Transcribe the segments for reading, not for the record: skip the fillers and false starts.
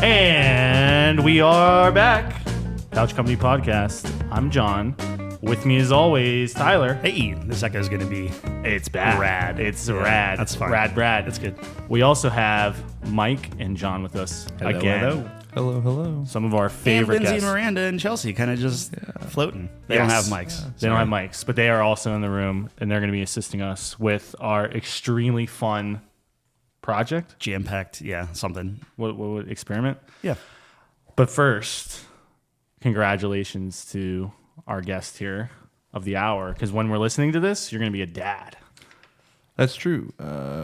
And we are back. Couch Company Podcast. I'm John. With me as always, Tyler. Hey, this echo is going to be It's bad. rad. It's rad. That's fine. Rad. That's good. We also have Mike and John with us again. Hello. Some of our favorite and Lindsay guests. and Miranda and Chelsea kind of just floating. They don't have mics. They don't have mics, but they are also in the room, and they're going to be assisting us with our extremely fun project. Jam-packed, something. What experiment? Yeah. But first, congratulations to our guest here of the hour, because when we're listening to this, you're going to be a dad. That's true.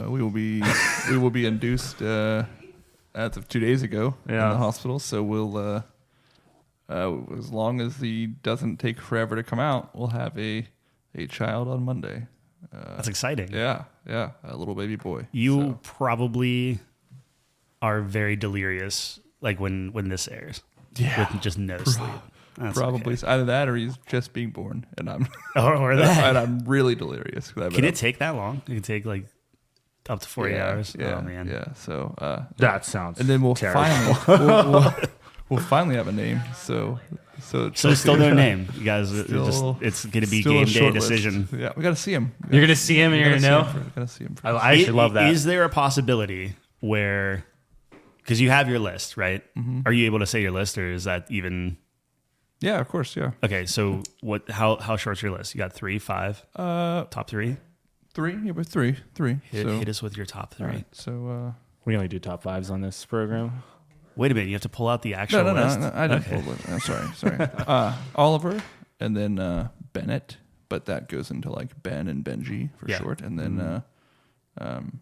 We will be induced as of 2 days ago in the hospital. So we'll as long as he doesn't take forever to come out, we'll have a child on Monday. That's exciting. Yeah, a little baby boy. You probably are very delirious, like when this airs. Yeah. With just no sleep. That's Probably okay. either that or he's just being born, and I'm Or that. and I'm really delirious. Can it take that long? It can take like up to 40 hours. Yeah, Oh man. Yeah. So That sounds and then we'll terrible. finally we'll finally have a name. So still no name. You guys, Still- it's going to be still a game day short list. decision. Yeah, we got to see him. You're going to see him and you're going to know? Got to see him. I actually love that. Is there a possibility where, because you have your list, right? Mm-hmm. Are you able to say your list, or is that even? Yeah, of course. Yeah. Okay, so what? How short's your list? You got 3, 5, top 3. 3. Yeah, but three. Hit us with your top 3. All right. So We only do top fives on this program. Wait a minute, you have to pull out the actual no, list. I didn't pull it. Sorry. Oliver, and then Bennett, but that goes into like Ben and Benji for short, and then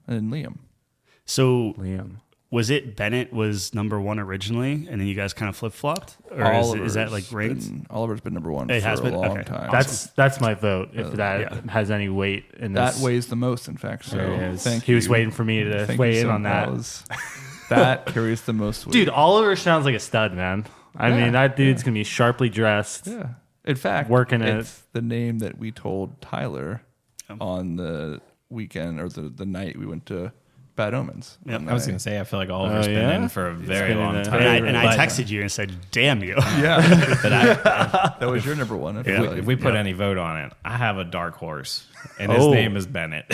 Liam. So Liam. was it Bennett was number 1 originally, and then you guys kind of flip flopped, or is that like ranked? Oliver's been number 1 It for has a been? long Okay. time. That's my vote, if that has any weight in this. That weighs the most, in fact. So There it is. thank He you. was waiting for me to Thank weigh you, in son. on that. That carries the most weight. Dude, Oliver sounds like a stud, man. I mean, that dude's going to be sharply dressed. Yeah. In fact, Working it's the name that we told Tyler on the weekend or the night we went to Bad Omens. Yep. I was going to say, I feel like Oliver's been in for a very been long in time. And I texted you and said, "Damn you!" Yeah. That was your number 1. I feel like. If we put any vote on it, I have a dark horse, and his name is Bennett,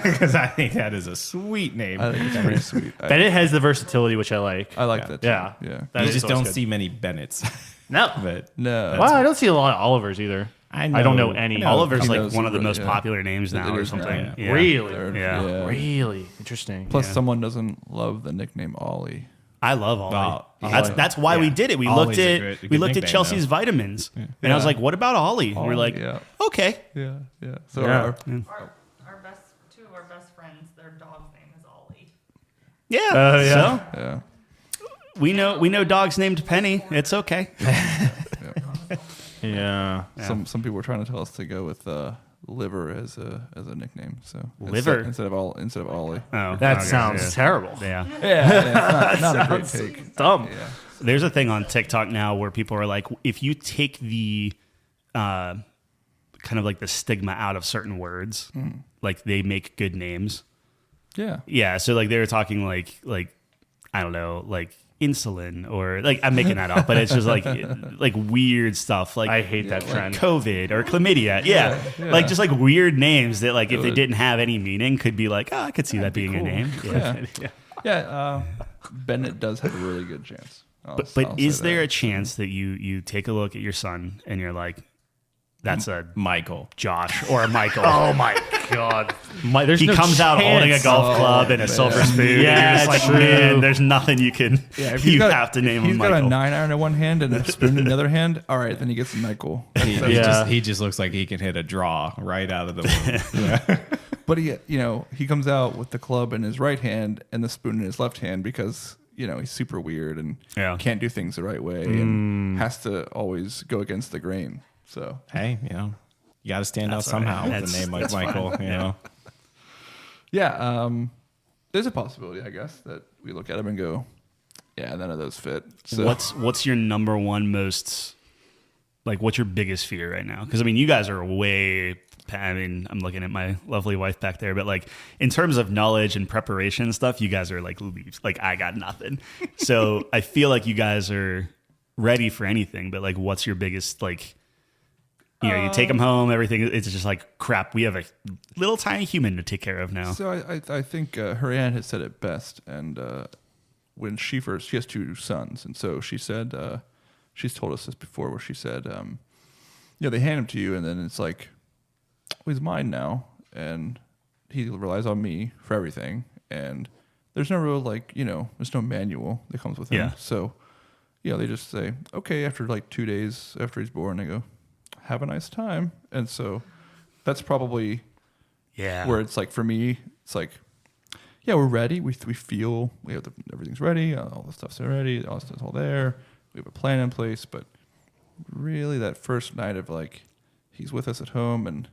because I think that is a sweet name. I think it's pretty sweet. Bennett has the versality, which I like. I like that too. Yeah. Yeah. That You is just always don't good. see many Bennetts. No. But No. Well, I don't see a lot of Olivers either. I don't know any. Oliver's He like knows one of the really, most popular names now, It or is something. now. Yeah. Really? Yeah. Really? Interesting. Plus, someone doesn't love the nickname Ollie. I love Ollie. Ollie. That's why we did it. We Ollie's looked a at good we looked at nickname, Chelsea's though. vitamins, and I was like, "What about Ollie?" And we're like, yeah. "Okay." Yeah. So Yeah. Our two of our best friends, their dog's name is Ollie. Yeah. yeah. So Yeah. we know dogs named Penny. It's okay. Yeah. Some people were trying to tell us to go with liver as a nickname. So Liver? instead of Ollie. Oh, That okay, sounds terrible. Yeah. Yeah. Not a great take. Dumb. Yeah. There's a thing on TikTok now where people are like, if you take the kind of like the stigma out of certain words, like they make good names. Yeah. Yeah. So like they were talking like I don't know, like insulin, or like I'm making that up, but it's just like weird stuff like I hate that trend. COVID or chlamydia. Yeah. Like just like weird names that like if they didn't have any meaning could be like, I could see that being a name. Yeah. Yeah. Bennett does have a really good chance. But is there a chance that you take a look at your son and you're like, that's a Michael. Josh or a Michael? Oh my god. There's He no comes out holding a chance. golf club and a silver spoon. Yeah, and you're just true. like, man, there's nothing you can. Yeah, if you have to name him He's got Michael. a 9-iron in one hand and a spoon in the other hand. All right, then he gets Michael. He just looks like he can hit a draw right out of the womb. But he comes out with the club in his right hand and the spoon in his left hand because he's super weird and can't do things the right way and has to always go against the grain. So Hey, you got to stand out somehow with a name like Michael. You know. yeah, there's a possibility, I guess, that we look at him and go, yeah, none of those fit. So What's your number one most, like, what's your biggest fear right now? Because I mean, you guys are way I mean, I'm looking at my lovely wife back there, but like in terms of knowledge and preparation and stuff, you guys are like leaves. Like I got nothing. So I feel like you guys are ready for anything, but like what's your biggest like, you know, you take them home, everything. It's just like crap. We have a little tiny human to take care of now. So I think her aunt has said it best. And when she has 2 sons. And so she said, she's told us this before where she said, they hand him to you and then it's like, well, he's mine now. And he relies on me for everything. And there's no real there's no manual that comes with him. Yeah. So, they just say, okay, after like 2 days after he's born, they go, have a nice time. And so that's probably where it's like for me, it's like, yeah, we're ready. We feel we have everything's ready. All the stuff's ready. All the stuff's all there. We have a plan in place. But really, that first night of like, he's with us at home, and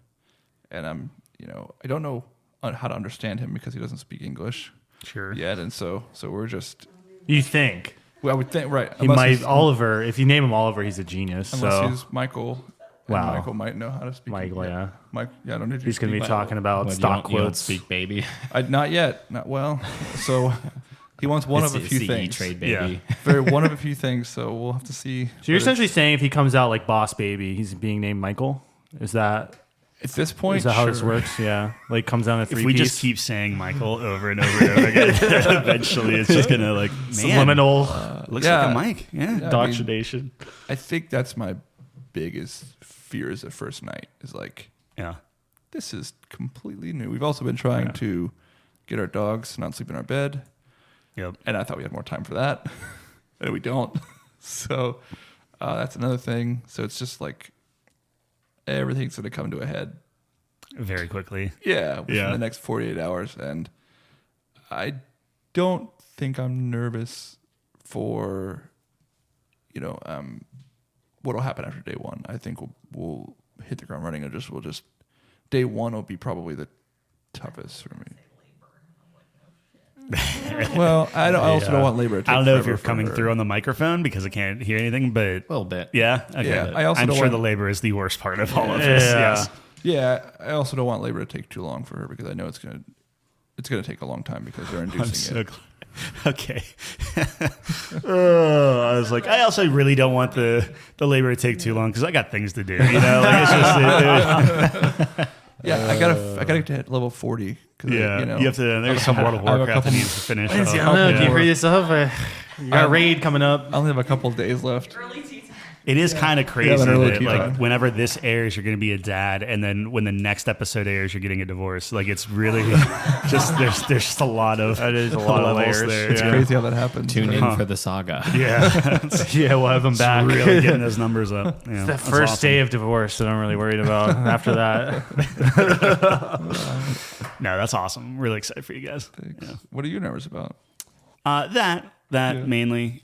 I'm, I don't know how to understand him because he doesn't speak English yet, and so we're just. You think? Well, I would think right. He might Oliver. If you name him Oliver, he's a genius. Unless he's Michael. Wow. Michael might know how to speak. Michael, yeah. Mike, I don't know. He's going to be talking about stock you don't quotes. speak baby. Not yet. Not well. So he wants one of a few things. Trade baby. Very one of a few things. So we'll have to see. So you're essentially saying if he comes out like Boss Baby, he's being named Michael? Is that at this point? Is that how this works? Yeah, like comes down to 3 If we just keep saying Michael over and over and over again, eventually it's just gonna like subliminal looks like a Mike. Yeah, indoctrination. I think that's my biggest fear is the first night is like, this is completely new. We've also been trying to get our dogs to not sleep in our bed. Yep. And I thought we had more time for that, and we don't. So that's another thing. So it's just like everything's going to come to a head very quickly. Yeah, within the next 48 hours. And I don't think I'm nervous for, what'll happen after day one. I think we'll hit the ground running, and we'll just day one will be probably the toughest for me. Well, I also don't want labor to take I don't know if you're for coming her. through on the microphone because I can't hear anything, but A little bit. yeah, okay. Yeah, I'm sure the labor is the worst part of all of this. Yes. Yeah, I also don't want labor to take too long for her because I know it's gonna take a long time because they're inducing it. Okay. I was like, I also really don't want the labor to take too long because I got things to do. Like it's just. Yeah, I gotta get to level 40. You have to. There's some World of Warcraft that needs to finish. Lindsay, I don't know. Can you hurry this up? You got a raid coming up. I only have a couple of days left. Early tea time. It is kind of crazy early that tea like time. whenever this airs, you're going to be a dad, and then when the next episode airs, you're getting a divorce. Like it's really just there's just a lot of That is a lot of levels layers. there. It's crazy how that happens. Tune in for the saga. Yeah, Yeah, we'll have them back. really getting those numbers up. Yeah, The that's first awesome. day of divorce that I'm really worried about. After that, No, that's awesome. I'm really excited for you guys. Thanks. What are you nervous about? That mainly.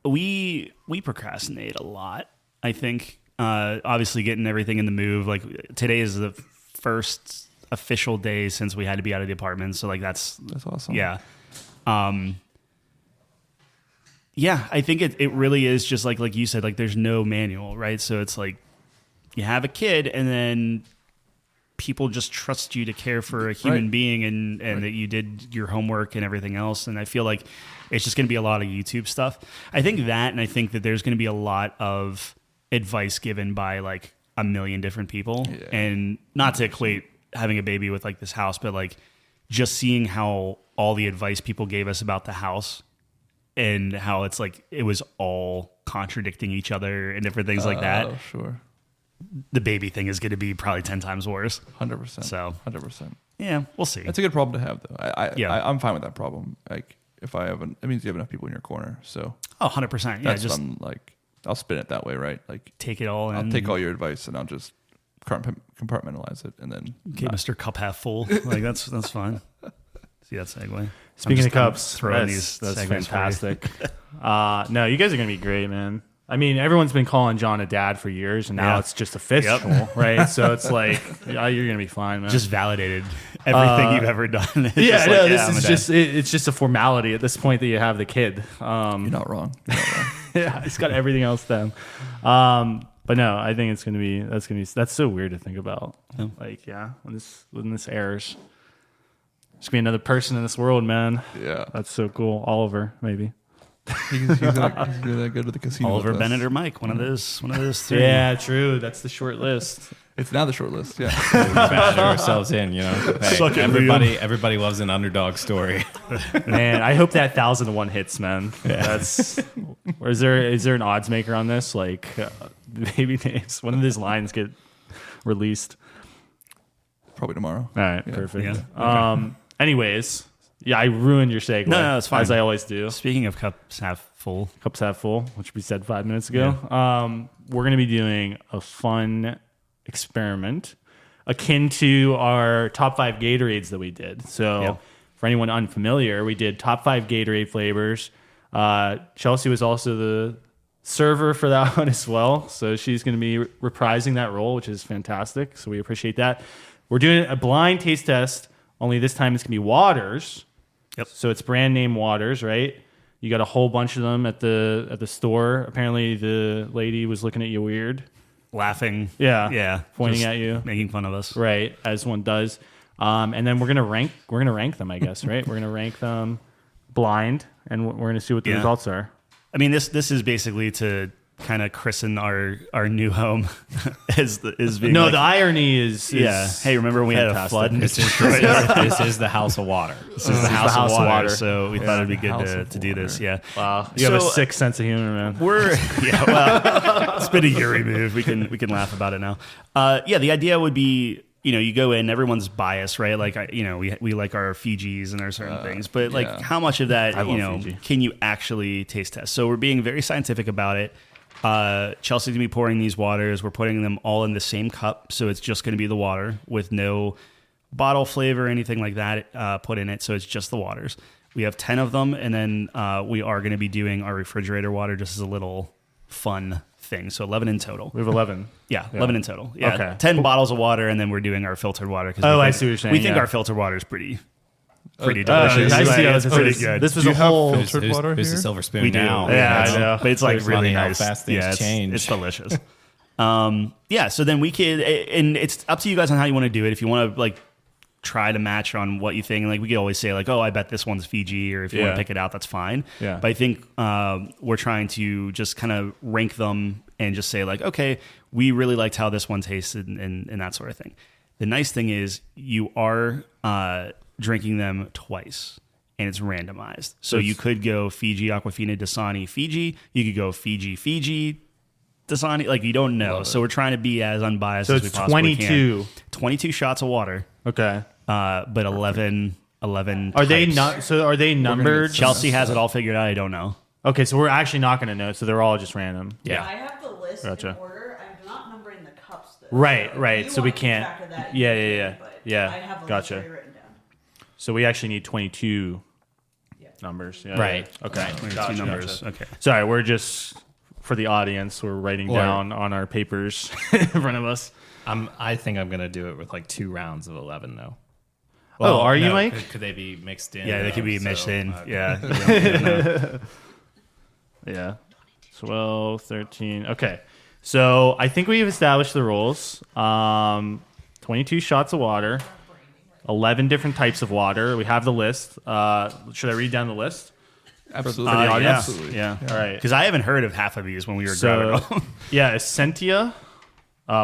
We procrastinate a lot. I think obviously getting everything in the move. Like today is the first official day since we had to be out of the apartment. So like that's awesome. Yeah. Yeah, I think it really is just like you said, like there's no manual, right? So it's like you have a kid and then people just trust you to care for a human being and that you did your homework and everything else. And I feel like it's just going to be a lot of YouTube stuff. I think that, and I think that there's going to be a lot of advice given by like a million different people. Yeah. And not to equate having a baby with like this house, but like just seeing how all the advice people gave us about the house and how it's like it was all contradicting each other and different things like that. Oh, sure. The baby thing is going to be probably 10 times worse. 100%. So 100%. Yeah, we'll see. That's a good problem to have, though. I'm fine with that problem. Like, if I have it means you have enough people in your corner. So, 100%. Yeah, that's just I'm like, I'll spin it that way, right? Like, take it all. I'll and take all your advice and I'll just compartmentalize it, and then Okay, Mr. Cup half full. Like that's fine. See that segue? speaking of cups, throwing that's segments for you. fantastic. No, you guys are gonna be great, man. I mean, everyone's been calling John a dad for years, and now Yeah. it's just official, right? So it's like, you're gonna be fine, man. Just validated everything you've ever done. It's yeah, just no, like, this I'm a is dad. just it's just a formality at this point that you have the kid. you're not wrong. You're not wrong. Yeah, he's got everything else then. But no, I think that's so weird to think about. Yeah. Like, when this airs, there's gonna be another person in this world, man. Yeah, that's so cool. Oliver, maybe. he's gonna go to the casino. Oliver, Bennett, or Mike. One of those three. Yeah, true. That's the short list. It's now the short list. Yeah, we battered ourselves in. Hey, everybody loves an underdog story. Man, I hope that 1,001 hits, man. Yeah. That's. Or is there an odds maker on this? Like, maybe names. When did these lines get released? probably tomorrow. All right, perfect. Yeah. Okay. Anyways, I ruined your segue. No, it's fine. As I always do. Speaking of cups half full, which we said 5 minutes ago. Yeah. We're going to be doing a fun experiment akin to our top 5 Gatorades that we did. So for anyone unfamiliar, we did top 5 Gatorade flavors. Chelsea was also the server for that one as well. So she's going to be reprising that role, which is fantastic. So we appreciate that. We're doing a blind taste test, only this time it's going to be waters. Yep. So it's brand name waters, right? You got a whole bunch of them at the store. Apparently the lady was looking at you weird. Laughing. Yeah. Pointing at you. Making fun of us. Right, as one does. And then we're gonna rank them, I guess, right? We're gonna rank them blind, and we're gonna see what the results are. I mean, this is basically to kind of christen our new home as being the irony is hey, remember when we had a flood? This is the house of water. This is the house of water. So we thought it'd be good to do this. Yeah. Wow. You have a sick sense of humor, man. It's been a year removed. We can laugh about it now. The idea would be, you go in, everyone's biased, right? Like, we like our Fijis and our certain things, but how much of that, can you actually taste test? So we're being very scientific about it. Chelsea's gonna be pouring these waters. We're putting them all in the same cup, so it's just gonna be the water with no bottle flavor or anything like that put in it. So it's just the waters. We have 10 of them, and then we are gonna be doing our refrigerator water just as a little fun thing. So 11 in total. We have 11. Yeah, 11 in total. Yeah, okay. 10 bottles of water, and then we're doing our filtered water. I see what you're saying. We think our filtered water is pretty delicious. I see. It's pretty good. This was a whole filtered water Who's here? the silver spoon We do. now? Yeah, I know. But it's like really How nice. fast things change. It's delicious. So then we could, and it's up to you guys on how you want to do it. If you want to try to match on what you think, we could always say oh, I bet this one's Fiji, or if you want to pick it out, that's fine. Yeah. But I think we're trying to just kind of rank them and just say okay, we really liked how this one tasted and that sort of thing. The nice thing is you are drinking them twice, and it's randomized. So you could go Fiji, Aquafina, Dasani, Fiji. You could go Fiji, Dasani. You don't know. So we're trying to be as unbiased as we possibly can. 22 shots of water. Okay. But 11 Are they not? So are they numbered? Chelsea has it all figured out. I don't know. Okay, so we're actually not going to know. So they're all just random. Yeah. I have the list Gotcha. in order. I'm not numbering the cups though. Right. So we can't. Yeah. I have the Gotcha. list already written down. So we actually need 22 numbers. Yeah, Right. Okay. 22 numbers. Okay. Sorry, we're just for the audience. We're writing down on our papers in front of us. I think I'm gonna do it with 2 rounds of 11 though. Are you, Mike? Could they be mixed in? Yeah, they could be mixed in. Okay. Yeah. Yeah. 12, 13. Okay. So I think we've established the rules. 22 shots of water, 11 different types of water. We have the list. Should I read down the list? Absolutely. For the audience? Absolutely. Yeah. All right. Because I haven't heard of half of these when we were So, grabbing. Essentia,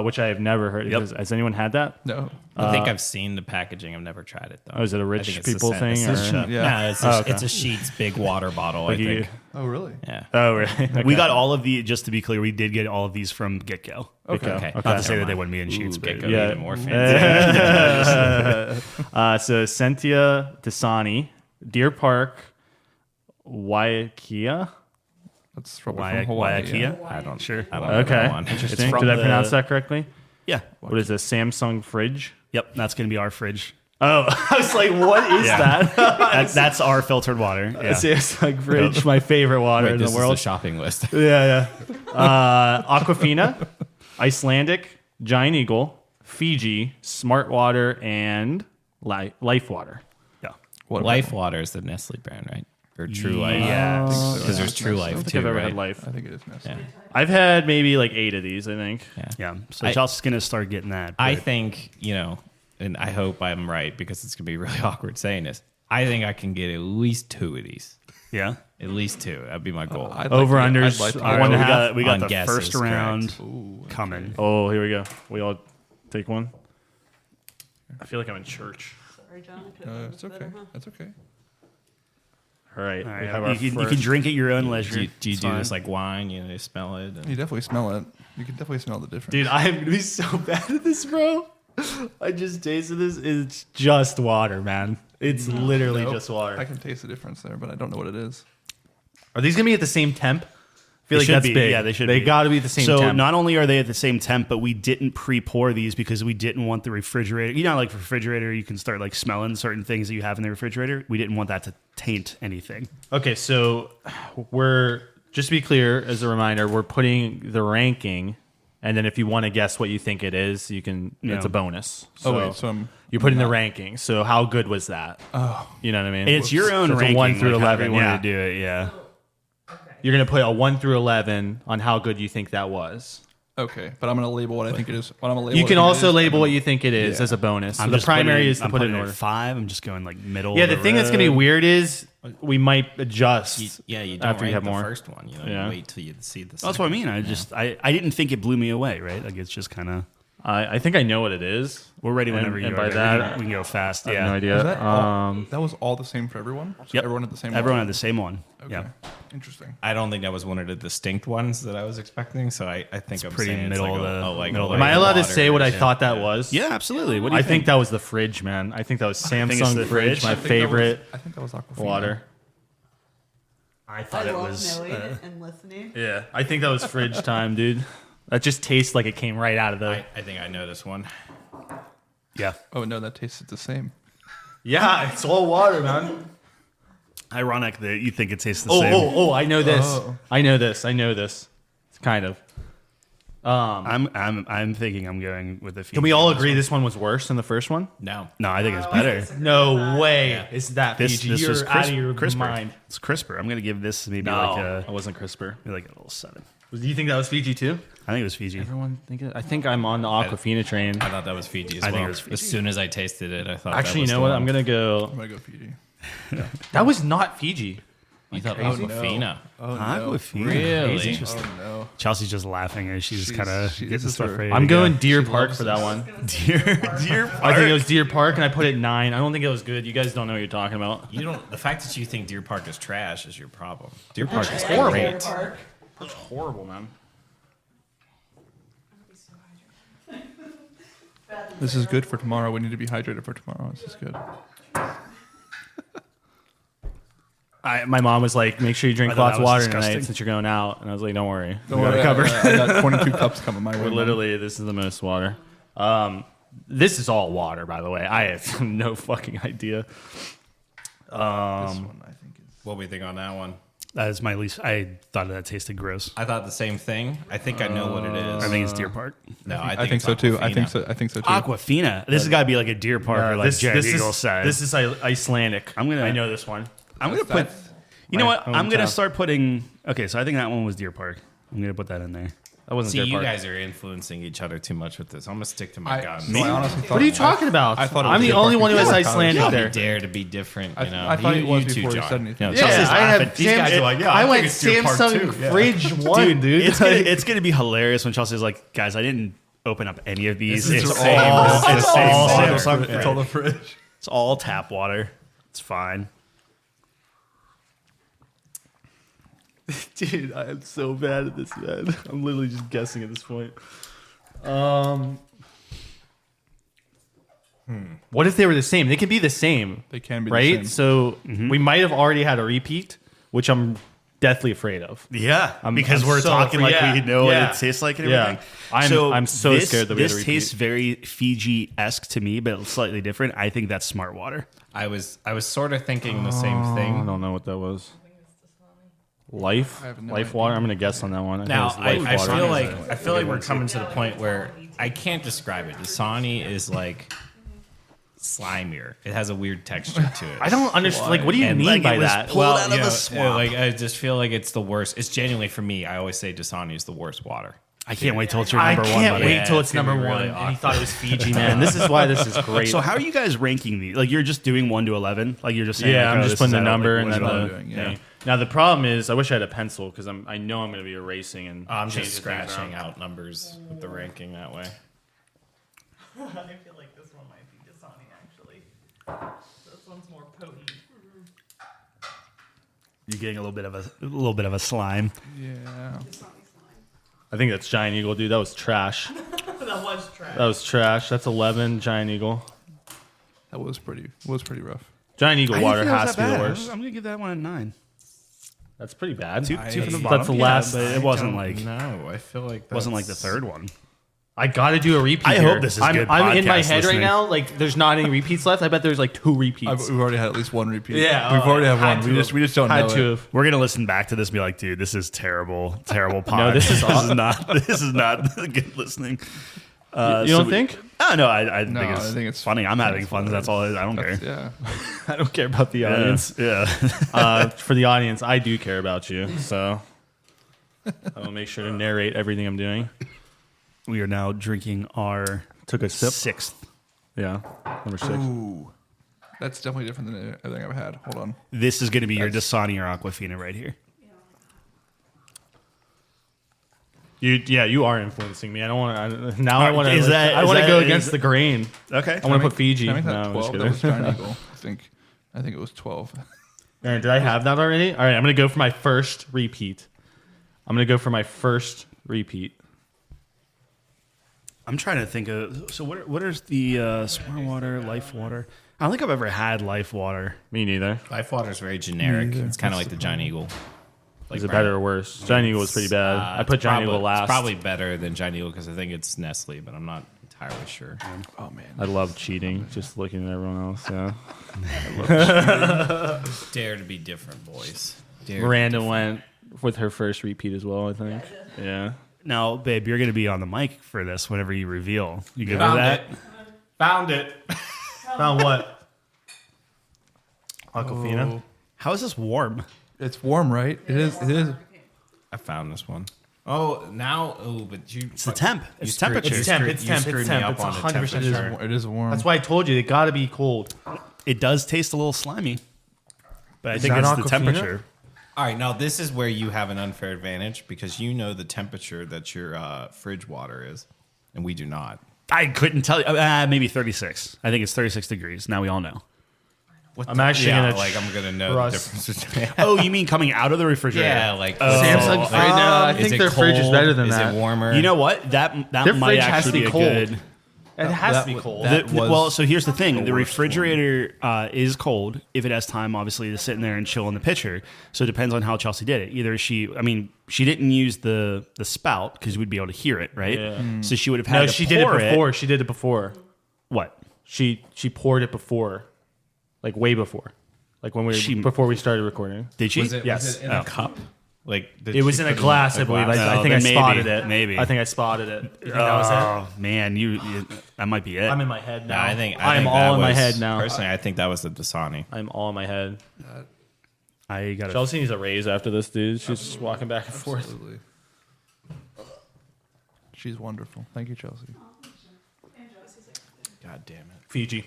which I have never heard. Yep. Has anyone had that? No. I think I've seen the packaging. I've never tried it though. Oh, is it a I rich think it's people the thing? scent. Or? Yeah. No, it's a Sheetz big water bottle. I think. Oh, really? Yeah. Oh, really? Okay. We got all of the. Just to be clear, we did get all of these from Get Go. Okay. Not to say that they wouldn't be in Sheets, but Get-Go Yeah. even more fancy. So Essentia, Dasani, Deer Park, Waiakia. That's probably from Hawaii. Waiakia. I don't. Sure. I don't know Okay, that one. interesting. from Did I the- pronounce that correctly? Yeah. What is a Samsung fridge? Yep. That's going to be our fridge. Oh, I was like, what is that? That's our filtered water. Yeah. Samsung fridge, my favorite water Wait, in this the is the world. shopping list. Yeah. Aquafina, Icelandic, Giant Eagle, Fiji, Smart Water, and Life Water. Yeah. What Life Water is the Nestle brand, right? or True Life? Yeah. Because there's True I Life don't think too, I've ever right? had Life. I think it is Nestle. Yeah. I've had maybe like 8 of these, I think. Yeah. So I- Chelsea's gonna start getting that. I but- think, and I hope I'm right because it's going to be really awkward saying this. I think I can get at least 2 of these. Yeah. At least 2. That'd be my goal. I'd Over like to- unders, I'd like to I get- want to we have. got, we got on the guesses, first round Ooh, coming. Oh, here we go. We all take one. I feel like I'm in church. Sorry, John. I could've done It's this okay. better, huh? That's okay. All right. All we right, have our you can first- drink at your own leisure. Do you It's do fine. this like wine? You smell it? You definitely smell it. You can definitely smell the difference. Dude, I am gonna be so bad at this, bro. I just tasted this. It's just water, man. It's literally Nope. just water. I can taste the difference there, but I don't know what it is. Are these gonna be at the same temp? I feel They like should that's be. big. Yeah, they should They be. got to be at the same So temp. not only are they at the same temp, but we didn't pre-pour these because we didn't want the refrigerator. You know, like refrigerator, you can start like smelling certain things that you have in the refrigerator. We didn't want that to taint anything. Okay, so we're just to be clear, as a reminder, we're putting the ranking, and then if you want to guess what you think it is, you can. Yeah. It's a bonus. Oh, wait, so I'm you're putting the not- ranking. So how good was that? Oh, you know what I mean. And it's your own So it's a ranking, 1 through like, however 11. you Yeah, want to do it. Yeah. you're gonna put a 1 through 11 on how good you think that was. Okay, but I'm gonna label what I think it is. What I'm gonna label You what can I think it also is, label and what then- you think it is Yeah. as a bonus. So I'm the just putting primary it- is to I'm put it putting in it order. at 5. I'm just going like middle. Yeah, of the thing that's gonna be road. weird is we might adjust. You don't after you rank have the more. first one. Yeah. You wait till you see the That's what I mean. I didn't think it blew me away, right? Like it's just kind of. I think I know what it is. We're ready And- whenever you and are. by ready. that, we can go fast. I Yeah. have no idea. Was that was all the same for everyone? So Yep. everyone had the same Everyone one? had the same one. Okay. Yeah. Interesting. I don't think that was one of the distinct ones that I was expecting. So I think I'm pretty saying middle it's of like the- like middle of Am I allowed to water say what I or thought that something. was? Yeah, absolutely. What do you I think that was the fridge, man. I think that was think it's Samsung the fridge, fridge. my I think that favorite was- I think that was Aquafina. water. I I thought it love was. knowing it and listening. Yeah, I think that was fridge time, dude. That just tastes like it came right out of the. I think I know this one. Yeah. Oh no, that tasted the same. Yeah, it's all water, man. Ironic that you think it tastes the Oh, same. oh, oh! I know this. Oh. I know this. I know this. It's kind of. I'm thinking I'm going with the. Can we all agree this one was worse than the first one? No. No, I think it's better. No way. Is that This Fiji? this You're was out of your crisper. mind. It's crisper. I'm gonna give this maybe No, like it a wasn't crisper. maybe like a little 7. Do you think that was Fiji too? I think it was Fiji. Everyone think it? I think I'm on the Aquafina train. I thought that was Fiji as I well. think it was Fiji. As soon as I tasted it, I thought Actually, that was you know the what? one. I'm gonna go. I'm gonna go Fiji. That was not Fiji. You thought that was Aquafina. Oh Aquafina. Really? Oh no. Chelsea's just laughing as she's kind of this getting is stuff her- ready. I'm to going go. Deer She Park loves for that this. one. Deer I think it was Deer Park, and I put it 9. I don't think it was good. You guys don't know what you're talking about. You don't. The fact that you think Deer Park is trash is your problem. Deer Park is horrible. great. Park. That's horrible, man. This is good for tomorrow. We need to be hydrated for tomorrow. This is good. My mom was like, "Make sure you drink I thought lots that of was water disgusting. tonight since you're going out." And I was like, "Don't worry, Don't we got worry, it covered." I got 22 cups coming my way. But literally, this is the most water. This is all water, by the way. I have no fucking idea. This one, I think is. What do we think on that one? That is my least. I thought that tasted gross. I thought the same thing. I think I know what it is. I think it's Deer Park. No, I think it's so too. I Aquafina. think so. I think so too. Aquafina. This has got to be like a Deer Park or like Jared Eagle is size. this is Icelandic. I'm gonna- I know this one. I'm gonna put. That's- You know my what? I'm gonna hometown. start putting. Okay, so I think that one was Deer Park. I'm gonna put that in there. That wasn't See, Deer you Park. guys are influencing each other too much with this. I'm gonna stick to my guns. I honestly thought. What are you talking about? I thought it I'm was the Deer only Park one who has before Icelandic college. there. You dare to be different, you know. I thought it was you too, before he John. said anything. No, Yeah, Chelsea's I laughing. have These guys are like, yeah, I think went it's Deer Park Samsung too. Yeah. fridge one, dude. It's gonna be hilarious when Chelsea's like, guys, I didn't open up any of these. This is It's the same. all, This is it's the same all water. Samsung. It's all the fridge. It's all tap water. It's fine. Dude, I am so bad at this, man. I'm literally just guessing at this point. What if they were the same? They could be the same. They can be the right? same. So we might have already had a repeat, which I'm deathly afraid of. Yeah, I'm we're so talking afraid- like we yeah, know yeah. what it tastes like and Yeah. everything. I'm so this, scared that we had this a repeat. tastes very Fiji-esque to me, but slightly different. I think that's smart water. I was sort of thinking the same I thing. don't know what that was. Life, I have no life idea. water. I'm gonna guess on that one. I Now think it was I life water. feel like we're coming to the point where I can't describe it. Dasani is like slimier. It has a weird texture to it. I don't understand. Like, what do you And, mean like, by it was that? pulled out of the swamp. Like I just feel like it's the worst. It's genuinely for me. I always say Dasani is the worst water. I can't wait till it's your I number one. can't buddy. wait till it's it's gonna number be one. really And he awkward. thought it was Fiji, man. This is why this is great. So how are you guys ranking these? Like you're just doing 1 to 11? Like you're just saying, yeah, like, I'm oh, just this putting is the out of, number like, and what then you the want. doing, yeah. thing. Now the problem is, I wish I had a pencil because I know I'm going to be erasing and I'm changing just things scratching around. out numbers with the ranking that way. I feel like this one might be Dasani actually. This one's more potent. You're getting a little bit of a slime. Yeah. I think that's Giant Eagle, dude. That was trash. That was trash. That was trash. That's 11 Giant Eagle. That was pretty rough. Giant Eagle water has to be the I'm worst. gonna give that one a 9. That's pretty bad. Two from the That's bottom. the last. but it wasn't like No, I feel like wasn't like the that's- third one. I got to do a repeat. I here. hope this is I'm, good I'm in my podcast head right listening. now. Like, there's not any repeats left. I bet there's like 2 repeats. We've already had at least one repeat. Yeah, we've already had had one. to We have. just don't Had know to it. have. We're gonna listen back to this and be like, dude, this is terrible pod. No, this is this is not good listening. You don't think? Oh no, I No, think I think it's it's- funny. I'm I think having it's fun. That's all. I don't care. Yeah. I don't care about the audience. Yeah. For the audience, I do care about you. So I will make sure to narrate everything I'm doing. We are now drinking our Took a sip. 6th. Yeah, number 6. Ooh. That's definitely different than everything I've had. Hold on. This is going to be your Dasani or Aquafina right here. You are influencing me. I don't want to. Now I want to. Is that- I is want to that- go is- against the grain. Okay. I want to put Fiji. Can I make No, that I'm 12? just That was kidding. Giant Eagle. I think it was 12. Aaron, did I have that already? All right, I'm going to go for my first repeat. I'm going to go for my first repeat. I'm trying to think of. So what is the Smart Water, Life Water? I don't think I've ever had Life Water. Me neither. Life water is very generic. neither. It's kind of like the Giant Eagle. Like Is it better or worse? Giant Eagle was pretty bad. I put Giant Eagle last. It's probably better than Giant Eagle because I think it's Nestle, but I'm not entirely sure. Oh man. I love cheating, just looking at everyone else. Yeah. Dare to be different, boys. Dare Miranda went with her first repeat as well, I think. Yeah. Now, babe, you're going to be on the mic for this whenever you reveal. You good with Found that? it. Found it. Found what? Aquafina. How is this warm? It's warm, right? It is. It is. I found this one. Oh, now, but you. It's the temp. It's screwed- temperature. It's temp. screwed- It's you temp. screwed It's me temp. up It's on the 100% temperature. It is warm. That's why I told you it got to be cold. It does taste a little slimy, but I Is think that it's the Aquafina? temperature. All right, now this is where you have an unfair advantage because you know the temperature that your fridge water is, and we do not. I couldn't tell you. Maybe 36. I think it's 36 degrees. Now we all know. I'm actually yeah, gonna like I'm gonna know the trust- difference between. Oh, you mean coming out of the refrigerator? Yeah, like Samsung like, right now, I is think it their fridge is cold? better than is that. it warmer? You know what? That Their might fridge has to actually be be a cold. good. It has that to be would- cold. that- was Well, so here's the thing: the worst refrigerator is cold if it has time, obviously, to sit in there and chill in the pitcher. So it depends on how Chelsea did it. Either she didn't use the spout because you would be able to hear it, right? Yeah. So she would have had. No, to she did it pour before. She did it before. What? She poured it before, like way before, like when before we started recording. Did she? was it, Yes. was it in Oh. a cup? Like did It was she in a put glass, I believe. glass? I think then I maybe, spotted it. maybe. I think I spotted it. You think that was it? Oh man, you that might be it. I'm in my head now. No, I think I'm think all that in my was- head now. Personally, I think that was the Dasani. I'm all in my head. I got Chelsea needs a raise after this, dude. She's just walking back and forth. Absolutely. She's wonderful. Thank you, Chelsea. God damn it! Fiji.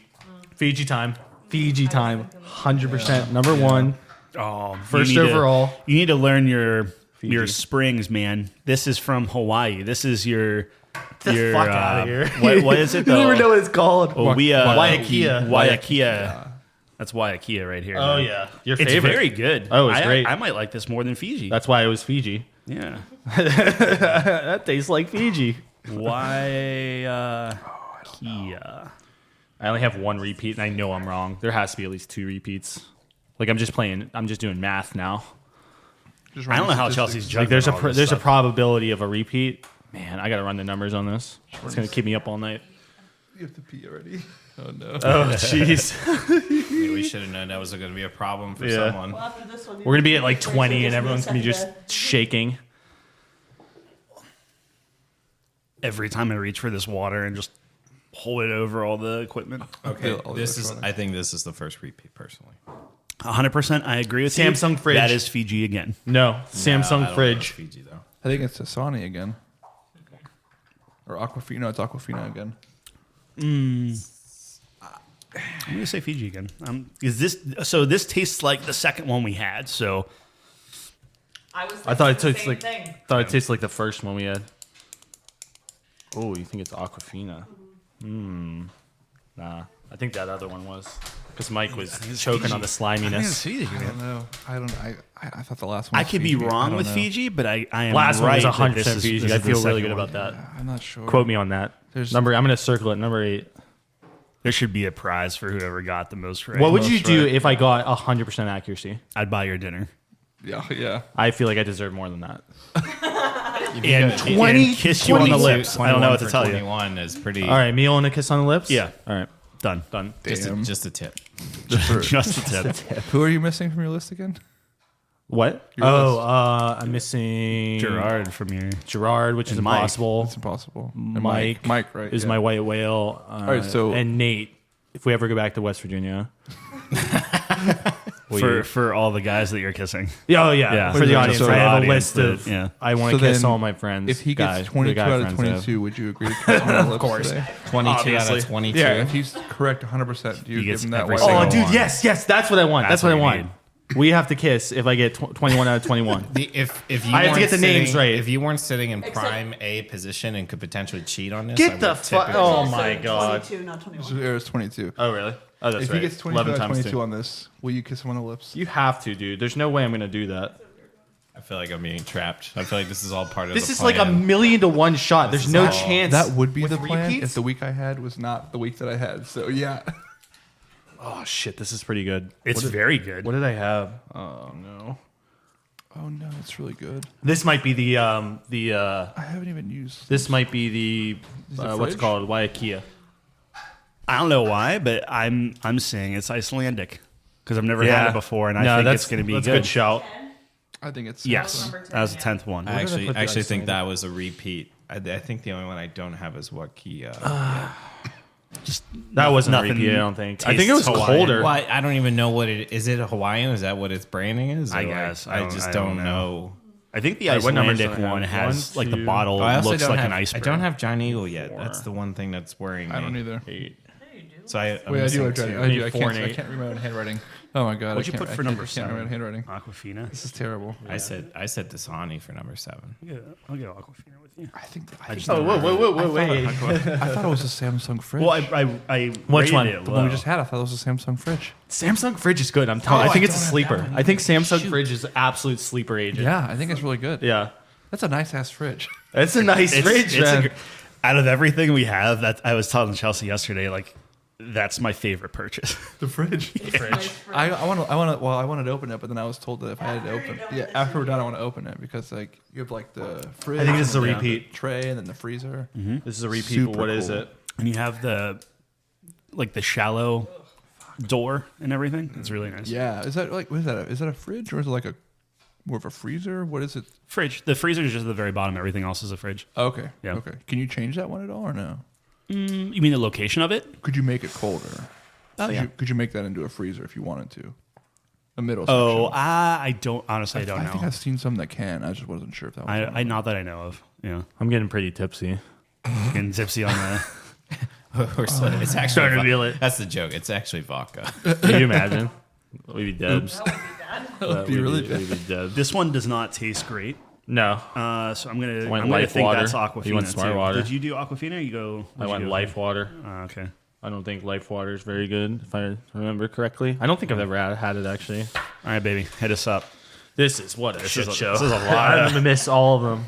Fiji time. Fiji time. 100%. Number one. Oh, First you need overall. you need to learn your Fiji. springs, man. This is from Hawaii. This is your the fuck outta here. What is it? You don't though? even know what it's called. Well, Waiakia. Waiakia. That's Waiakia right here. Oh, man. yeah. Your It's favorite. very good. Oh, it's great. I might like this more than Fiji. That's why it was Fiji. Yeah. That tastes like Fiji. Waiakia. I only have one repeat, and I know I'm wrong. There has to be at least 2 repeats. Like, I'm just doing math now. Just I don't know how running Chelsea's statistics. juggling Like, all this there's a stuff. probability of a repeat. Man, I got to run the numbers on this. It's going to keep me up all night. You have to pee already. Oh no. Oh, jeez. Maybe we should have known that was going to be a problem for Yeah. someone. Well, after this one, We're going to be at like 20, and everyone's going to be just shaking. Every time I reach for this water and just hold it over all the equipment. Okay, All the this is. electronics. I think this is the first repeat, personally. 100%. I agree with you. Samsung fridge. That is Fiji again. No, No, I Samsung don't know fridge. Fiji though. I think it's Dasani again. Or Aquafina. No, it's Aquafina again. I'm gonna say Fiji again. This tastes like the second one we had. So I thought it thinking the tastes same like thing. thought it tastes like the first one we had. Oh, you think it's Aquafina? Nah, I think that other one was because Mike was choking on the sliminess. I don't know. I thought the last one I was could be Fiji. I wrong don't with know. Fiji, but I am Last one right was that this 100% is- Fiji. this I is the feel really second good one. about that. I'm not sure. Quote me on that. There's- I'm gonna circle it. Number 8. There should be a prize for whoever got the most right. What would you Most do right. if I got 100% accuracy? I'd buy your dinner. Yeah. I feel like I deserve more than that. And 20 kiss you on the 22. lips. I don't know what to for tell you. 21 is pretty. All right, meal and a kiss on the lips. Yeah. All right, Done. done. Damn. Just a tip. Just a tip. Who are you missing from your list again? What? Your list. I'm missing Gerard from your. Gerard, which is And Mike. impossible. It's impossible. And Mike, Mike, right? is yeah. my white whale. right, so- and Nate. If we ever go back to West Virginia, For all the guys that you're kissing. yeah, Yeah. for the audience, So I have a audience list of. that- yeah. I want So to kiss then, all my friends. If he guy- gets the 22 guy out of friends I have. 22, would you agree to kiss him on the lips course. today? 22 out Obviously. of 22. Yeah, if he's correct 100%, do you He give gets him that every white single Oh, whale? dude, one. yes, that's what I want. That's what I what you want. We have to kiss if I get 21 out of 21. If you I have to weren't get the names sitting- right. If you weren't sitting in Except- prime A position and could potentially cheat on this, I Get would the fuck! typically- Oh Also my god! 22, not 21. So there's 22. Oh really? Oh, that's If right. he gets 22 11 out of times 22 2. on this, will you kiss him on the lips? You have to, dude. There's no way I'm gonna do that. I feel like I'm being trapped. I feel like this is all part of This the is like a plan. 1,000,000 to 1 shot. There's is no all- chance. That would be with the plan repeats? if the week I had was not the week that I had. So yeah. Oh shit! This is pretty good. It's very good. What did I have? Oh no. Oh no, it's really good. This might be the I haven't even used. This might be the it what's it fridge? called? Waiakia. I don't know why, but I'm saying it's Icelandic because I've never had it before, and I think it's going to be that's good. a good shout. I think it's Yes, Number 10, that was the yeah. 10th one. I did I put the actually ice think in? that was a repeat. I think the only one I don't have is Wakia. That wasn't a Nothing repeat. I don't think. I think it was tastes Hawaiian. colder. Well, I don't even know what it is. It Hawaiian? Is that what its branding is? I Or, like, guess. I just don't know. I think the All right, what numbers Icelandic do I have? one has One, like the two- bottle I also looks don't like have, an iceberg. I don't have Giant Eagle yet. That's the one thing that's worrying me. I don't either. 8. So I'm Wait, I do missing have two. Giant. I do. I 4 and can't. I 8. can't read my own handwriting. Oh my god. What'd I you can't- put I for can't- number I can't read my own 7? handwriting. Aquafina. This is terrible. I said Dasani for number 7. I'll get Aquafina with you. I think. Oh, whoa, wait. I thought it was a Samsung fridge. Well, I Which rated one? it the one we low. just had, I thought it was a Samsung fridge. Samsung fridge is good. I'm telling. Oh, I think I it's a don't have sleeper. that one. I think Samsung fridge is absolute sleeper agent. Yeah, I think it's really good. Yeah. That's a nice ass fridge. It's a nice fridge, man. Out of everything we have, that I was telling Chelsea yesterday, like that's my favorite purchase. The fridge. Nice I wanted to open it, but then I was told that if I had to open, after we're done, I want to open it because like you have like the fridge. I think this is a and then repeat. the tray and then the freezer. This is a repeat. Super But what is cool. it? And you have the shallow door and everything. It's really nice. Yeah, is that like what is that? Is that a fridge or is it like a more of a freezer? What is it? Fridge. The freezer is just at the very bottom. Everything else is a fridge. Okay. Yeah. Okay. Can you change that one at all or no? You mean the location of it? Could you make it colder? Oh yeah. Could you make that into a freezer if you wanted to? A middle. Oh, section. I don't. Honestly, I don't I know. think I've seen some that can. I just wasn't sure if that was. one. I not that I know of. Yeah. I'm getting pretty tipsy. Getting tipsy on the. It's actually Starting to feel it. That's the joke. It's actually vodka. Can you imagine? We'd be dead. That would be bad. That'd be really We'd be dead. This one does not taste great. No. So I'm gonna. went I'm gonna Life think Water. that's Aquafina. You went Smart too. Water. Did you do Aquafina? Or you go. I what'd went you go? Life Water. Okay. I don't think Life Water is very good, if I remember correctly. I don't think I've ever had it, actually. All right, baby, hit us up. This is what a shit is a- show. this is a lot. I'm going to miss all of them.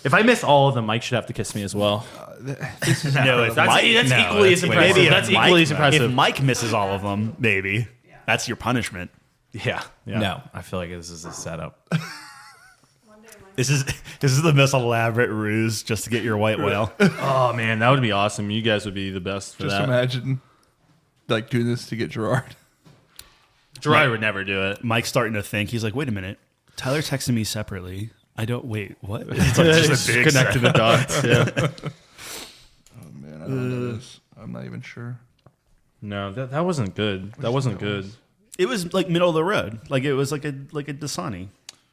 If I miss all of them, Mike should have to kiss me as well. No, if That's, Mike, that's no, equally as that's way impressive. more. That's If Mike- equally as impressive. If Mike misses all of them, maybe that's your punishment. yeah. No, I feel like this is a setup. This is the most elaborate ruse just to get your white whale. Oh, man, that would be awesome. You guys would be the best for Just that. imagine, like doing this to get Gerard. Gerard would never do it. Mike's starting to think. He's like, wait a minute. Tyler texted me separately. I don't wait. What? It's like just a big Connecting the dots. Yeah. Oh man, I don't know this. I'm not even sure. No, that wasn't good. That wasn't good. It was like middle of the road. Like it was like a Dasani.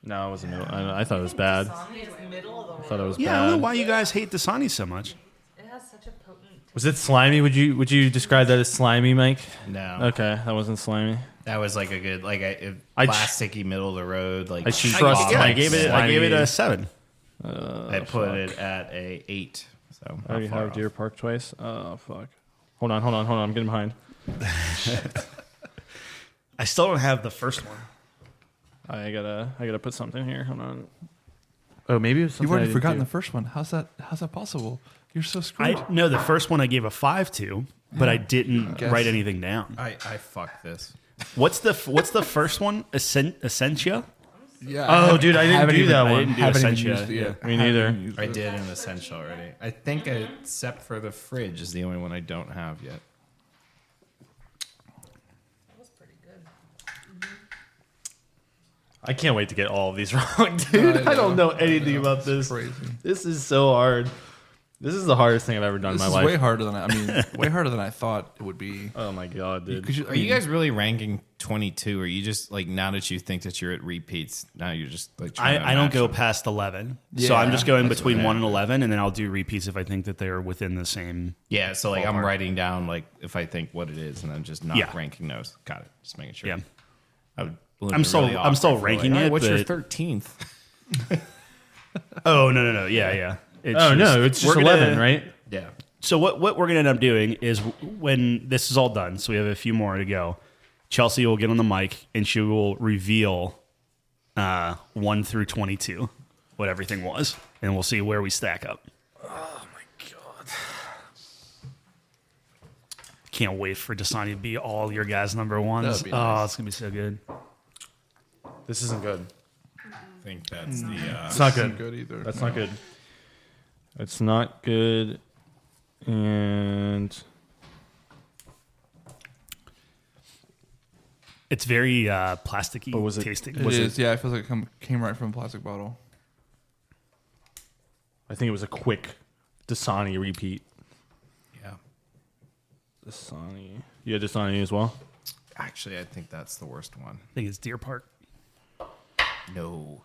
No, it wasn't middle. I thought it was bad. Dasani is middle of the road. I thought it was Yeah, I don't know bad. why you guys hate Dasani so much. It has such a potent. Was it slimy? Would you describe that as slimy, Mike? No. Okay, that wasn't slimy. That was like a good, like a I tr- plasticky middle of the road. Like I trust Yeah, my I gave it a 7. I put it at a 8. So I already not far have off. Deer Park twice. Oh fuck! Hold on. I'm getting behind. I still don't have the first one. I gotta put something here. Hold on. Oh, maybe it was something You've already I didn't forgotten do. the first one. How's that possible? You're so screwed. I know the first one I gave a 5 to, but I didn't Guess. write anything down. I fucked this. What's the first one? Essentia? Yeah. Oh, dude, I didn't do that I one. didn't do Haven't even Essentia. used it yet. Me neither. Haven't used I it. did an essential already. I think except for the fridge is the only one I don't have yet. That was pretty good. I can't wait to get all of these wrong, dude. I don't know anything about this. Crazy. This is so hard. This is the hardest thing I've ever done This in is my life. way harder than way harder than I thought it would be. Oh my god, dude. 'Cause Are you guys really ranking 22? Or are you just like now that you think that you're at repeats, now you're just like trying to I don't match go them? past 11. So Yeah, I'm just going that's between what I 1 and 11, and then I'll do repeats if I think that they're within the same. Yeah, so like I'm Ballpark. writing down like if I think what it is, and then just not Yeah. ranking those. Got it. Just making sure. Yeah. I would I'm still- really I'm still awkward if we're ranking like, it, What's your but- 13th? Oh, no. Yeah. It's Oh no, it's just we're gonna- 11, right? Yeah. So what we're going to end up doing is when this is all done, so we have a few more to go, Chelsea will get on the mic and she will reveal 1 through 22, what everything was, and we'll see where we stack up. Oh my god. Can't wait for Dasani to be all your guys' number ones. That would be Oh, nice. it's going to be so good. This isn't good. I think that's the. It's not Isn't good. good either. That's No. not good. It's not good. And It's very plasticky What was it? tasting. It is. Yeah, it feels like it came right from a plastic bottle. I think it was a quick Dasani repeat. Yeah. Dasani. You had Dasani as well? Actually, I think that's the worst one. I think it's Deer Park. No.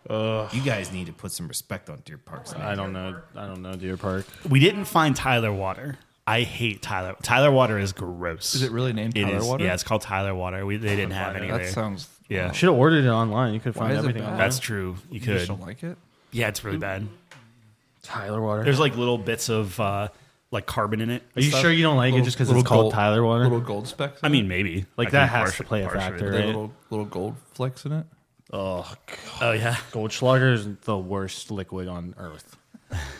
You guys need to put some respect on Deer Park's name. I don't know Deer Park. We didn't find Tyler Water. I hate Tyler. Tyler Water is gross. Is it really named It Tyler is. Water? Yeah, it's called Tyler Water. They didn't have any That there. sounds. Yeah. Should have ordered it online. You could Why find is it everything bad? online. That's true. You You just could. don't like it? Yeah, it's really bad. Tyler Water. There's like little bits of like carbon in it. Are you sure you don't like it just because it's called Tyler Water? Little gold specks. I mean, maybe. Like I that think has to play a partially. factor, Are there right? little gold flecks in it? Oh, Oh yeah. Goldschlager is the worst liquid on earth.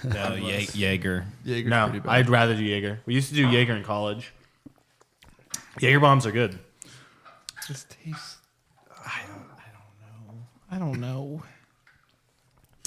No, Jaeger. Jaeger's No, pretty bad. I'd rather do Jaeger. We used to do Jaeger in college. Jaeger bombs are good. just tastes. I don't know.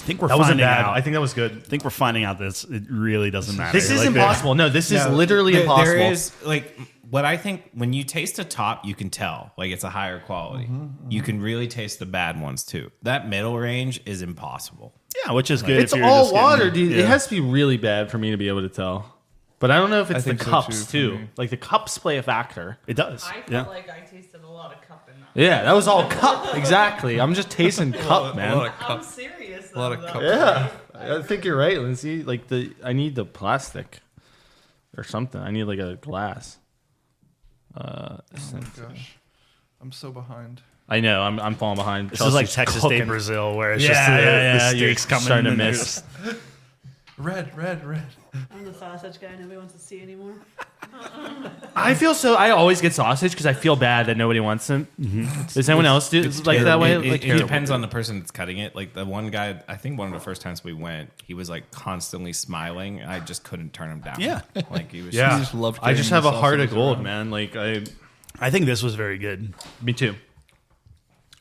I think we're That wasn't finding bad. out. I think that was good. I think we're finding out that it really doesn't matter. This is Like, impossible. No, this is literally There impossible. is like what I think when you taste a top, you can tell like it's a higher quality. You can really taste the bad ones too. That middle range is impossible. Yeah, which is good. It's if you're all just getting- water, dude. Yeah. It has to be really bad for me to be able to tell. But I don't know if it's the think so, cups too, too. for me. Like the cups play a factor. It does. I felt Yeah. like I tasted a lot of cup in that. Yeah, that was all cup. Exactly. I'm just tasting cup, man. I'm serious. A lot of though. cup. Yeah, I think you're right, Lindsay. Like I need the plastic or something. I need like a glass. Oh gosh, I'm so behind. I know. I'm falling behind. This is like Chelsea's Texas cooking. State Brazil, where it's Yeah, just the yeah. steaks You're coming starting to and miss. Red. I'm the sausage guy nobody wants to see anymore. I feel so. I always get sausage because I feel bad that nobody wants them. Does anyone else do like that way? Like It depends on the person that's cutting it. Like the one guy, I think one of the first times we went, he was like constantly smiling. I just couldn't turn him down. Yeah. like he was. Yeah, You just love I just carrying have the a heart of sausages gold, around. man. Like I think this was very good. me too.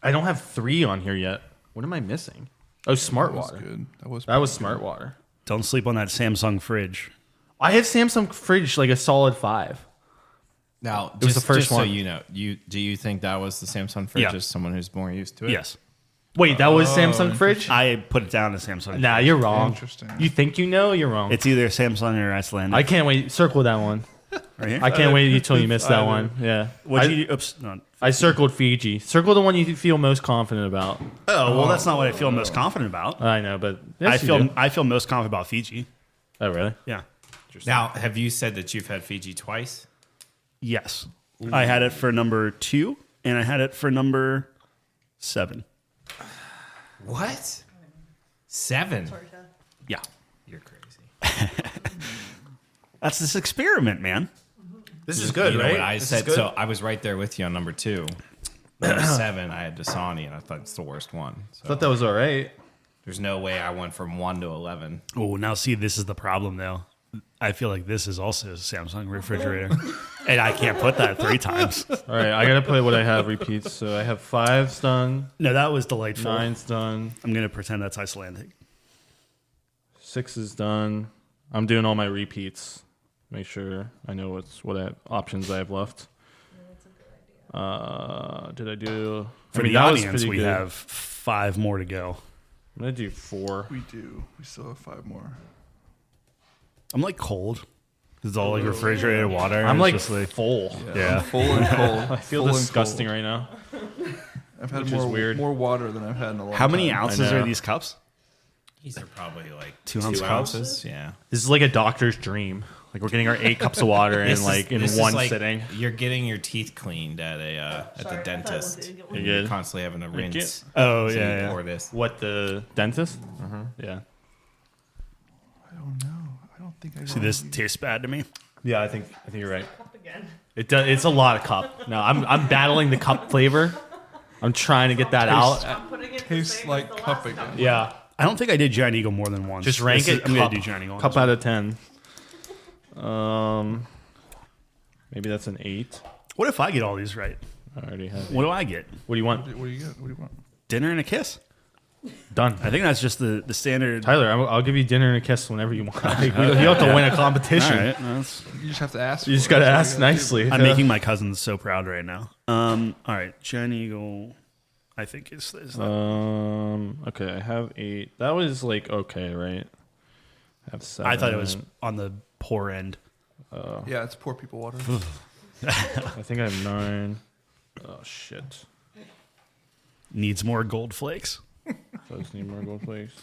I don't have 3 on here yet. What am I missing? Oh, smart That was water. good. That was. That was smart water. Don't sleep on that Samsung fridge. I have Samsung fridge like a solid 5. Now, was the first So one. you know, do you think that was the Samsung fridge? Yeah. As someone who's more used to it. Yes. Wait, that was Samsung fridge? I put it down as Samsung. Nah, you're wrong. Interesting. You think you know? You're wrong. It's either Samsung or Icelandic. I can't wait. Circle that one. Right here? I can't wait until you miss that one. Yeah. What you? Oops. No. I circled Fiji. Circle the one you feel most confident about. Oh well, that's not what I feel most confident about. I know, but yes, I feel most confident about Fiji. Oh, really? Yeah. Now, have you said that you've had Fiji twice? Yes. I had it for number 2, and I had it for number 7. What? 7? Yeah. You're crazy. That's this experiment, man. This is good, You know right? what I This is said? good. So I was right there with you on number 2. Number 7, I had Dasani, and I thought it's the worst one. So I thought that was all right. there's no way I went from 1 to 11. Oh, now see, this is the problem, though. I feel like this is also a Samsung refrigerator, and I can't put that 3 times. All right, I gotta play what I have repeats. So I have 5's done, No, that was delightful. 9's done, I'm going to pretend that's Icelandic. 6 is done. I'm doing all my repeats. Make sure I know options I have left. Did I do? For the that was audience, pretty we good. have 5 more to go. I'm gonna do 4. We do. We still have 5 more. I'm like cold. It's all like refrigerated water. I'm It's like, just full. Yeah. I'm full and cold. I feel Full and disgusting cold. right now. I've had which is weird. more water than I've had in a long How many time. ounces I know. are these cups? These are probably like 2 2 ounce cups? ounces. Yeah. This is like a doctor's dream. Like we're getting our 8 cups of water in This is one like sitting. You're getting your teeth cleaned at the dentist. You You're good? constantly having to rinse. Oh, So yeah, you yeah. pour this. What, the dentist? Yeah. I don't know. I don't think I See, this tastes bad to me. Yeah, I think you're right. Cup again. It does. It's a lot of cup. No, I'm battling the cup flavor. I'm trying to get that out. I'm putting it the Tastes same like as the cup last again. time. Yeah. I don't think I did Giant Eagle more than once. Just rank This it. is- I'm going cup, to do Giant Eagle. on cup this one. out of 10. Maybe that's an 8. What if I get all these right? I already have. What do I get? What do you want? What do you get? What do you want? Dinner and a kiss? Done. I think that's just the standard. Tyler, I'll give you dinner and a kiss whenever you want. Like, you don't have to win a All competition. right. That's- You just have to ask. You just for it. got to That's ask all you gotta do. nicely. I'm making my cousins so proud right now. All right. Giant Eagle, I think is that. Okay, I have 8. That was like okay, right? I have 7. I thought it was on the poor end. Yeah, it's poor people water. I think I have 9. Oh shit! Needs more gold flakes. Does need more gold flakes.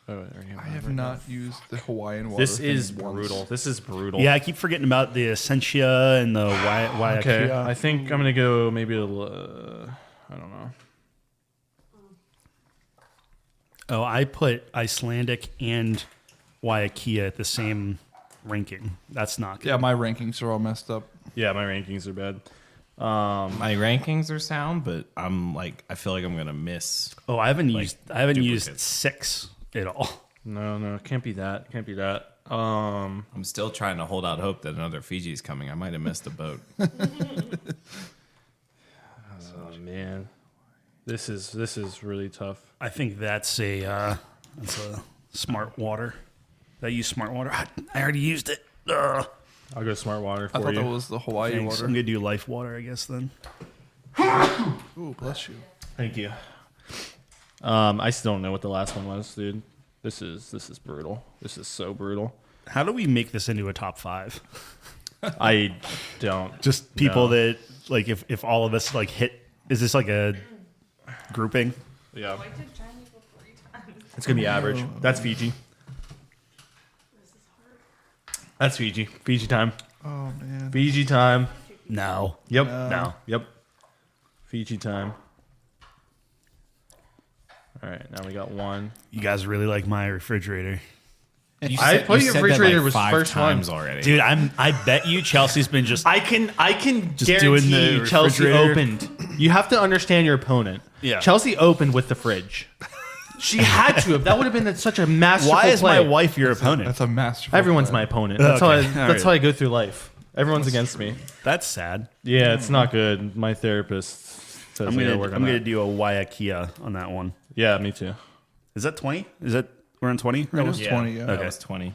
Oh, there you I have not used the Hawaiian water. This thing is once. brutal. This is brutal. Yeah, I keep forgetting about the Essentia and the Waiakea. Okay, I think I'm gonna go maybe I don't know. Oh, I put Icelandic and Waiakea at the same ranking. That's not good. Yeah, my rankings are all messed up. Yeah, my rankings are bad. My rankings are sound, but I feel like I'm gonna miss. Oh, I haven't used duplicates. 6 at all. No, it can't be that. Can't be that. I'm still trying to hold out hope that another Fiji's coming. I might have missed the boat. Oh man, this is really tough. I think that's a smart water. Did I use smart water? I already used it. Ugh. I'll go smart water I for thought you. that was the Hawaii Thanks. water. I'm gonna do life water, I guess then. Ooh, bless you. Thank you. I still don't know what the last one was, dude. This is brutal. This is so brutal. How do we make this into a top 5? I don't. Just people know. that like if all of us like hit. Is this like a grouping? Yeah, I did Giant Eagle 3 times. it's gonna be average. That's Fiji. This is hard. That's Fiji. Fiji time. Oh man. Fiji time. No. Yep. No. Yep. Fiji time. All right, now we got 1. You guys really like my refrigerator. I put your refrigerator was 5 first times one. already. Dude, I bet you Chelsea's been just I can Just doing guarantee the Chelsea refrigerator. opened. You have to understand your opponent. Yeah. Chelsea opened with the fridge. She had to have. That would have been such a masterful Why is play. my wife your opponent? That's a masterful. Everyone's play. my opponent. That's how I. Okay, all That's right. how I go through life. Everyone's against me. That's sad. Yeah, it's not good. My therapist says I'm I gotta gonna work I'm on gonna that. do a Waiakea on that one. Yeah, me too. Is that 20? Is that we're on 20? That was 20. Yeah. That Okay. was 20.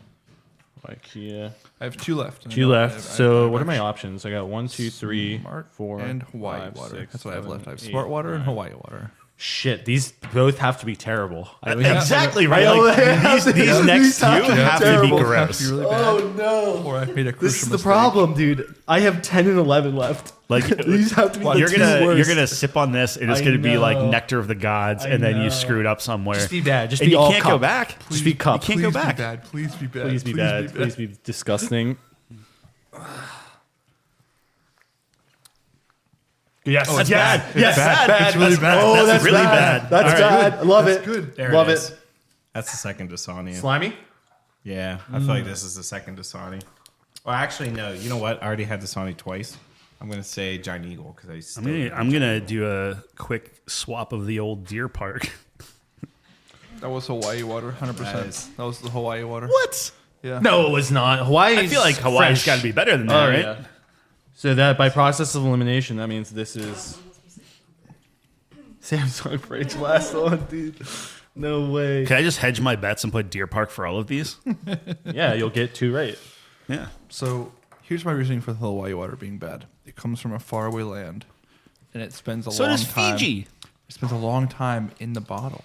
IKEA. I have 2 left. 2 left. I So have what are my options? I got 1, 2, 3, Smart 4, and Hawaii 5, water. 6, That's what I have 7, left. I have 8, smart water and 9. Hawaii water. Shit, these both have to be terrible. Exactly right. Like, these next two have to be gross. Really bad. Oh no! Or I made a crucial This is the mistake. problem, dude. I have 10 and 11 left. Like These have to be the you're two gonna worst. you're gonna sip on this, and it's I gonna be like know. nectar of the gods, I and then know. you screwed up somewhere. Just be bad. Just and be you all can't cup. go back. Just be cup. You can't go Please back. Be bad. Please be bad. Please be bad. Please be disgusting. Yes, That's bad. Yes, Bad. It's really bad. Oh, that's really bad. bad. That's All right. bad. I love it. good. There Love it is. it. That's the second Dasani. Slimy. Yeah, I feel like this is the second Dasani. Well, actually, no. You know what? I already had Dasani twice. I'm gonna say Giant Eagle because I still. I'm gonna do a quick swap of the old Deer Park. That was Hawaii water, 100%. That was the Hawaii water. What? Yeah. No, it was not. Hawaii. I feel like Hawaii's got to be better than that, Oh, right? yeah. So that by process of elimination, that means this is Samsung for its last one, dude. No way. Can I just hedge my bets and put Deer Park for all of these? Yeah, you'll get 2 right. Yeah. So here's my reasoning for the Hawaii water being bad. It comes from a faraway land, and it spends a So long does time. Fiji. It spends a long time in the bottle.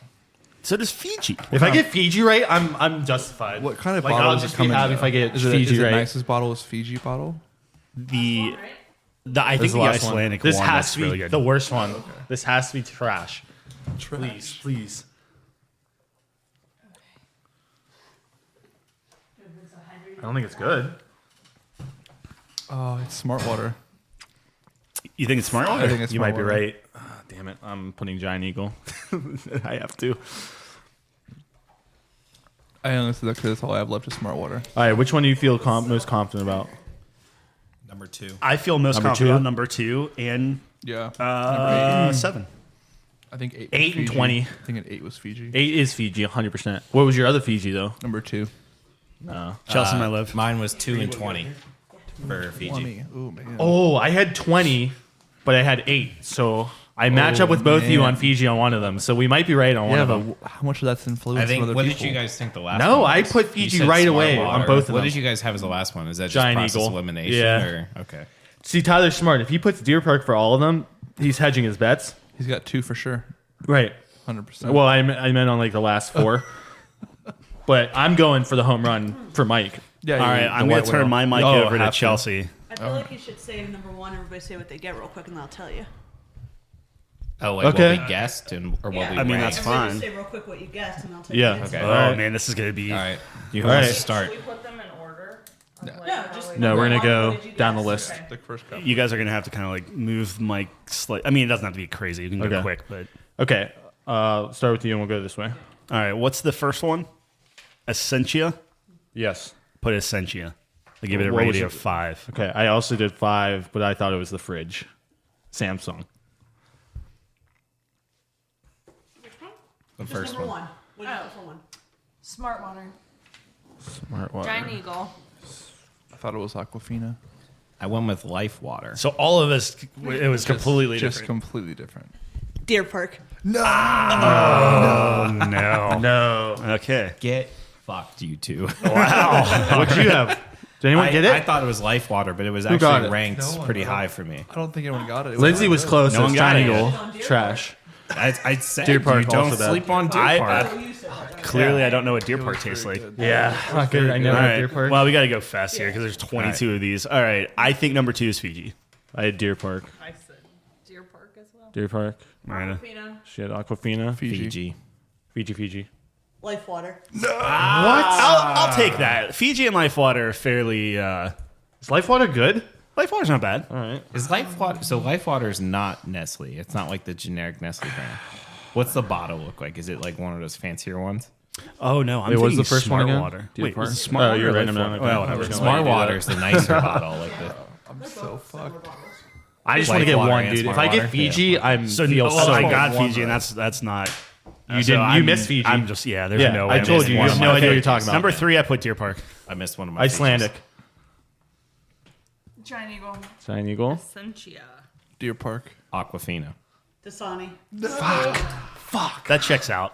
So does Fiji. If I get Fiji right, I'm justified. What kind of Like, bottle I'll does just it come be in? happy if I get is it, Fiji is it right. nicest bottle is Fiji bottle? The I This is think the last one. Icelandic This one has looks to be really good. the worst one. This has to be trash. Please, please. I don't think it's good. Oh, it's smart water. You think it's smart? I think it's You smart might be water. right. Damn it. I'm putting Giant Eagle. I have to. I honestly, that's all I have left is smart water. All right, which one do you feel most confident about? Number 2. I feel most Number confident two? on number 2 and Yeah. 7. I think 8. 8 and Fiji. 20. I think an 8 was Fiji. 8 is Fiji, 100%. What was your other Fiji, though? Number 2. No. Chelsea, my love. Mine was 2 and 20 for Fiji. 20. Oh man. Oh, I had 20, but I had 8. So I match up with both of you man. on Fiji on one of them. So we might be right on one Yeah, of but them. how much of that's influence I think. from other What people? did you guys think the last? No, one I was? put You Fiji said right smart away water. on both of What them. did you guys have as the last one? Is that just Giant process Eagle. elimination? Yeah. Or, okay. See, Tyler's smart. If he puts Deer Park for all of them, he's hedging his bets. He's got 2 for sure. Right. 100%. Well, I meant on like the last 4. But I'm going for the home run for Mike. yeah. All right, I'm going to turn my mic Oh, over to have to. Chelsea. I feel like you should say number 1. Everybody say what they get real quick, and I'll tell you. Oh, like Okay. what we guessed and or what we I mean, ranked? that's Everybody fine. just say real quick what you guessed, and I'll tell Yeah. you. Okay. Oh, All right. man, this is going to be... All right. You All want right. to start? Should we put them in order? No, just No, we're Number going to one, go what did you down the guess? list. Okay. The first cup. You guys are going to have to kind of like move the mic slightly. I mean, it doesn't have to be crazy. You can go Okay. quick, but... Okay. Start with you and we'll go this way. All right, what's the first one? Essentia? Yes. Put Essentia. I give it a What was rating it? of 5. Okay. I also did 5, but I thought it was the fridge. Samsung. The Just first number one. 1. What did you put for 1? smart water. Smart water. Giant Eagle. I thought it was Aquafina. I went with Life Water. So all of us, it was completely Just different. completely different. Deer Park. No. No. Okay. Get fucked, you two. What'd you have? Did anyone get it? I thought it was Life Water, but it was got actually it? ranked No one pretty got high it. for me. I don't think anyone got it. Lindsay was close. No No one one got it Triangle. Trash. I said Deer Park you don't also bad. sleep on Deer I- Park. Clearly, I don't know what Deer Park tastes like. Yeah. Not good. I know All right. Deer Park. Well, we got to go fast here because there's 22 of these. All right. I think number 2 is Fiji. I had Deer Park. I said Deer Park as well. Deer Park. All right. Aquafina. She had Aquafina. Fiji. Fiji. Life Water. I'll take that. Fiji and Life Water are fairly. Is Life Water good? Life Water's not bad. All right. Is Life Water? So Life Water is not Nestle. It's not like the generic Nestle brand. What's the bottle look like? Is it like one of those fancier ones? Oh no, I'm Wait, what was thinking the first Smart one again? Water. Deer Wait, Park? was it Smart Oh, Water? you're or right. Life No, Water? no, Well, no. whatever. No, Smart I do Water that. is the nicer bottle. Like the I'm so fucked. I just Life want to get Water one, and dude. If Smart I get Water? Fiji, I'm So feel so I got one Fiji, and right. that's not. You so didn't. You I'm- missed Fiji. I'm just there's Yeah, no way. I I'm told missing you. You one have of no my- idea what you're talking about. Number 3, I put Deer Park. I missed one of my Icelandic. Giant Eagle. Giant Eagle. Essentia. Deer Park. favorites. Aquafina. Dasani. That checks out.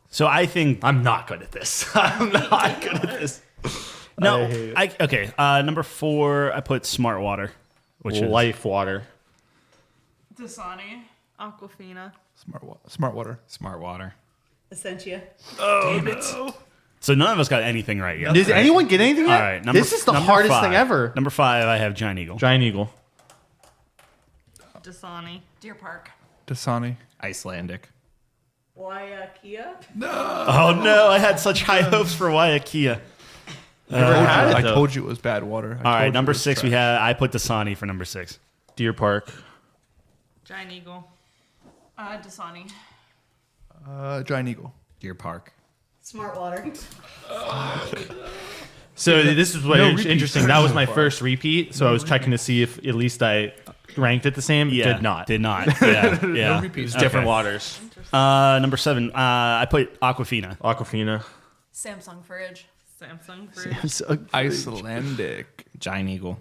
So I think I'm not good at this. I'm not good at this. no. I hate it. Okay. Number 4, I put Smart Water, which is Life Water. Dasani. Aquafina. Smart water. Smart water. Essentia. So none of us got anything right yet. Did anyone get anything All yet? right. This is the number hardest 5. thing ever. Number 5, I have Giant Eagle. Giant Eagle. Dasani. Deer Park. Dasani. Icelandic. Waiakia. Oh no, I had such high hopes for Waiakia. I told you it was bad water. All right, number 6 we have. I put Dasani for number 6. Deer Park. Giant Eagle. Dasani. Giant Eagle. Deer Park. Smart Water. So this is what No is repeats. interesting. That was my first repeat. So I was checking to see if at least I ranked it the same. Yeah, Did not. Did not. Yeah, yeah. repeats. Different Okay. waters. Number 7, I put Aquafina. Aquafina. Samsung fridge. Samsung fridge. Icelandic. Giant Eagle.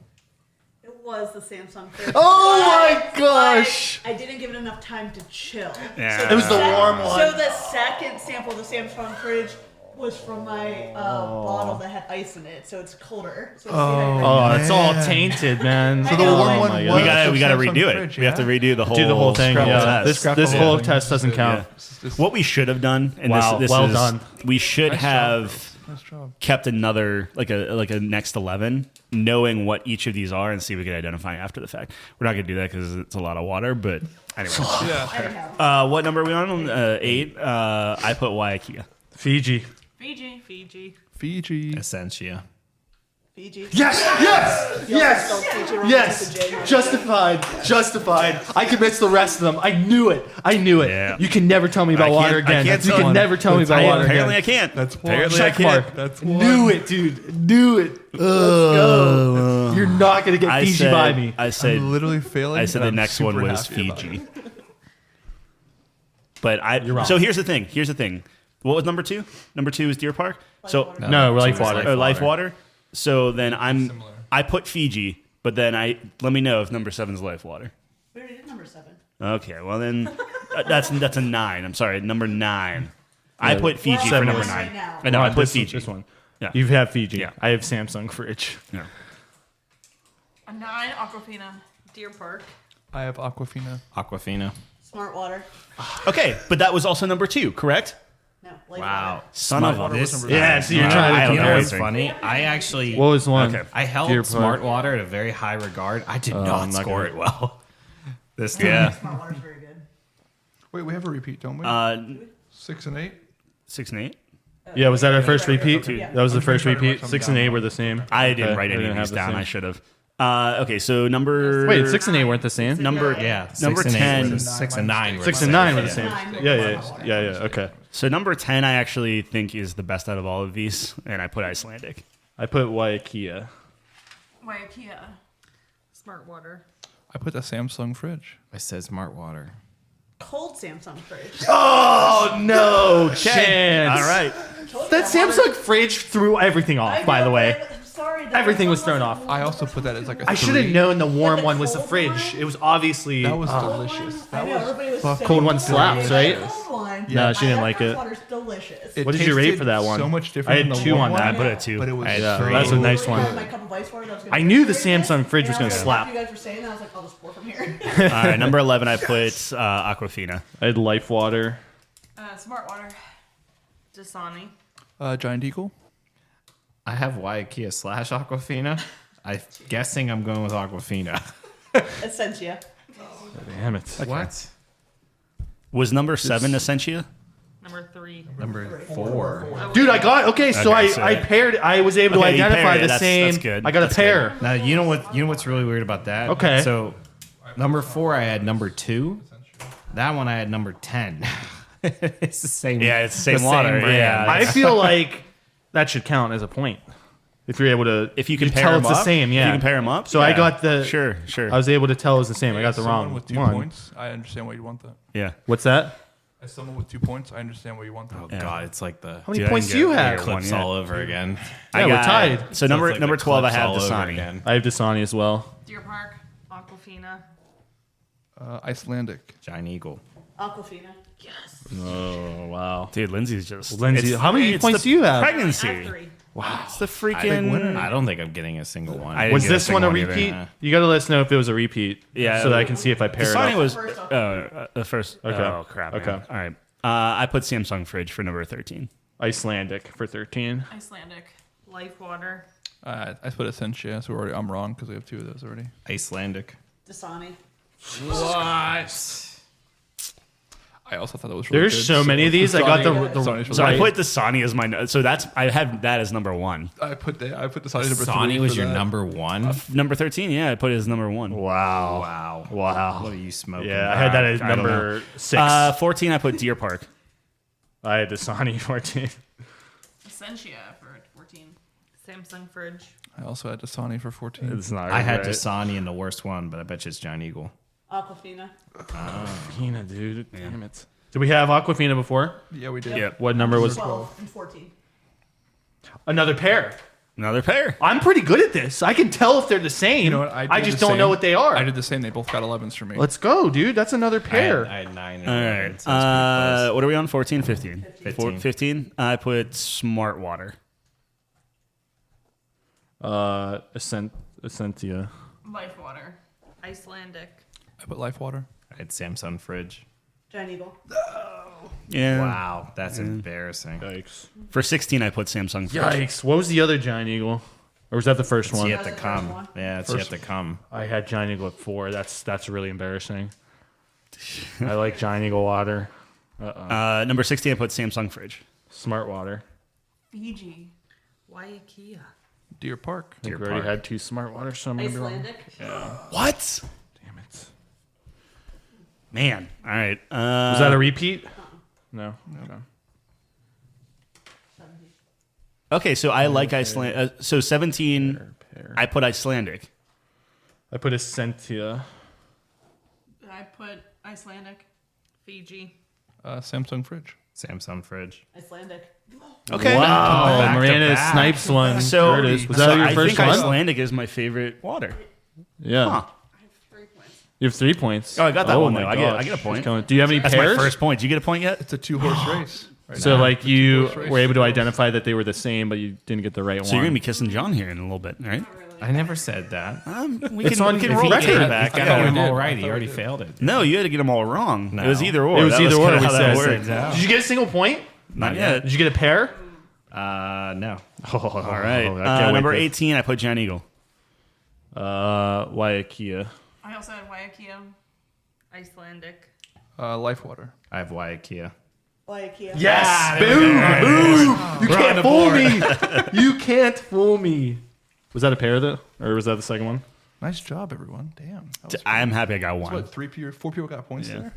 It was the Samsung fridge. Oh my gosh! I didn't give it enough time to chill. Yeah. It was the warm one. So the second sample of the Samsung fridge was from my bottle that had ice in it, so it's colder. So it's Oh, it's all tainted, man. So the warm one my was- God. We gotta Samsung redo it. fridge, We have to yeah? redo the whole Do the whole thing. scrabble Yeah. test. This Scrabble whole thing. test doesn't count. What we should have done, and Wow, this well is, done. we should Nice have job. Nice job. kept another like a next 11, knowing what each of these are, and see if we could identify after the fact. We're not gonna do that because it's a lot of water, but anyway. Yeah. What number are we on? 8. I put Waiakia. Fiji. Fiji. Fiji. Fiji. Essentia. Fiji. Yes! Yes! Yes! Spelled Fiji wrong with the J. Yes! Justified. Justified. I could miss the rest of them. I knew it. I knew it. Yeah. You can never tell me about I water can't- I again. can't You tell can one. never tell me about water Apparently, I again. can't. That's one. Apparently, Check I can't. mark. That's one. Knew it, dude. Knew it. Let's go. You're not gonna get I Fiji said, by me. I said. I'm literally failing. I said and the I'm next one super was happy about Fiji. it. But wrong. so here's the thing. Here's the thing. What was number 2? Number 2 is Deer Park. So Water. No, life Life water. Life water. So then Similar. I put Fiji, but then let me know if number 7 is Life water. We already did number 7. Okay, well then that's a 9. I'm sorry, number 9. I put Fiji for seven number was- 9. Right now. I know I put this, Fiji. This one. Yeah. You have Fiji. Yeah. I have Samsung fridge. Yeah. A 9. Aquafina. Deer Park. I have Aquafina. Aquafina. Smart Water. Okay, but that was also number 2, correct? No, Life Wow. Water. Son of a. This, Yeah, so you're Yeah, trying I to don't you know compare. what's everything. funny? I actually What was one? Okay. I held Deer Park. Smart Water at a very high regard. I did I'm not not score gonna- it well. This time. Yeah. Smart Water's very good. Wait, we have a repeat, don't we? 6 and 8. 6 and 8. Yeah, was that our first repeat? Yeah. That was the first trying to write repeat. some 6 down. and 8 were the same. I didn't Okay, write I any didn't of have these the down. same. I should have. Okay, so number. Wait, 6 and 8 weren't the same. Number Yeah. Number 6 and 8 10. were the- 6 and 9 were 6 the and same. 9 were the same. Nine. Yeah. Okay. So number 10, I actually think is the best out of all of these, and I put Icelandic. I put Waiakia. Waiakia. Smart Water. I put the Samsung fridge. I said Smart Water. Cold Samsung fridge. Oh no chance! All right. That Samsung fridge threw everything off. I By know, the way, but I'm sorry. that everything was one thrown wasn't off. I also put that as like a I should have 3. known the warm the one was the cold fridge. one? It was obviously That was Cold delicious. one? That I know, was everybody was fucking Cold one slaps, right? Cold one. No, she didn't I like have it. fresh water's delicious. It What did you rate tasted for that one? So much different. I had than the 2 warm on that. I put it 2. But it was Yeah, so that's a nice one. My cup of ice water, that was gonna I be knew the very good, Samsung fridge was and I gonna like, slap. after You guys were saying that. I was like, I'll just pour from here. All right, number 11, I put Aquafina. I had life water. Smart Water. Dasani. Giant Eagle. I have Waiakia / Aquafina. I'm guessing I'm going with Aquafina. Essentia. Damn it! What? Was number 7 Essentia? Number 3. Number 4. Dude, I got okay. So Okay, so- I paired. I was able to Okay, you identify paired it. the That's same. good. I got That's a pair. Now you know what? You know what's really weird about that? Okay. So number 4, I had number 2. That one I had number 10. It's the same. Yeah, it's the same water, brand. yeah. I feel like that should count as a point if you're able to. If you can tell pair it's them the up, same. Yeah, if you can pair them up. So I yeah. got the. Sure. I was able to tell it was the same. I got the As someone wrong with 2 one. points. I understand why you want that. Yeah. What's that? As someone with 2 points, I understand why you want that. Oh Yeah. God, it's like the How many Dude, I points didn't do you get- I have? got one clips yet. all over again. Yeah, we're tied. So number It's like number the 12, I clips have all over Dasani. again. I have Dasani as well. Deer Park. Aquafina. Icelandic. Giant Eagle. Aquafina. Yes. Oh wow, Dude, Lindsay's just Lindsay, it's- how many it's points the do you have? I Pregnancy. have 3. Wow. It's the freaking. I don't think I'm getting a single one. I didn't Was get a this one single a one either. repeat? Yeah. You got to let us know if it was a repeat. Yeah. So that I can see if I pair it Dasani up. was First off. the first. Okay. Oh crap. man. Okay. All right. I put Samsung fridge for number 13. Icelandic for 13. Icelandic. Life water. I put Essentia, so I'm wrong because we have 2 of those already. Icelandic. Dasani. What? I also thought that was really There's good. so many of these. I got the Dasani's really So I good. put Dasani as my. So I have that as number 1. I put the Dasani number 3. Dasani was for your that. number 1? Number 13. Yeah, I put it as number 1. Wow. Wow. Wow. What are you smoking? Yeah, I had that as I don't number 6. 14. I put Deer Park. I had Dasani 14. Essentia for 14. Samsung fridge. I also had Dasani for 14. It's not I had right. Dasani in the worst one, but I bet you it's Giant Eagle. Aquafina. Aquafina, dude. Damn it. Did we have Aquafina before? Yeah, we did. Yep. What number was 12 and 14. Another pair. Another pair. I'm pretty good at this. I can tell if they're the same. You know what? I did just the don't know same. what they are. I did the same. They both got 11s for me. Let's go, dude. That's another pair. I had 9 and All 11, right. so that's pretty What are we on? 14, 15? 15. 15. I put Smart Water. Essentia. Life water. Icelandic. I put Life Water. close. I had Samsung fridge. Giant Eagle. Yeah. Wow, that's embarrassing. Yikes. For 16, I put Samsung fridge. Yikes. What was the other Giant Eagle? Or was that the first It's one? yet to That's the come. first one. Yeah, it's yet to come. I had Giant Eagle at 4. That's really embarrassing. I like Giant Eagle water. Number 16, I put Samsung fridge. Smart water. Fiji. Waiakea. Deer Park. I think Deer we already Park. had 2 smart water, so I'm gonna be wrong. Icelandic. What? Damn it. Man. All right. Was that a repeat? No. Okay. Okay, so I like Iceland. So 17, Pair. I put Icelandic. I put Essentia. I put Icelandic. Fiji. Samsung Fridge. Samsung fridge. Icelandic. Okay. Wow, Back to Miranda back. snipes one. So, There it is. Was that so your I first think one? Icelandic is my favorite water. Yeah. Huh. I have 3 points. You have 3 points. Oh, I got that one, my though. I get a gosh. point. It's coming. Do you have any That's pairs? my first point. Did you get a point yet? It's a 2-horse race. Right So now. like you horse race. were able to identify that they were the same, but you didn't get the right one. So you're gonna be kissing John here in a little bit, right? I never said that. We It's can, on- we can if roll he the did, tape if back. I I got don't him know. all right. He already failed it. No, you had to get them all wrong. No. It was either or. It was That either or. kinda We how that said. worked. Did you get a single point? Not yet. Did you get a pair? No. Oh, All right. Number 18, I put Giant Eagle. Waiakea. I also had Waiakea. Icelandic. Life Water. I have Waiakea. Waiakea. Yes. Boom. You can't fool me. You can't fool me. Was that a pair though, or was that the second one? Nice job, everyone. Damn. That was I'm happy I got one. what, 4 people got points there?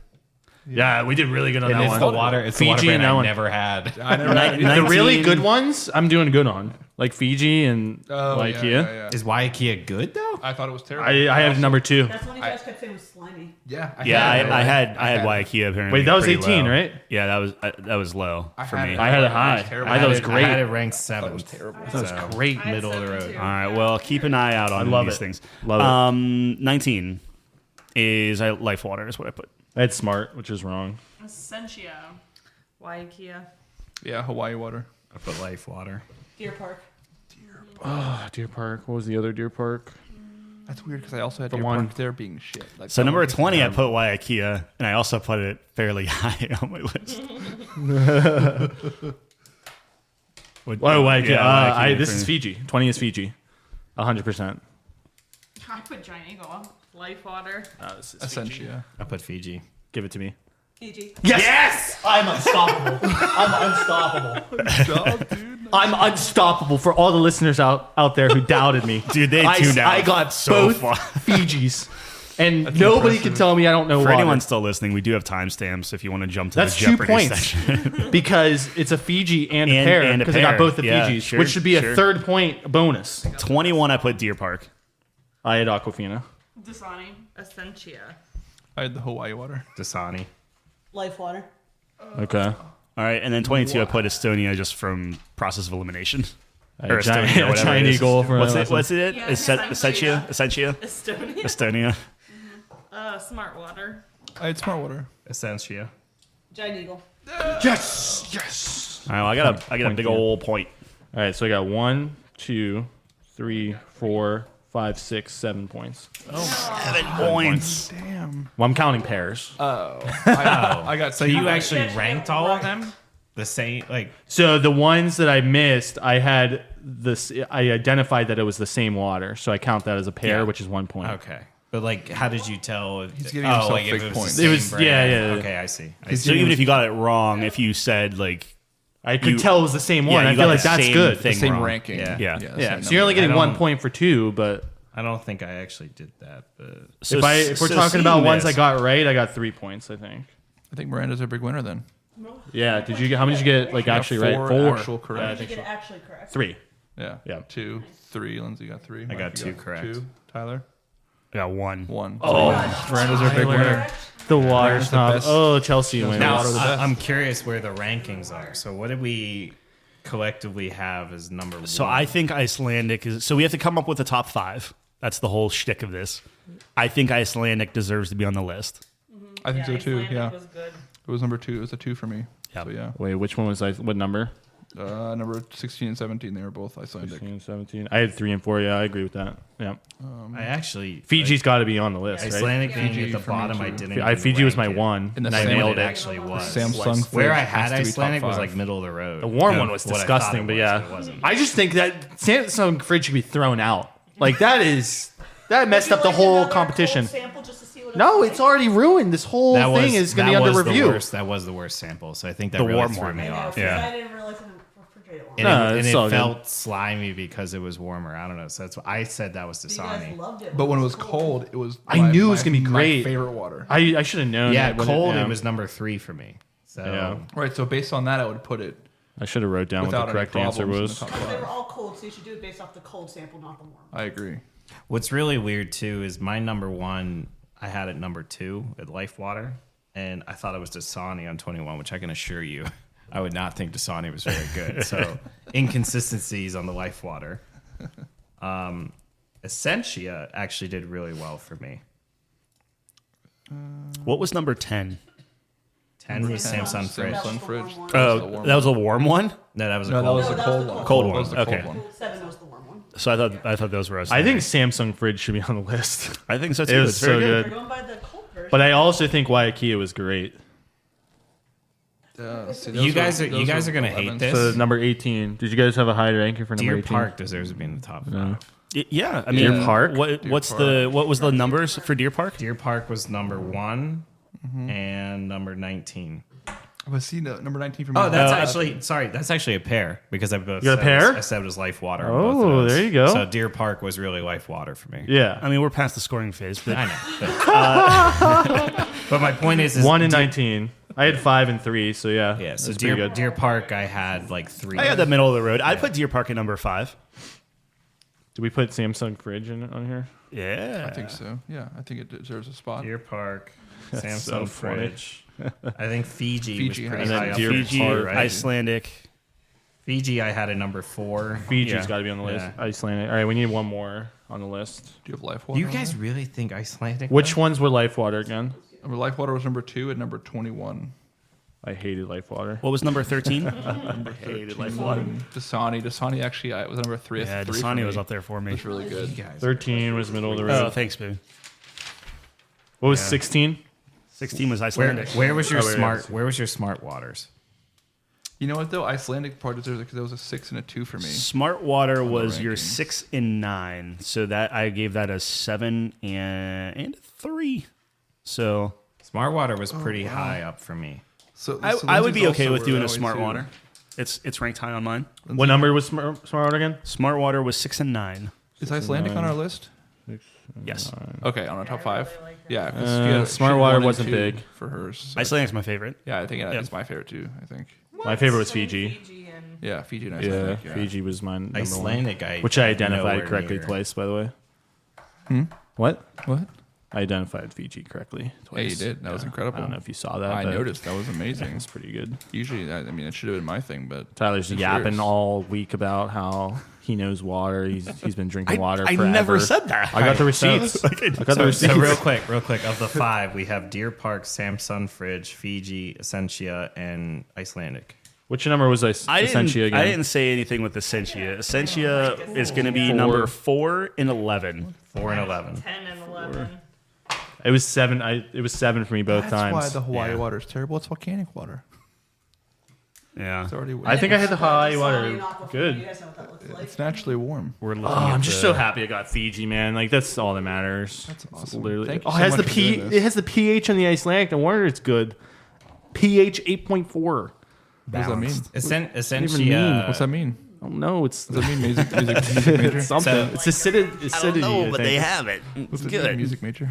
Yeah, we did really good on And that it's one. the water. It's the Fiji water brand and that I one. never had. I never had The really 19 good ones, I'm doing good on, like Fiji and Waiakea. Yeah. Is Waiakea good though? I thought it was terrible. I have number 2. That's when you guys kept saying was slimy. Yeah. Yeah, I had it. Waiakea apparently. Wait, that was pretty 18, low. right? Yeah, that was low for had me. it. I had it high. terrible. I thought it was I great. had it ranked 7th. was terrible. That was So, great. I had middle of the 7 road. too. All right, well, keep an eye out on love these it. things. Love it. 19 is Life Water is what I put. I had smart, which is wrong. Essentia. Waiakea. Yeah, Hawaii Water. I put Life Water. Deer Park. Deer Park. What was the other Deer Park? That's weird because I also had The Deer one- Park there being shit. Like, So that number one was 20, I terrible. put Waiakea, and I also put it fairly high on my list. Oh, Waiakea. Waiakea This for is me. Fiji. 20 is Fiji. 100%. I put Giant Eagle. Life water. This is Essentia. I put Fiji. Give it to me. Fiji. Yes! I'm unstoppable. I'm unstoppable. I'm unstoppable for all the listeners out there who doubted me. Dude, they tuned out I got so both far. Fijis. And nobody can tell me I don't know For water. anyone still listening, we do have timestamps if you want to jump to That's the 2 Jeopardy points. section. Because it's a Fiji and a And- pair. and a Because I got pair. both the Yeah, Fijis. sure, which should be a sure. 3rd point bonus. 21, I put Deer Park. I had Aquafina. Dasani. Essentia. I had the Hawaii Water. Dasani. Life water. Okay. All right, and then 22, I put Estonia just from process of elimination. I Or had Giant, Estonia, whatever Giant it is. Eagle. For What's my it? last What's it? Yeah, Essentia? Essentia? Estonia. Estonia. Smart water. I had Smart Water. Essentia. Giant Eagle. one. Yes! Yes! All right, well, I got a big for you. old point. All right, so I got 1, 2, 3, 4, 5, 6, 7 points. 7 points. Damn. Well, I'm counting pairs. I got So you actually ranked all of them the same? Like, So the ones that I missed, I had this. I identified that it was the same water, so I count that as a pair, Yeah. which is 1 point. okay. But like, how did you tell? If, He's giving himself like if fake it was points. the It same was- brand. yeah. Okay, I see. So even if you got it wrong, if you said like, I could tell it was the same one. you I got feel like the that's same good. thing the same wrong. ranking. Yeah. Yeah. the Yeah, same so you're only number. getting I 1 don't- point for 2, but I don't think I actually did that, but so if we're so talking about seeing ones this- I got right, I got 3 points. I think. I think Miranda's a big winner then. Yeah. Did you get? How many did you get? Like actually right? 4 actual correct. Did you get it actually correct? 3. Yeah. Yeah. 2, 3. Lindsay got 3. I got Mike, you 2 correct. 2. Tyler? I got 1. 1. Oh, Miranda's our big winner. the water Miranda's the snob. best. Oh, Chelsea wins. now Water the best. I'm curious where the rankings are. So what did we collectively have as number 1? So I think Icelandic is. So we have to come up with a top 5. That's the whole shtick of this. I think Icelandic deserves to be on the list. I think so too. Icelandic Yeah. was good. It was number 2. It was a 2 for me. Yeah. So yeah. Wait, which one was I? What number? Number 16 and 17. They were both Icelandic. 16 and 17. I had 3 and 4. Yeah, I agree with that. Yeah. I actually Fiji's got to be on the list, right? Icelandic being Fiji at the for me bottom. too. I didn't. Fiji even was my rank it. 1, In the and I same- nailed What it it. actually was. Samsung Where fridge I had has to be top Icelandic was 5. like middle of the road. The warm No, one was what I thought disgusting, it but was, yeah, it wasn't. I just think that Samsung fridge should be thrown out. Like that messed up the whole competition. Sample just to see what No, it's already ruined. This whole That thing is going to be that under was the review. worst- That was the worst sample. So I think that The really warm threw one. me off. Yeah. I didn't realize it refrigerated one. And No, it, it's and all it good. felt slimy because it was warmer. I don't know. So that's what I said. That was You guys Dasani. loved it. But when it was cold, it was. I knew it was gonna be great. My favorite water. I should have known. Yeah, it when cold. yeah. It was number 3 for me. So Yeah. Right. So based on that, I would put it I should have wrote down what without the any correct answer problems was. in the top They were 5. all cold, so you should do it based off the cold sample, not the warm. I agree. what's really weird too is my number 1. I had it number 2 at Life Water, and I thought it was Dasani on 21, which I can assure you, I would not think Dasani was very good. So inconsistencies on the Life Water. Essentia actually did really well for me. What was number 10? 10 was Samsung Fridge. Samsung fridge. Warm one. Oh, that was a warm one. No, that was a No, that cold was one. the that cold was the one. Cold That one. was the cold Okay. one. 7 was the warm one. So I thought those were us. I think Samsung fridge should be on the list. I think so too. It was It's very so They're good. going by the cold version. But I also think Waiakea was great. See, You guys are those gonna hate 11s. this. So number 18. Did you guys have a high ranking for number Deer 18? Park deserves to be in the top 5. Yeah, I mean, Deer Park? What's Park. what was the numbers for Deer Park? Deer Park was number 1 and number 19. But see, number 19 for me. Oh, that's actually a pair because I both You got a said it was- pair? I said it was Life Water. on Oh, both of those. there you go. So Deer Park was really Life Water for me. Yeah. I mean, we're past the scoring phase, but I know. But my point is 1 and 19. I had 5 and 3, so yeah. Yeah, so that's pretty good. Deer Park, I had like 3. I had the middle of the road. I put Deer Park at number 5. Did we put Samsung fridge on here? Yeah, I think so. Yeah, I think it deserves a spot. Deer Park, so Samsung funny. Fridge. I think Fiji Fiji was pretty has And then high up. Deer Fiji, Park, right? Icelandic. Fiji, I had a number 4. Fiji's Yeah. got to be on the list. Yeah. Icelandic. All right, we need one more on the list. Do you have Life Do Water? you on guys there? really think Icelandic? Which ones were Life Water again? Number Life Water was number 2 and number 21. I hated Life Water. What was number 13? Hated Life Water. Dasani actually was number 3. Yeah, Three for Dasani me. was up there for me. It's really good. 13 was middle of the Oh, road. thanks, babe. What was 16? 16 was Where, Icelandic. where was your Oh, wait, smart? Where was your smart waters? You know what though? Icelandic part deserves it because it was a 6 and a 2 for me. Smart Water was your rankings. 6 and 9, so that I gave that a 7 and a 3. So Smart water was pretty high up for me. So, I so would Lindsay's be okay also with were doing that a way, Smart too. Water. It's ranked high on mine. What number was Smart Water again? Smart Water was 6 and 9. Is Icelandic on our list? Yes, Okay, on our top 5. really like that. Yeah, 'cause she had- Smart she had Water 1 and wasn't 2 big. for hers. So Icelandic's my favorite. yeah, I think Yep. it's my favorite too. I think. My favorite was So Fiji. Fiji and Yeah, Fiji and Yeah, Icelandic. Yeah, Fiji was mine. Number Icelandic, one, which I identified nowhere correctly near. twice, by the way. What? What? I identified Fiji correctly twice. Yeah, you did. That was incredible. I don't know if you saw that. I but noticed. That was amazing. It's pretty good. Usually, I mean, it should have been my thing, but Tyler's it's yapping yours. all week about how he knows water. He's been drinking water I forever. never said that. I got the receipts. I got the receipts. So real quick, of the 5, we have Deer Park, Samsung Fridge, Fiji, Essentia, and Icelandic. Which number was Essentia again? I didn't say anything with Essentia. Essentia is going to be number 4 and 11. 4 and 11. 10 and 11. It was 7. It was 7 for me both That's times. why the Hawaii water is terrible. It's volcanic water. Yeah. It's already. I think I had the Hawaii Dasani water. and Aquafina, Good. You guys know what that looks like. It's naturally warm. We're looking I'm just so happy I got Fiji, man. Like that's all that matters. That's It's awesome. literally. Thank you it so has much the for doing this. It has the pH on the Icelandic. No wonder it's good. pH 8.4. What does that mean? Essentia. What's that mean? I don't know. It's Does that mean music major? it's something. It's acidity. I think. have it. What's it mean, music major?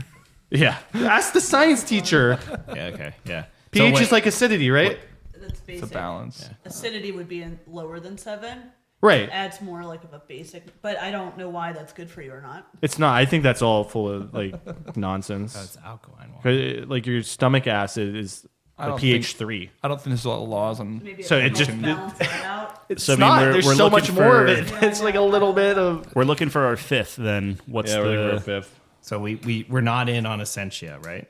Yeah. Ask the science teacher. Yeah, okay, yeah. pH is like acidity, right? That's It's basic. a balance. Acidity would be lower than 7. Right. Adds more like of a basic, but I don't know why that's good for you or not. It's not. I think that's all full of like nonsense. It's alkaline water. 'Cause, like your stomach acid is I a don't pH think- 3. I don't think there's a lot of laws on. Maybe So it helps just- balance it out. It's So, I mean, not. we're- There's we're so looking much more of for- it. It's like a little bit of. We're looking for our 5th then. What's Yeah, we're the... fifth. So we're not in on Essentia, right?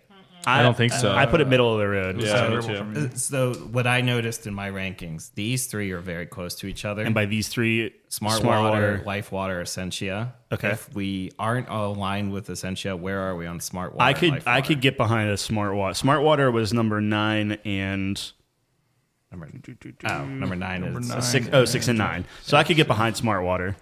I don't think so. I put it middle of the road. Yeah, me So, too. So what I noticed in my rankings, these 3 are very close to each other. and by these 3, Smart water, Life Water, Essentia. Okay. If we aren't aligned with Essentia, where are we on Smart Water? Life I Water? could get behind a Smart Water. Smart Water was number 9 and number 9 is nine. 6 and 9. So I could get behind Smart Water.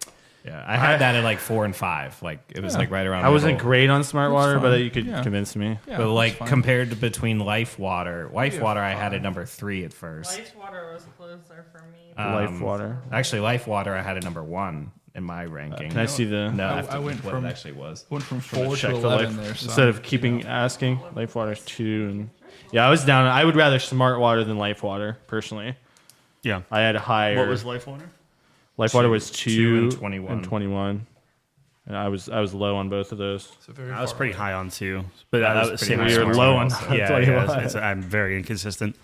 Yeah, I had that at like 4 and 5. Like it was like right around. I wasn't middle. great on smart water, but fine. you could Yeah. convince me. Yeah, But that's like fine. compared to between Life Water, I had at number 3 at first. Life water was closer for me. Life water. Actually, Life Water I had at number 1 in my ranking. Can I see the? No, I, have to I went what from- it actually was. Went from 4 Check to the 11 life there. So instead of keeping asking. Life water's 2, and yeah, I was down. I would rather smart water than life water personally. Yeah. I had higher. What was Life Water? life water was 2 and 21. and 21. And I was low on both of those. I was pretty high on 2. But That that was was pretty same high as You're Smart low Water. on. Yeah, I'll tell you yeah, what. I'm very inconsistent.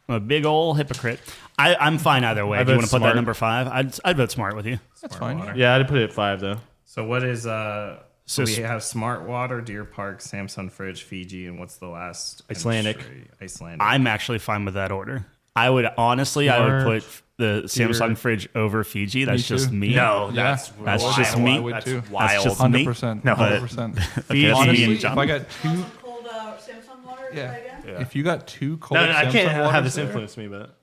I'm a big old hypocrite. I'm fine either way. I Do you vote want to put that Smart. number 5? I'd vote Smart with you. that's fine. Yeah. Yeah, I'd put it at 5 though. So what is So we have Smart Water, Deer Park, Samsung Fridge, Fiji, and what's the last? Icelandic. Icelandic. I'm actually fine with that order. I would honestly, I would put the Samsung fridge over Fiji. That's too. just me. No, Yeah. that's just I me. would too. That's just me. 100%. No. 100%. Okay, that's Honestly, me and if John. I got two, Cold Samsung water Yeah. again? if you got 2 cold, No, I can't Samsung have waters this there, influence me, but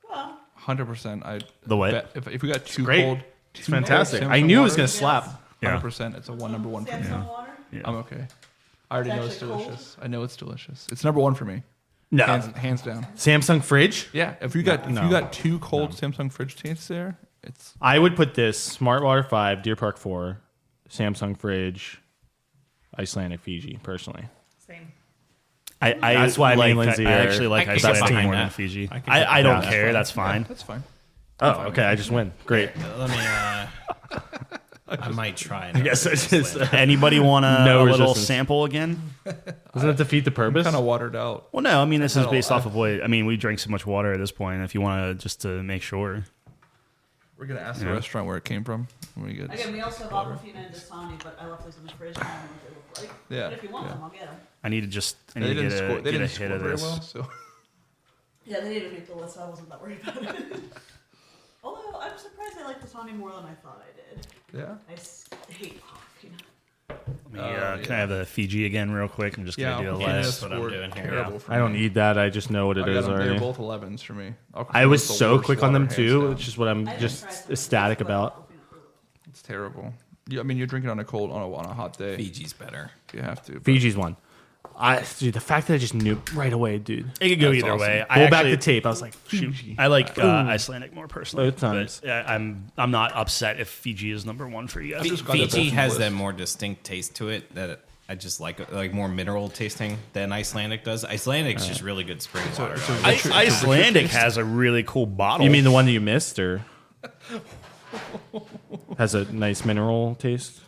100%. I The what? bet if we got 2 great. cold, it's fantastic. I knew it was gonna slap. Yeah. 100%. It's a number one for me. Samsung water? I'm okay. I already know it's actually cold? delicious. I know it's delicious. It's number 1 for me. No, Hands down. Samsung fridge. Yeah, if you got 2 cold Samsung fridge tastes there, it's I would put this Smart Water 5, Deer Park 4, Samsung fridge, Icelandic Fiji personally. Same. That's why me like, and Lindsay I are actually like I could get Icelandic behind more than that. Fiji. I could get I don't behind that. care. That's fine. that's fine. Oh, okay. I just win. Great. Let me. I might try. I guess I just Anybody want a No little resistance. sample again? doesn't it defeat the purpose? Kind of watered out. Well, no. I mean, this is based off of what. I mean, we drink so much water at this point. If you want to, just to make sure. We're gonna ask the restaurant where it came from when we get. Again, we also have Aquafina and Dasani, but I left those in the fridge. I don't know what they look like. Yeah, But if you want yeah. them, I'll get them. I need to just. I They need to didn't get score. a, They get a didn't hit score of very this. well. So Yeah, they didn't make the list, so I wasn't that worried about it. Although, I'm surprised I like Dasani more than I thought I did. yeah. I hate Aquafina. Let me, can I have the Fiji again, real quick? I'm just gonna do a Aquafina last. what I'm scored doing here, terrible yeah. for I don't me. need that. I just know what it I got is them. They're already. both 11s for me. I Aquafina was the so worst quick on them water, too, hands which down. is what I'm I didn't just try some, ecstatic but about. Aquafina really It's terrible. I mean, you're drinking on a cold on a hot day. Fiji's better. You have to. but- Fiji's one. Dude, the fact that I just knew right away, dude. It could go That's either awesome. way. Pull back the tape. I was like, Shoot. Fiji. I like Icelandic more personally. Both times. But, I'm not upset if Fiji is number 1 for you guys. just glad they're Fiji both has in that bliss. more distinct taste to it that I just like more mineral tasting than Icelandic does. Icelandic's just really good spring water. Icelandic has a really cool bottle. You mean the one that you missed, or has a nice mineral taste?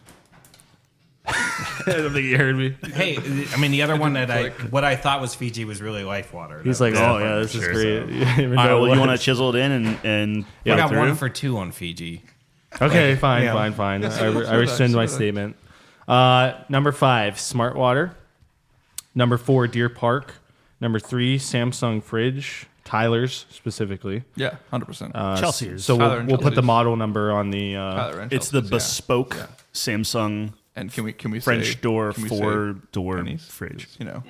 I don't think you heard me. Hey, I mean the other one that what I thought was Fiji was really life water. He's That like, was oh that yeah, one this for is sure, great. so. You didn't even all right, know well, what- you want to chisel it in and I got through? 1 for 2 on Fiji. Okay, fine, Yeah. fine. Yes, I so that- rescind so my that- statement. Number 5, Smart Water. Number 4, Deer Park. Number 3, Samsung fridge. Tyler's specifically. Yeah, 100%. Chelsea's. So Tyler and we'll put the Chelsea's. model number on the. Tyler and It's the Chelsea's, yeah. bespoke Yeah. Samsung And can we French say, door can we say 4-door pennies? fridge. You know,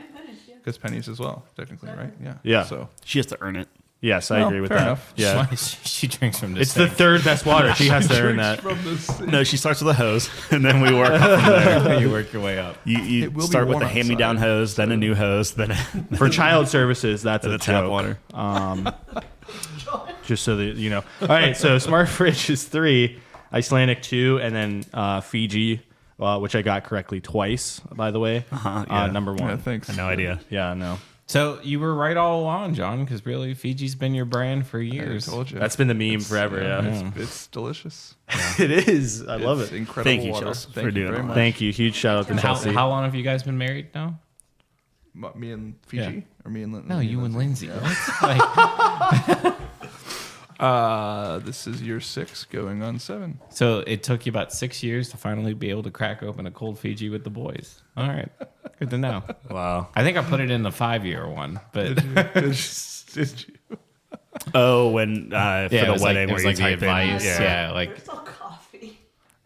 because pennies as well, technically, right? Yeah. Yeah. So She has to earn it. Yes, I No, agree with fair that. enough. Yeah. She drinks from this. It's the third best water. She has to earn that. from the No, she starts with a hose, and then we work up from there. You work your way up. You It will be start with warm a hand-me-down outside, hose, then a new hose, then For child services, that's the a tap joke. water. Just so that you know. All right, so Smart Fridge is 3, Icelandic 2, and then Fiji, which I got correctly twice, by the way. Yeah. Number 1. Yeah, thanks. No idea. Yeah, no. So you were right all along, John, because really Fiji's been your brand for I years. told you. That's been the meme forever, yeah. It's delicious. It is. I love It's it. incredible Thank you, water. Chelsea, Thank for you doing very all much. Thank you. Huge shout out to And Chelsea. how long have you guys been married now? Me and Fiji? Yeah. Or me and Lindsay? No, you and Lindsay. Yeah. What? Like, This is year 6 going on 7. so it took you about 6 years to finally be able to crack open a cold Fiji with the boys. All right, good to know. Wow. I think I put it in the 5-year one, but Did you? Oh, when for yeah, the it was wedding like, it was where like you the type in, advice. Yeah, like There's still coffee.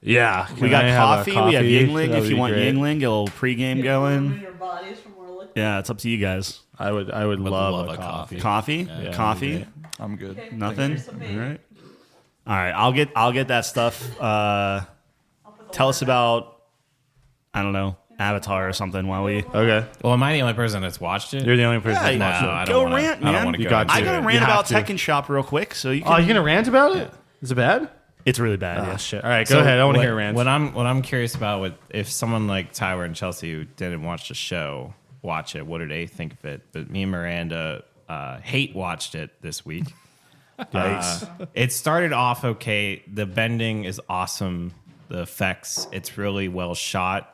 Yeah. We Can got I have a coffee. We have Yingling. That'd If you be want great. Yingling, a little pregame Ruin going. your bodies from more liquid. Yeah, it's up to you guys. I would Would love love a a coffee. Coffee, coffee, great. I'm good. Okay, nothing. here's some All bait. right. All right. I'll get that stuff. I'll put the Tell us water back. about I don't know Avatar or something while we. Okay. well, am I the only person that's watched it? You're the only person Yeah, that's no, watched I it. don't Go wanna, rant, I don't man. want to You go. got into I to. it. got to You rant have about to. Tekken Shop real quick, so you can. Oh, you're going to rant about it? Is it bad? It's really bad. Oh, Yeah. shit. All right, go So ahead. I want to what- hear rants. What I'm curious about with if someone like Tyler and Chelsea who didn't watch the show watch it, what do they think of it? But me and Miranda hate watched it this week. It started off okay. The bending is awesome. The effects, it's really well shot.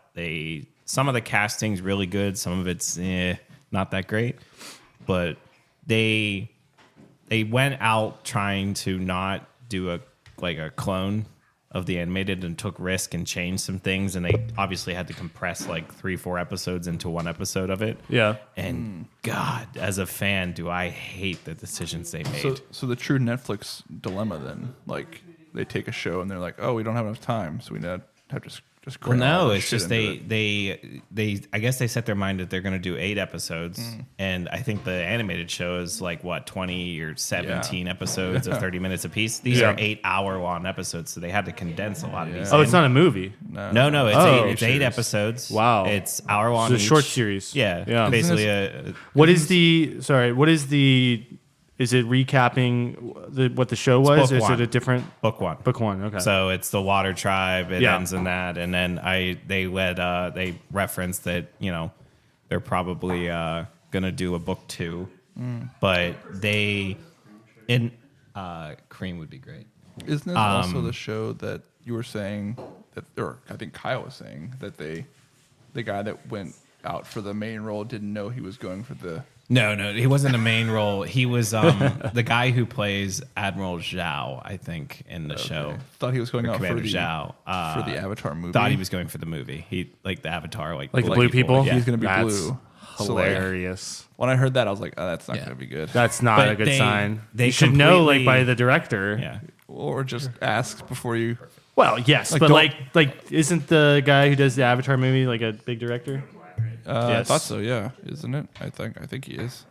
Some of the casting's really good. Some of it's not that great. But they went out trying to not do a clone of the animated and took risk and changed some things, and they obviously had to compress like 3-4 episodes into one episode of it. Yeah. And God, as a fan, do I hate the decisions they made. So the true Netflix dilemma then, like they take a show and they're like, oh, we don't have enough time, so we have to just Well, cram all no, this it's shit just into they it. I guess they set their mind that they're going to do 8 episodes, and I think the animated show is like what 20 or 17 episodes of 30 minutes apiece. These Yeah. are 8-hour-long episodes, so they had to condense a lot of these. Oh, it's in. not a movie. No, it's Oh. 8. It's 8 episodes. Wow. it's hour-long. It's a short each. series. Yeah, Yeah. basically What is the is it recapping what the show was? book Is one. it a different book one. book one? Okay. So it's the Water Tribe. It Yeah. ends in that, and then they referenced that they're probably gonna do a book 2, but Cream would be great. Isn't this also the show that you were saying that, or I think Kyle was saying that the guy that went out for the main role didn't know he was going for the. No, he wasn't a main role. He was the guy who plays Admiral Zhao, I think, in the show. Thought he was going Or out for Commander the Zhao. for the Avatar movie. Thought he was going for the movie. He like the Avatar, like the blue people? Yeah. He's going to be That's blue. So, like, hilarious. when I heard that, I was like, oh, that's not Yeah. going to be good. That's not But a good they- sign. they You should know, like, completely- by the director. Yeah. Or just ask before you. Well, yes, Like, but don't- like, isn't the guy who does the Avatar movie like a big director? I Yes. thought so. Yeah, isn't it? I think he is.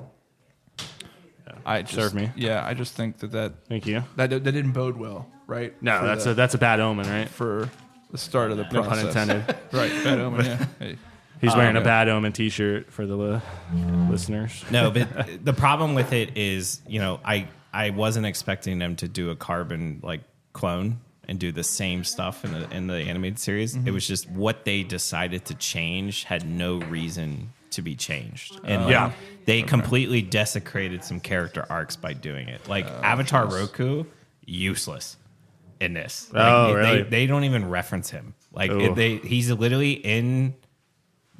I just, Serve me. Yeah, I just think that Thank you. that didn't bode well, right? No, For that's a bad omen, right? for the start of the No process. pun intended. Right, bad omen. Yeah. Hey. He's wearing a yeah. bad omen T-shirt for the listeners. No, but the problem with it is, I wasn't expecting them to do a carbon like clone and do the same stuff in the animated series. It was just what they decided to change had no reason to be changed, and Yeah. they completely desecrated some character arcs by doing it. Like Avatar Roku, useless in this. Like, Oh, really? They don't even reference him. Like Ooh. he's literally in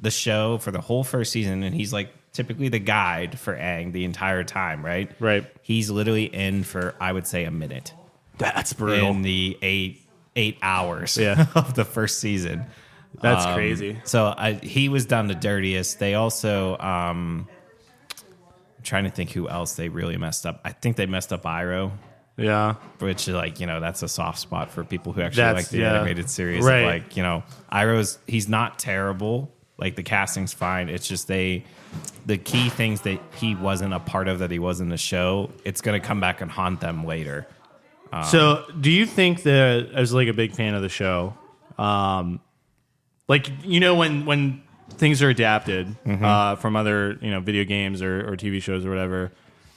the show for the whole first season, and he's like typically the guide for Aang the entire time, right? Right. He's literally in for, I would say, a minute That's brutal. in the eight hours Yeah. of the first season. That's crazy. So he was done the dirtiest. They also trying to think who else they really messed up. I think they messed up Iroh. Yeah. Which, like, that's a soft spot for people who actually like the animated series. Right. Like, Iroh's, he's not terrible. Like, the casting's fine. It's just the key things that he wasn't a part of, that he was in the show, it's going to come back and haunt them later. So, do you think that, as like a big fan of the show, like, when things are adapted from other, video games or TV shows or whatever,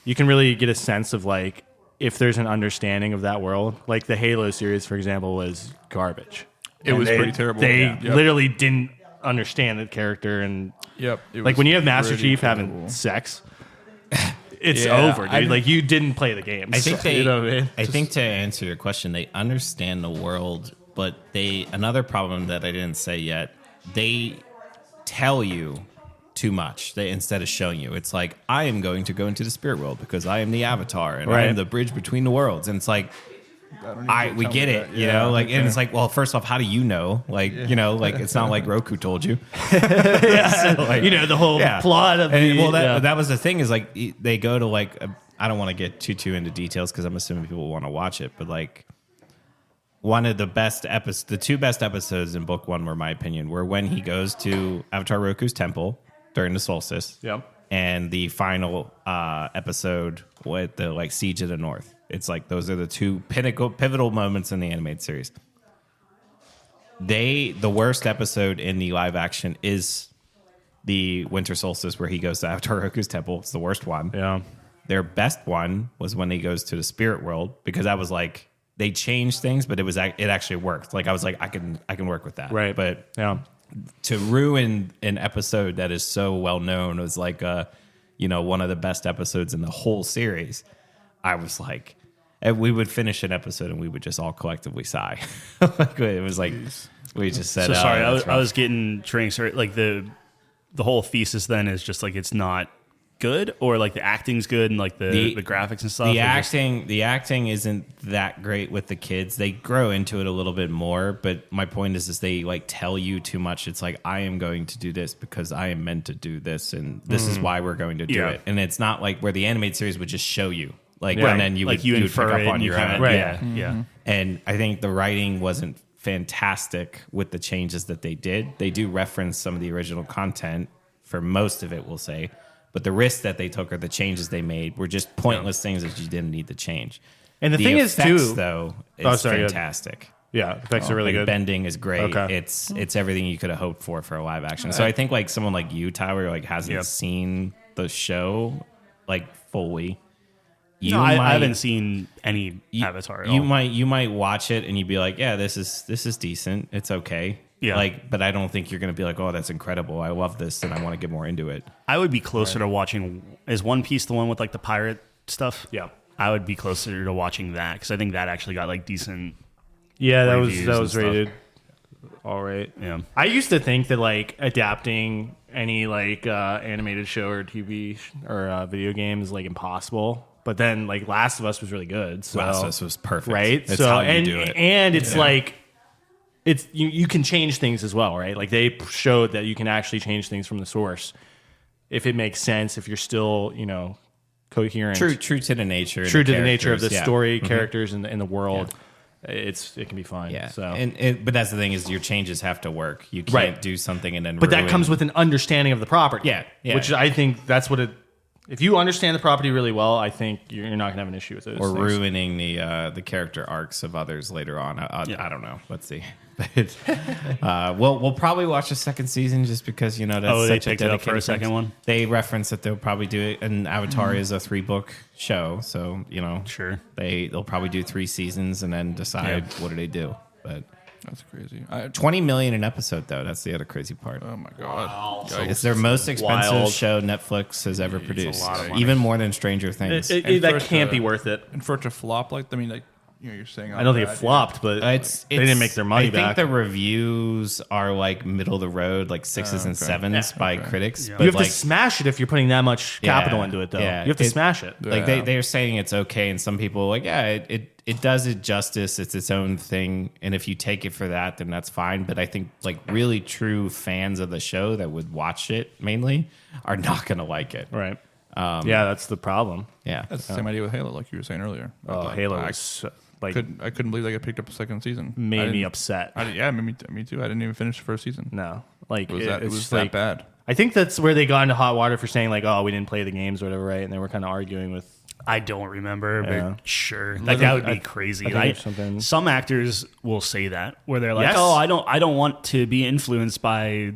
you can really get a sense of like if there's an understanding of that world. Like the Halo series, for example, was garbage. It was pretty terrible. They literally didn't understand the character, and like when you have Master Chief having sex, it's over, dude. Like you didn't play the game. I think they. You know what I mean? I think to answer your question, they understand the world, but another problem that I didn't say yet. They tell you too much. Instead of showing you, it's like, I am going to go into the spirit world because I am the Avatar and I am the bridge between the worlds. And it's like, we get it, and it's like, well, first off, how do you know? Like, it's not like Roku told you. So, like, the whole plot of that was the thing, is like they go to like I don't want to get too into details because I'm assuming people want to watch it, but like one of the best episodes, the two best episodes in book one were, my opinion, were when he goes to Avatar Roku's temple during the solstice. Yep. And the final episode with the like Siege of the North. It's like those are the two pivotal moments in the animated series. The worst episode in the live action is the winter solstice where he goes to Avatar Roku's temple. It's the worst one. Yeah. Their best one was when he goes to the spirit world, because I was like, they changed things, but it actually worked. Like I was like, I can work with that. Right. But yeah, to ruin an episode that is so well known as like one of the best episodes in the whole series, I was like, and we would finish an episode and we would just all collectively sigh. Like it was like we just said. So sorry, I was getting trained. Sorry, like the whole thesis then is just like it's not good, or like the acting's good and like the graphics and stuff. The acting isn't that great with the kids. They grow into it a little bit more, but my point is they like tell you too much. It's like, I am going to do this because I am meant to do this, and this is why we're going to do it. And it's not like where the animated series would just show you, like, and then you would infer pick it up on your own. right. Yeah. And I think the writing wasn't fantastic with the changes that they did. They do reference some of the original content for most of it, we'll say. But the risks that they took or the changes they made were just pointless things that you didn't need to change. And the thing is, effects, too, though, is fantastic. Yeah, the effects are really good. Bending is great. Okay. It's everything you could have hoped for a live action. So I think like someone like you, Tyler, like hasn't seen the show like fully. I haven't seen any Avatar at all. You might watch it and you'd be like, yeah, this is decent. It's okay. Yeah. Like, but I don't think you're going to be like, oh, that's incredible. I love this and I want to get more into it. I would be closer to watching. Is One Piece the one with like the pirate stuff? Yeah. I would be closer to watching that because I think that actually got like decent. Yeah, that reviews was and rated all right. Yeah. I used to think that like adapting any like animated show or TV or video game is like impossible. But then like Last of Us was really good. So, Last of Us was perfect. Right? That's so how you do it. And it's like it's you can change things as well, right? Like they showed that you can actually change things from the source if it makes sense, if you're still, coherent. True to the nature. True to the nature of the characters, story, characters, and the world. It can be fine. Yeah. So. But that's the thing is your changes have to work. You can't do something and then But that comes with an understanding of the property. Yeah. Which I think that's what it. If you understand the property really well, I think you're not going to have an issue with those. Or things. ruining the character arcs of others later on. I don't know. Let's see. But we'll probably watch a second season just because that's they such picked a it up for a dedicated second one. They reference that they'll probably do it, and Avatar is a 3-book show, so Sure. they'll probably do 3 seasons and then decide what do they do. But That's crazy. $20 million an episode, though. That's the other crazy part. Oh my god! Wow. It's their most expensive wild. show Netflix has ever produced, lot of money. even more than Stranger Things. That can't be worth it. And for it to flop, you're saying. I don't think it flopped, but they didn't make their money back. I think the reviews are like middle of the road, like 6s and 7s by critics. Yeah. But You have like, to smash it if you're putting that much capital into it, though. yeah. You have to smash it. Like they're saying it's okay, and some people are like, it does it justice. It's its own thing, and if you take it for that, then that's fine. But I think like really true fans of the show that would watch it mainly are not going to like it. Right. Yeah, that's the problem. Yeah. That's the same idea with Halo, like you were saying earlier. Oh, Halo was I couldn't believe they got picked up a second season. made me upset. Me too. I didn't even finish the first season. No, like It was it's that like, bad. I think that's where they got into hot water for saying like, oh, we didn't play the games or whatever, right? And they were kind of arguing with. I don't remember, Yeah. but sure, like that would be crazy. think Like, there's something- some actors will say that where they're like, Yes. "Oh, I don't want to be influenced by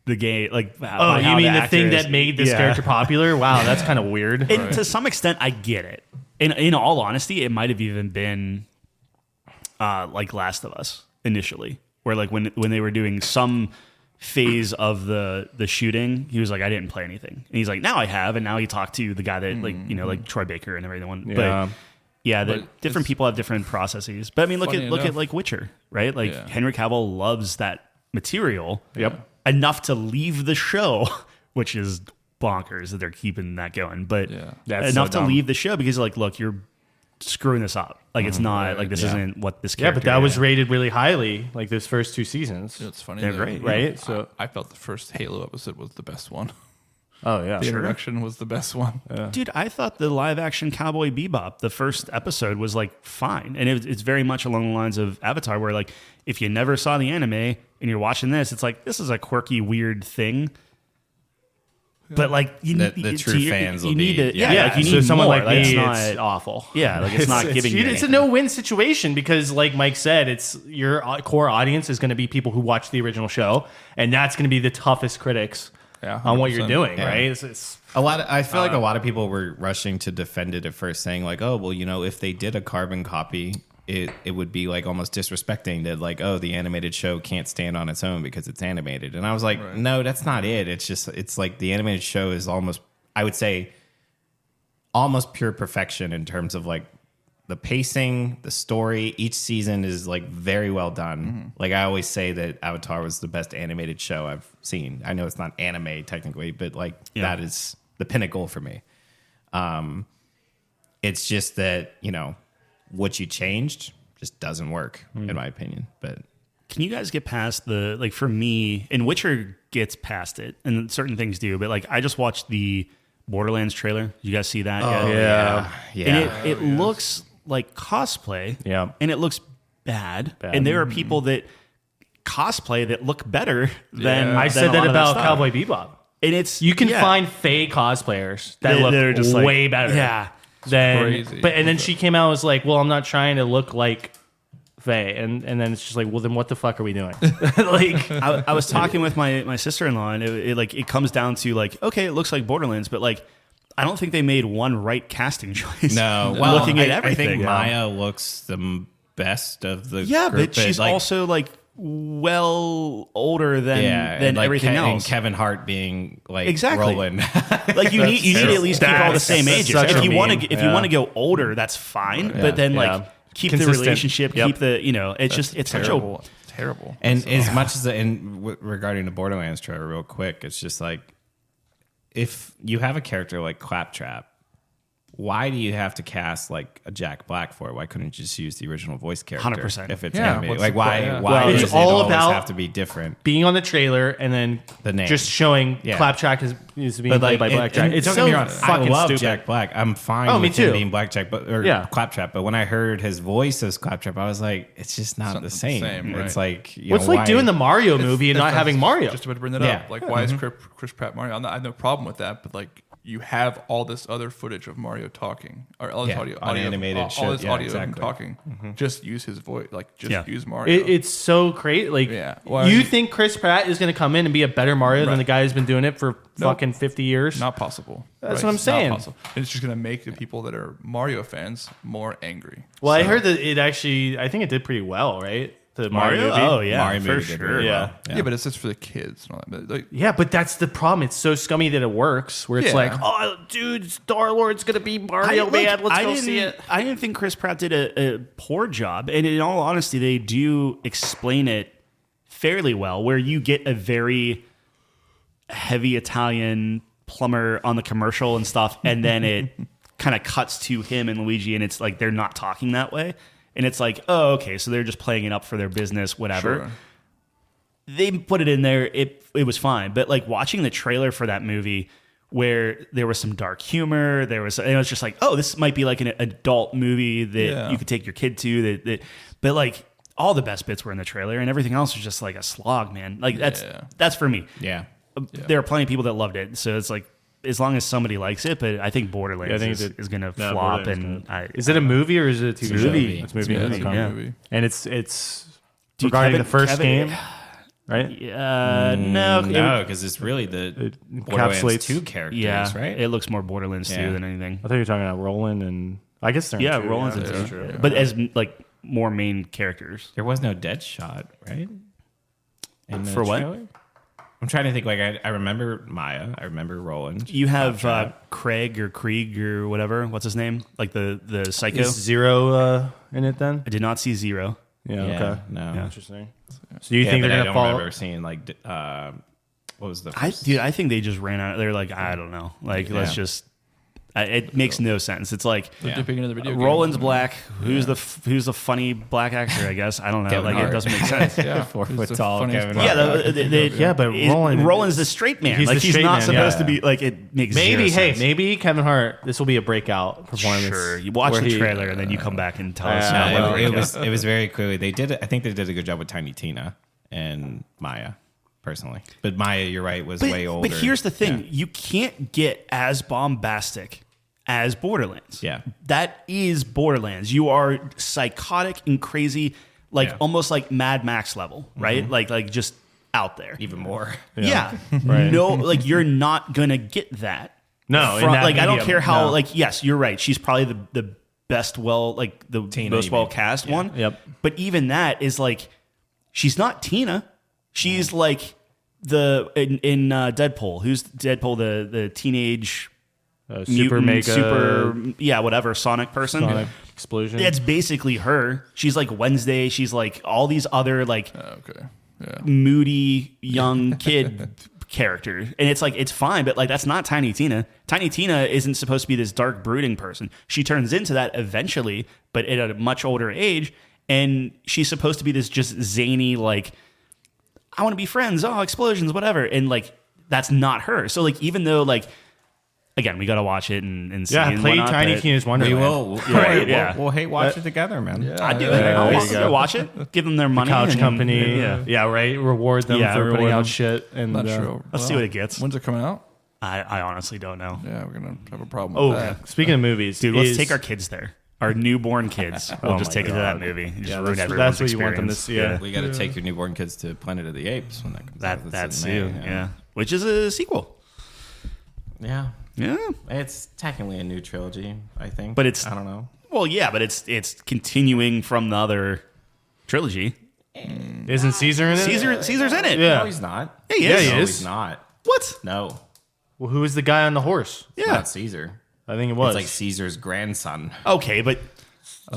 the game." Like, Oh, you mean the thing that made this character popular? Wow, that's kind of weird. And to some extent, I get it. In all honesty, it might have even been like Last of Us initially, where like when they were doing some phase of the shooting, he was like, I didn't play anything, and he's like, now I have, and now he talked to the guy that like Troy Baker and everyone. Yeah. But yeah, But different people have different processes. But I mean, look Funny at like Witcher, right? Like Yeah. Henry Cavill loves that material. Yep. Enough to leave the show, which is bonkers that they're keeping that going. But Yeah. That's enough so to dumb. leave the show because like, look, you're screwing this up. Like it's not like this isn't what this Yeah, character but that was is. rated really highly, like those first 2 seasons. It's funny. They're though. great, right? So, I felt the first Halo episode was the best one. oh yeah, The introduction was the best one. Dude, I thought the live action Cowboy Bebop, the first episode was like fine. And it's very much along the lines of Avatar, where like if you never saw the anime and you're watching this, it's like this is a quirky, weird thing. But like The true fans will need be- to, yeah. yeah, like you so need someone more. like Like, me, it's it's not awful. Yeah, like it's not giving you It's a anything. no-win situation because, like Mike said, it's your core audience is going to be people who watch the original show, and that's going to be the toughest critics Yeah, on what you're 100%. doing, Yeah. right? It's I feel like a lot of people were rushing to defend it at first, saying like, "Oh, well, if they did a carbon copy, it would be like almost disrespecting that, like, oh, the animated show can't stand on its own because it's animated." And I was like, "No, that's not it. It's like the animated show is almost, I would say, almost pure perfection in terms of like the pacing, the story. Each season is like very well done. Like I always say that Avatar was the best animated show I've seen. I know it's not anime technically, but like that is the pinnacle for me. It's just that, what you changed just doesn't work in my opinion. But Can you guys get past the, like for me, and Witcher gets past it, and certain things do, but like I just watched the Borderlands trailer. Did you guys see that? yeah. And it looks like cosplay. Yeah. And it looks bad. And there are people that cosplay that look better than I than said a lot that of about stuff. Cowboy Bebop. And it's You can yeah. find fake cosplayers that They- look they're just like- way better. Yeah. Than, crazy. But and then she came out and was like, "Well, I'm not trying to look like Faye," and then it's just like, "Well, then what the fuck are we doing?" Like, I was talking with my sister-in-law, and it comes down to like, okay, it looks like Borderlands, but like I don't think they made one right casting choice. no, well, looking at I everything. think Maya looks the best of the Yeah, group, but she's like, also like well older than and like everything and else. Kevin Hart being like Exactly. Roland. Like you need to at least keep all the That's same ages. such If a you want meme. to you want to go older, that's fine. But then like keep Consistent. the relationship, Yep. keep the it's just it's Terrible. Terrible. And as much as regarding the Borderlands trailer, real quick, it's just like if you have a character like Claptrap, why do you have to cast like a Jack Black for it? Why couldn't you just use the original voice character? 100%. If it's Yeah, animated, what's like the why point? Yeah. why Well, does it's it all always about have to be different? being on the trailer and then The name. just showing Yeah. Claptrap is being played by Blackjack. It's don't so get me wrong, fucking I love stupid. Jack Black. I'm fine Oh, me with him too. being Blackjack, Claptrap. But when I heard his voice as Claptrap, I was like, it's just not the same. It's right. like What's like doing the Mario movie and not having Mario? Just about to bring that Yeah. up. Like, why is Chris Pratt Mario? I have no problem with that, but like, you have all this other footage of Mario talking, or all this audio, animated all shit. this Yeah, audio of him exactly. talking. Just use his voice. Like, just use Mario. It's so crazy. Like, Yeah. Well, you think Chris Pratt is going to come in and be a better Mario than the guy who's been doing it for fucking 50 years? not possible. That's what I'm saying. Not possible. And it's just gonna make the people that are Mario fans more angry. Well, I heard that it actually, I think it did pretty well, right? The Mario movie. Oh yeah, Mario for movie did sure. really well. Yeah, but it's just for the kids. And all that. But, like, Yeah, but that's the problem. It's so scummy that it works. Where it's Yeah. like, oh, dude, Star Lord's gonna be Mario, man. Let's go see it. I didn't think Chris Pratt did a poor job, and in all honesty, they do explain it fairly well. Where you get a very heavy Italian plumber on the commercial and stuff, and then it kind of cuts to him and Luigi, and it's like they're not talking that way, and it's like, oh, okay, so they're just playing it up for their business, whatever. Sure. They put it in there. It was fine, but like watching the trailer for that movie, where there was some dark humor. There was, and it was just like, oh, this might be like an adult movie that you could take your kid to. But like all the best bits were in the trailer, and everything else was just like a slog, man. Like that's for me. Yeah. There are plenty of people that loved it, so it's like as long as somebody likes it. But I think Borderlands is going to flop. And is it a movie or is it a TV show? movie. It's a movie. It's a movie. And it's regarding the first game, right? No, because it's really the Borderlands 2 characters, right? It looks more Borderlands 2 than anything. I thought you were talking about Roland and I guess they're in two, Roland's in 2, but as like more main characters. There was no Deadshot, right? For what? Trailer? I'm trying to think. Like I remember Maya. I remember Roland. You have Craig or Krieg or whatever. What's his name? Like the psycho. Is Zero in it then? I did not see Zero. Yeah. Yeah, Okay. no. Yeah. Interesting. So you think they're I gonna don't follow? remember seeing like what was the first? I think they just ran out. They're like, I don't know. Like, let's just. It makes no sense. It's like dipping into the video games. Roland's black. Who's the funny black actor? I guess I don't know. Kevin Like Hart. it doesn't make sense. Yeah, 4 He's foot the tall funniest Kevin black Hart. Yeah, but Roland's the straight man. He's Like the he's straight not man, supposed to yeah. be. Like it makes Maybe. zero Hey, sense. maybe Kevin Hart. This will be a breakout performance. Sure. You watch where the he- trailer and then you come back and tell us. Yeah, how well, it it was. was very clearly they did. I think they did a good job with Tiny Tina and Maya, personally. But Maya, you're right, was way older. But here's the thing: you can't get as bombastic as Borderlands. Yeah. That is Borderlands. You are psychotic and crazy, like almost like Mad Max level, right? Like just out there. even more. Yeah. Right. No, like you're not gonna get that. No, in From, that like I don't medium, care how. no. Like yes, you're right. She's probably the best, the Tina, most you well mean. cast Yeah. one. Yep. But even that is like, she's not Tina. She's like in Deadpool. Who's Deadpool? The teenage super mutant, mega whatever Sonic person. Sonic explosion. It's basically her. She's like Wednesday. She's like all these other like Okay. Yeah. moody young kid character, and it's like it's fine, but like that's not Tiny Tina. Tiny Tina isn't supposed to be this dark brooding person. She turns into that eventually, but at a much older age, and she's supposed to be this just zany like I want to be friends, explosions, whatever, and like that's not her. So like even though like again we got to watch it and see and play whatnot, Tiny but- Tina's We Wonderland. will. Right, yeah. We'll hate watch it together, man. Yeah, I'd do yeah, it. yeah. I'll There you go. watch it. Give them their money. Couch and- company. Yeah. Right. Reward them Yeah, for reward putting out them. shit. And Not sure. Let's see what it gets. When's it coming out? I honestly don't know. Yeah, we're gonna have a problem Oh, with that. speaking of movies, Dude, let's take our kids there. Our newborn kids. We'll just my take them to that God. movie. Just Yeah, ruin that's everyone's what you want them to experience. see. We got to take your newborn kids to Planet of the Apes when that comes out. That's in too. May, Yeah. Which is a sequel. Yeah. Yeah. It's technically a new trilogy, I think. But it's- I don't know. Well, yeah, but it's continuing from the other trilogy. Isn't Caesar in it? Caesar's in it. Yeah. No, he's not. Yeah, he Yeah, is. he No, is. he's not. What? No. Well, who is the guy on the horse? It's Yeah. not Caesar. I think it was. It's like Caesar's grandson. Okay, but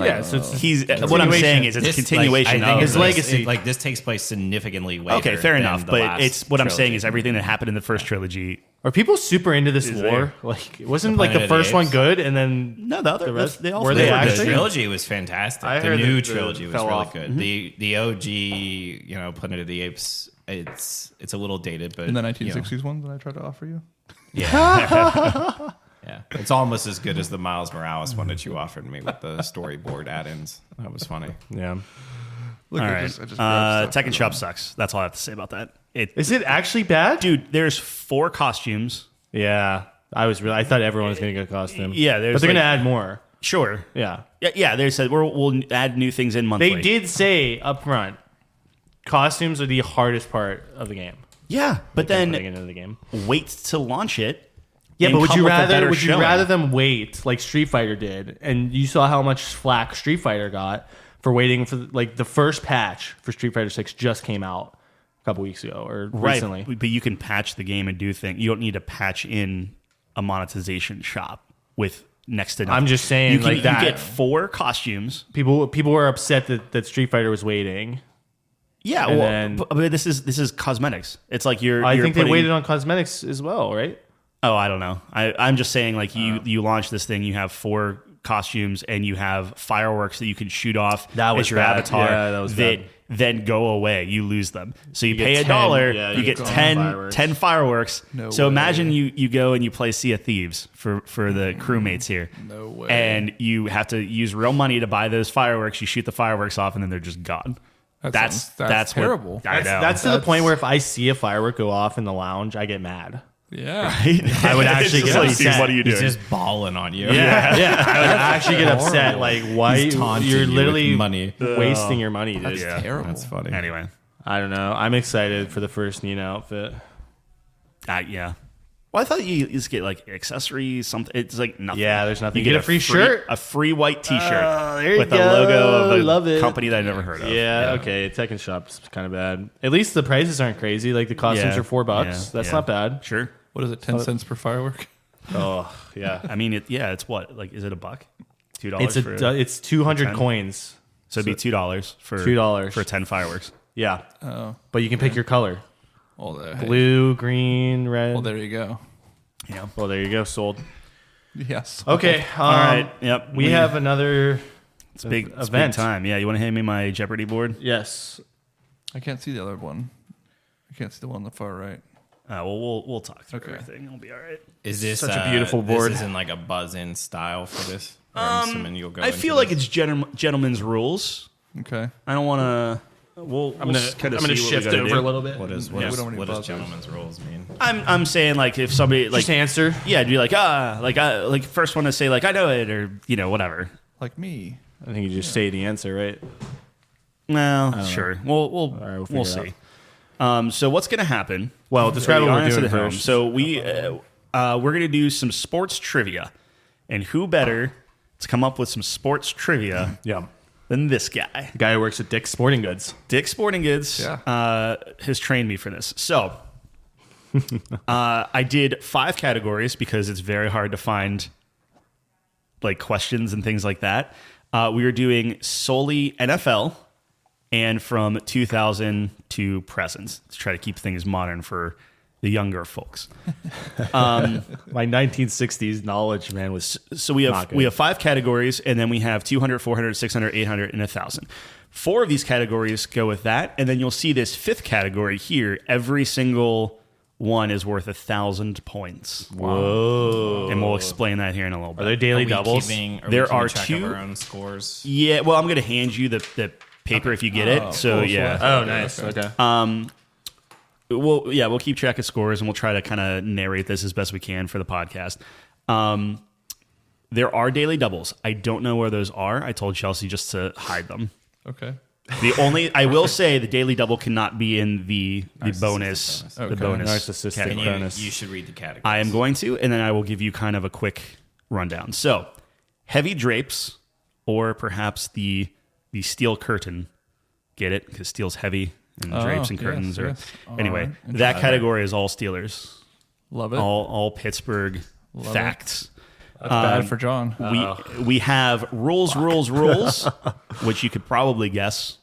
yeah, so it's he's what I'm saying is it's a continuation I think of his legacy. This takes place significantly later. Okay, fair than enough. the But last it's what I'm saying trilogy. is everything that happened in the first trilogy. Are people super into this Is war? there. Like, wasn't The like the Planet of the first one Apes? good, and then No, the other rest- they all were three they were good. The actually? trilogy was fantastic. I The heard new that the trilogy was fell really off. good. The OG, Planet of the Apes, it's a little dated, but In the 1960s one that I tried to offer you. yeah, it's almost as good as the Miles Morales one that you offered me with the storyboard add-ins. That was funny. yeah. Look, All I right. just grabbed stuff Tekken for Shop them. sucks. That's all I have to say about that. Is it actually bad? Dude, there's 4 costumes. Yeah, I thought everyone was gonna get a costume. Yeah, but there's they're gonna like- add more. Sure. Yeah, Yeah, they said we'll add new things in monthly. they did say up front, costumes are the hardest part of the game. Yeah, but Putting then into the game. wait to launch it. Yeah, and but would come you with a better rather showing. them wait like Street Fighter did? And you saw how much flack Street Fighter got for waiting for like the first patch for Street Fighter 6 just came out a couple weeks ago or recently. But you can patch the game and do things. You don't need to patch in a monetization shop with next to nothing. I'm just saying, you can, like that. You get 4 costumes. People were upset that Street Fighter was waiting. Yeah, And well, then- but this is cosmetics. It's like you're. I you're think they putting- waited on cosmetics as well, right? Oh, I don't know. I'm just saying, like you launch this thing, you have 4 costumes, and you have fireworks that you can shoot off That was as your bad. avatar Yeah, that was that bad. then go away. You lose them. So you get pay 10, $1, yeah, you you get get 10 fireworks. 10 fireworks. No so way. imagine you go and you play Sea of Thieves for the crewmates here. No way. And you have to use real money to buy those fireworks. You shoot the fireworks off, and then they're just gone. That's That's terrible. What, I know. That's to the point where if I see a firework go off in the lounge, I get mad. Yeah. I would actually It's get like, upset. what are you He's doing? just balling on you. Yeah, I would actually get upset. Like, why He's taunting you're you with literally money. wasting your money, dude. Yeah. Terrible. That's funny. Anyway, I don't know. I'm excited for the first Nina outfit. yeah. Well, I thought you just get like accessories, something. It's like nothing. Yeah, there's nothing. You get a free shirt. a free white T-shirt there you with the go. logo of a Love it. company that I never heard of. Yeah, okay. Tekken Shop's kind of bad. At least the prices aren't crazy. Like the costumes Yeah. are $4. Yeah. That's Yeah. not bad. Sure. What is it? 10 cents per firework? Oh yeah. I mean, it's what? Like, is it $1? $2 It's 200 10? coins. So it'd be $2 for $2 for 10 fireworks. Yeah, Oh. but you can pick your color: Well, there, blue, green, red. well, there you go. Yeah. Well, there you go. Sold. Yes. Okay. All right. Yep. We have another it's big it's big event. time. Yeah. You want to hand me my Jeopardy board? Yes. I can't see the other one. I can't see the one on the far right. Well, we'll talk through Okay. everything. It'll be all right. Is this Such a beautiful board. This isn't like a buzz-in style for this. Or I'm assuming you'll go. I into feel like this? it's gentleman's rules. Okay. I don't want to. I'm gonna shift over a little bit. What is Yeah, we don't want any what does buzzers. gentlemen's rules mean? I'm saying like if somebody like Just answer. yeah, I'd be like first one to say like I know it or whatever. Like me. I think you just say the answer, right? Well, sure. We'll right, we'll we'll figure it see. So what's gonna happen? Well, describe For what the we're audience doing at home. first. So we're gonna do some sports trivia, and who better to come up with some sports trivia Yeah. than this guy? The guy who works at Dick's Sporting Goods. Dick Sporting Goods has trained me for this. So I did 5 categories because it's very hard to find like questions and things like that. We were doing solely NFL and from 2000 to present to try to keep things modern for the younger folks. My 1960s knowledge, man, was So we Not have good. we have 5 categories, and then we have 200, 400, 600, 800, and 1,000. 4 of these categories go with that, and then you'll see this 5th category here. Every single one is worth 1,000 points. whoa. And we'll explain that here in a little Are bit. there daily doubles? There are track 2 of our own scores. Yeah, well, I'm going to hand you the paper if you get it. So cool. yeah, Oh, nice. Okay. we'll keep track of scores and we'll try to kind of narrate this as best we can for the podcast. There are daily doubles. I don't know where those are. I told Chelsea just to hide them. Okay. I will say the daily double cannot be in the bonus. bonus. The Okay. bonus. Narcissistic category. And bonus. you should read the categories. I am going to, and then I will give you kind of a quick rundown. So, heavy drapes, or perhaps the steel curtain. Get it? Because steel's heavy, and drapes and yes, curtains are. yes. All Anyway, right. that category is all Steelers, Love it. all Pittsburgh Love facts. That's bad for John. We have rules, which you could probably guess.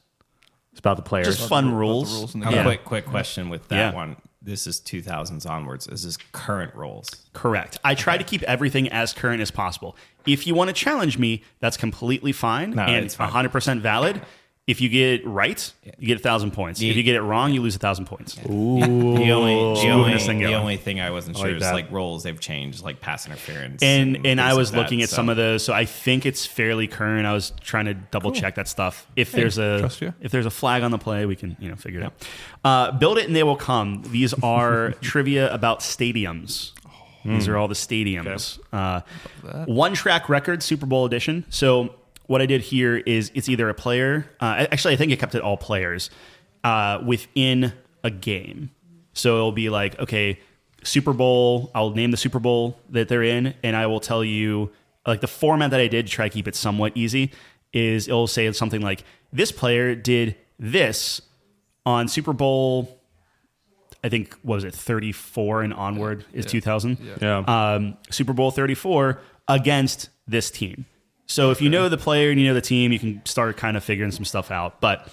It's about the players. Just fun About the rules. rules in the A game. quick question with that Yeah. one. This is 2000s onwards. Is this current rules? Correct. I try to keep everything as current as possible. If you want to challenge me, that's completely fine No, and it's fine. 100% valid. If you get it right, you get 1,000 points. If you get it wrong, you lose 1,000 points. The only thing I wasn't sure like is that. like roles they've changed, like pass interference. And things I was like looking that, at some of those, so I think it's fairly current. I was trying to double check that stuff. If there's trust you. a flag on the play, we can figure it out. Build it and they will come. These are trivia about stadiums. These are all the stadiums. One track record, Super Bowl edition. So what I did here is it's either a player. Actually, I think I kept it all players within a game. So it'll be like, okay, Super Bowl. I'll name the Super Bowl that they're in, and I will tell you like the format that I did to try to keep it somewhat easy is it'll say something like this player did this on Super Bowl. I think what was it 34 and onward is 2000. yeah. Super Bowl 34 against this team. So if you know the player and you know the team, you can start kind of figuring some stuff out. But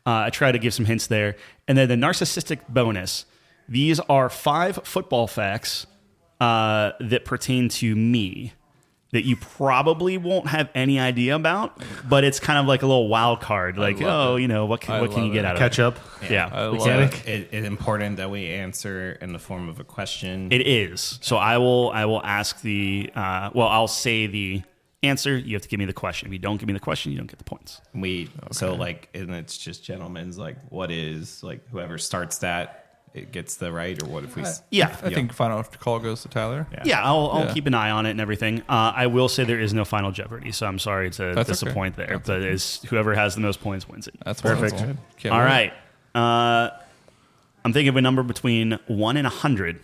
I try to give some hints there. And then the narcissistic bonus. These are 5 football facts that pertain to me. that you probably won't have any idea about, but it's kind of like a little wild card. Like, what can you get out of Catch it? up. Yeah. I love It's important that we answer in the form of a question. It is. So I will ask I'll say the answer. You have to give me the question. If you don't give me the question, you don't get the points. And it's just gentlemen's, like, what is, like, whoever starts that, it gets the right, or what if we... Yeah. I think final call goes to Tyler. Yeah, I'll keep an eye on it and everything. I will say there is no final Jeopardy, so I'm sorry to disappoint there. But it's whoever has the most points wins it. That's Perfect. wonderful. Can't All wait. right. I'm thinking of a number between 1 and 100.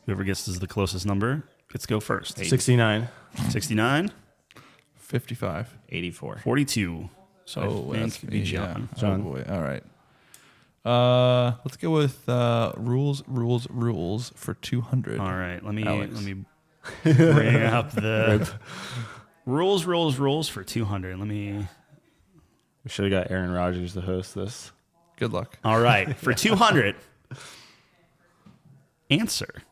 Whoever gets the closest number gets to go first. 69. 69, 55. 84. 42. So I think that's it could be me, John. yeah. Oh boy. All right. Let's go with rules for 200. All right. Let me Alex. bring up the rules for 200. We should have got Aaron Rodgers to host this. Good luck. All right. For 200, answer.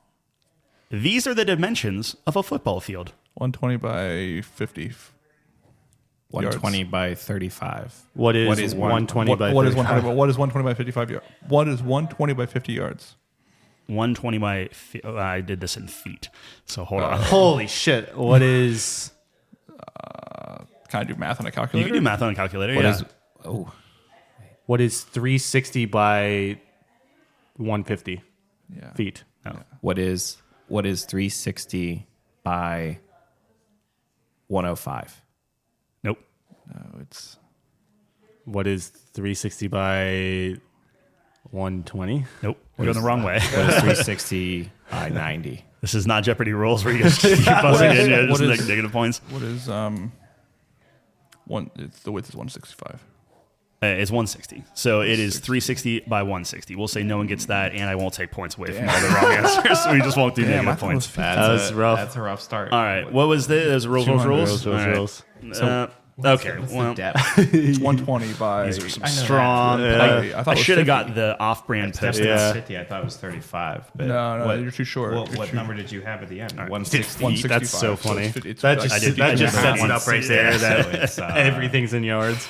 These are the dimensions of a football field. 120 by 50. 120 by 35. What is What is 120 by What is 35? 120? What is 120 by 55 yards? What is 120 by 50 yards? 120 by... I did this in feet. So hold on. Holy shit. What is... Can I do math on a You calculator? can do math on a calculator. What yeah. is... Oh, What is 360 by 150 Yeah. feet? No. what is 360 by 105? Nope. No, it's What is 360 by 120? Nope. We're going the wrong way. What is 360 by 90? This is not Jeopardy rules where you just keep buzzing in. Yeah, just negative points. what is one? It's the width is 165. It's 160. So it is 360 by 160. We'll say no one gets that, and I won't take points away from all the wrong answers. So we just won't do Damn, I negative thought it was points. 50. That was rough. That's a rough start. All right. What was the rules? 200. All right. Rules. Okay. Well, Depth. It's 120 by. these are some I know that. strong. I thought it I was should have 50. got the off-brand post. Yeah. 50. I thought it was 35. But No, what, you're too short. What number did you have at the end? right. 160. 165. That's so funny. it's That like- just, did that do just the sets it math. up right there. Yeah, That so it's, everything's in yards.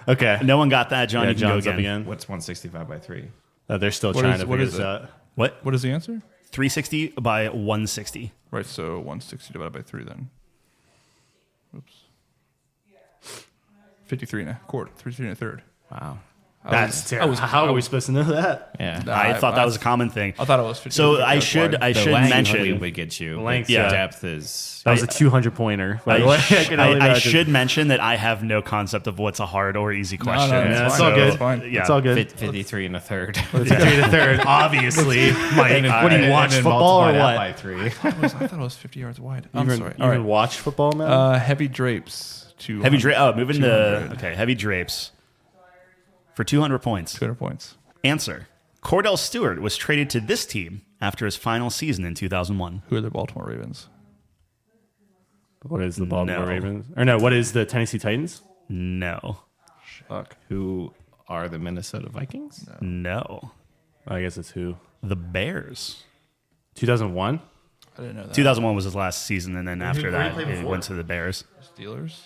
Okay. No one got that, John. Yeah, You can go John's up again. again. What's 165 by 3? They're still What trying is- to what figure is this it? out. What? What is the answer? 360 by 160. Right, so 160 divided by 3 then. Oops. 53 and a quarter. 53 and a third. Wow. That's terrible. How are we supposed to know that? Yeah. I thought that was a common thing. I thought it was 50. So I should The mention. length would get you. Length, The yeah. depth is... That was a 200 pointer. By the way, I can only I imagine. should mention that I have no concept of what's a hard or easy question. no, Yeah, it's it's fine. all good. It's fine. Yeah. It's all good. 53 and a third. 53 to third, obviously. Mike, what do you watch, And then football or multiply that what? by 3. I thought it was 50 yards wide. I'm You sorry. even All right. watch football, man? Heavy drapes. Heavy drapes. Oh, moving to 200. okay. Heavy drapes for 200 points. 200 points. Answer: Cordell Stewart was traded to this team after his final season in 2001. Who are the Baltimore Ravens? What is the Baltimore No. Ravens? Or no, what is the Tennessee Titans? No, Fuck. Who are the Minnesota Vikings? no, I guess it's who? the Bears. 2001? I didn't know that. 2001 was his last season, and then after who did he that, play he before? went to the Bears. Steelers?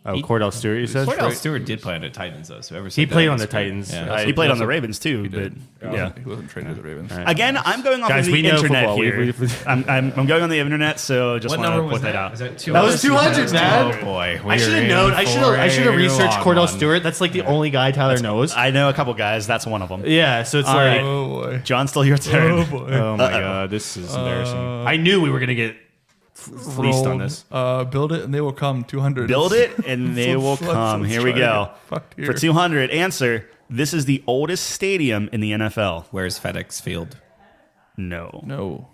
Oh, Cordell Stewart, you said? Cordell Stewart did play on the Titans, though. So He played on the Titans. Yeah. He played on the Ravens too, but yeah. He wasn't traded to the Ravens. Again, I'm going off Guys, of we the know internet football. here. I'm going on the internet, so just want to put that out. That was 200, man. Oh, boy. I should have known. I should have researched Cordell Stewart. That's like the only guy Tyler knows. I know a couple guys. That's one of them. Yeah, so it's All like, right. Oh, boy. John, still your turn. Oh, boy. oh my god, this is embarrassing. I knew we were gonna get fleeced on this. Build it and they will come. 200. Build it and they will come. Here we go. For 200, answer: This is the oldest stadium in the NFL. Where's FedEx Field? No. No.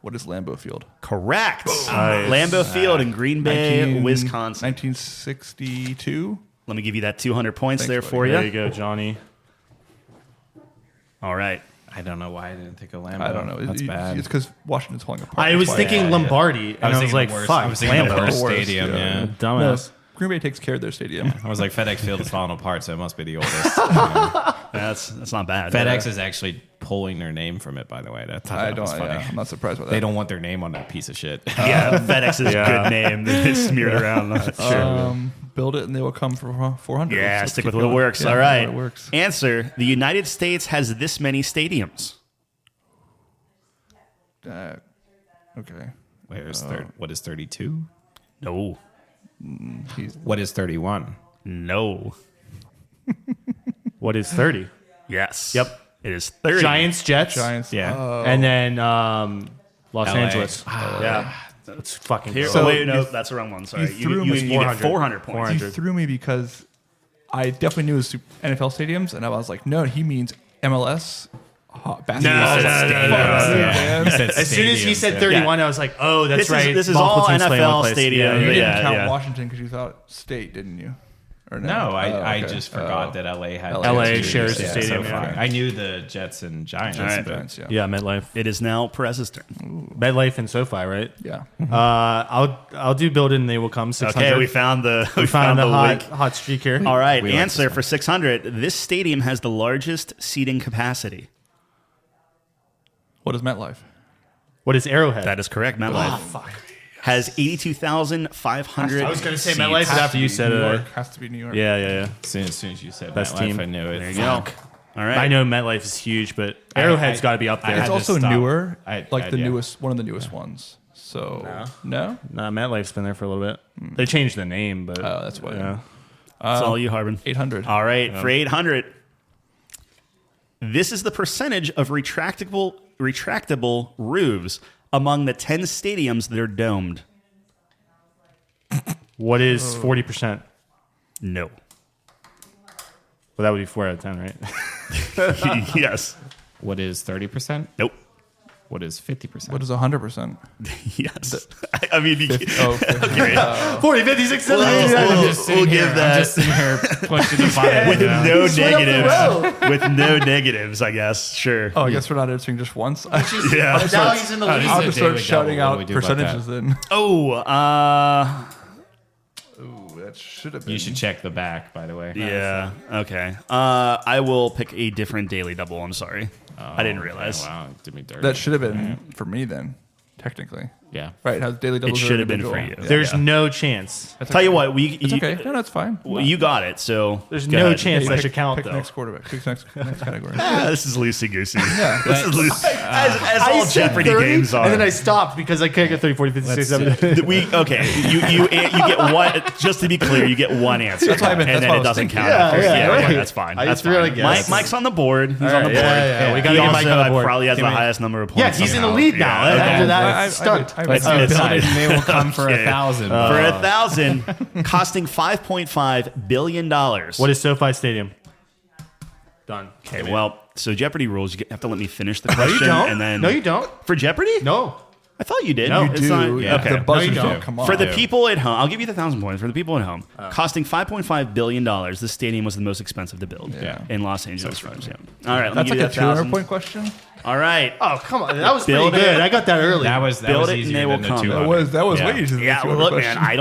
What is Lambeau Field? Correct. Lambeau Field in Green Bay, Wisconsin. 1962. Let me give you that 200 points Thanks, there buddy. for There you. you go, Johnny. All right. I don't know why I didn't think of Lambeau. I don't know. That's bad. It's because Washington's falling apart. I was That's why thinking Lombardi, and I was thinking like, the worst. fuck, I was thinking the Lambeau. worst Worst, stadium, yeah. yeah. No, Dumbass. Green Bay takes care of their stadium. I was like, FedEx Field is falling apart, so it must be the oldest. That's not bad. FedEx is actually pulling their name from it. By the way, that I that was don't. funny. Yeah, I'm not surprised by that. They don't want their name on that piece of shit. Yeah, FedEx's good name. They smeared around. That's true. Build it and they will come for 400. Yeah, Let's stick keep with what going. works. Yeah, All right. what works. Answer: the United States has this many stadiums. Okay. What is 32? No. What is 31? No. What is 30? Yes. Yep. It is 30. Giants, Jets, Giants. Yeah. and then Los LA. Angeles. Yeah, that's fucking. Here, gross. So wait, no, you- that's the wrong one. Sorry. you threw me you get 400. 400 points. You threw me because I definitely knew it was NFL stadiums, and I was like, no, he means MLS basketball. Yeah. You said As soon as he stadiums, said yeah. 31, I was like, oh, that's right. This is Multiple all teams play in one NFL place. stadium. You didn't Yeah, count yeah. Washington because you thought state, didn't you? Or No, I okay. just forgot that LA had LA two shares the yeah, stadium, So yeah. far. I knew the Jets and Giants. Giants. but- Giants, yeah. Yeah, MetLife. It is now Perez's turn. MetLife and SoFi, right? Yeah. I'll do build it and they will come. 600. Okay, we found the we found the link. hot streak here. All right, We like answer this for 600. This stadium has the largest seating capacity. What is MetLife? What is Arrowhead? That is correct. MetLife fuck. has 82,500. I was going to say seats. MetLife, but after you said New it. York. Has to be New York. Yeah. As soon as you said Best MetLife, team. I knew it. There you go. All right. I know MetLife is huge, but Arrowhead's got to be up I there. had It's to also stop. newer, I- like the yeah. newest, one of the newest ones. So no, Nah, MetLife's been there for a little bit. They changed the name, but that's what. yeah. That's all you, Harbin. 800. All right, for 800. This is the percentage of retractable roofs among the 10 stadiums that are domed. What is 40%? No. Well, that would be 4 out of 10, right? Yes. What is 30%? Nope. What is 50%? What is 100%? Yes. I mean, you Oh, 40, 56, We'll give that- I'm just sitting here pushing the button. with you know? no went up the negatives. With no negatives, I guess. Sure. I guess we're not answering just once. Yeah. Now he's in the lead. I'll a just start daily shouting double. What do out we do about percentages then. Ooh, that should have been. You should check the back, by the way. Yeah. Okay. I will pick a different daily double. I'm sorry. I didn't realize. Wow, did me dirty. That should have been for me then, technically. Yeah. Right? How daily doubles should are have been for individual. you. There's no chance. Tell you what, It's okay. No, that's fine. well, you got it. So There's go no ahead. chance that Pick- should count, pick though. next quarterback. Pick next category. This is loosey goosey. Yeah. This is loose. As all said Jeopardy 30, games are. And then I stopped because I couldn't get 30, 40, 50, 60, 70. You get one. Just to be clear, you get one answer. That's what I meant. And That's then what I it was doesn't thinking. count. Yeah, right. That's fine. I That's just really fine. guessed. Mike's on the board. He's on the board. Yeah. We got He to get also, Mike on the board. probably has the Give me- highest number of points. Yeah, he's in the somehow. lead now. Yeah. After that, I- it's stunned. Let's Build decide. it and they will come for Okay. 1,000. For 1,000, costing $5.5 billion. What is SoFi Stadium? Done. Okay, well, so Jeopardy rules, you have to let me finish the question. You don't? And then No, you don't. For Jeopardy? No. I thought you did. No. It's Do not- yeah. okay. The buzzers don't. don't come on. For the people at home, I'll give you the 1,000 points. For the people at home, costing $5.5 billion, this stadium was the most expensive to build Yeah. in Los Angeles. Yeah. All right, let That's me like give you a that 200 1,000. point question. All right. Oh, come on. That was pretty Build it. good. I got that early. That was Build it and easier they will than the come. 200. That was Yeah. way easier than Yeah, the well, 200 look, question. man,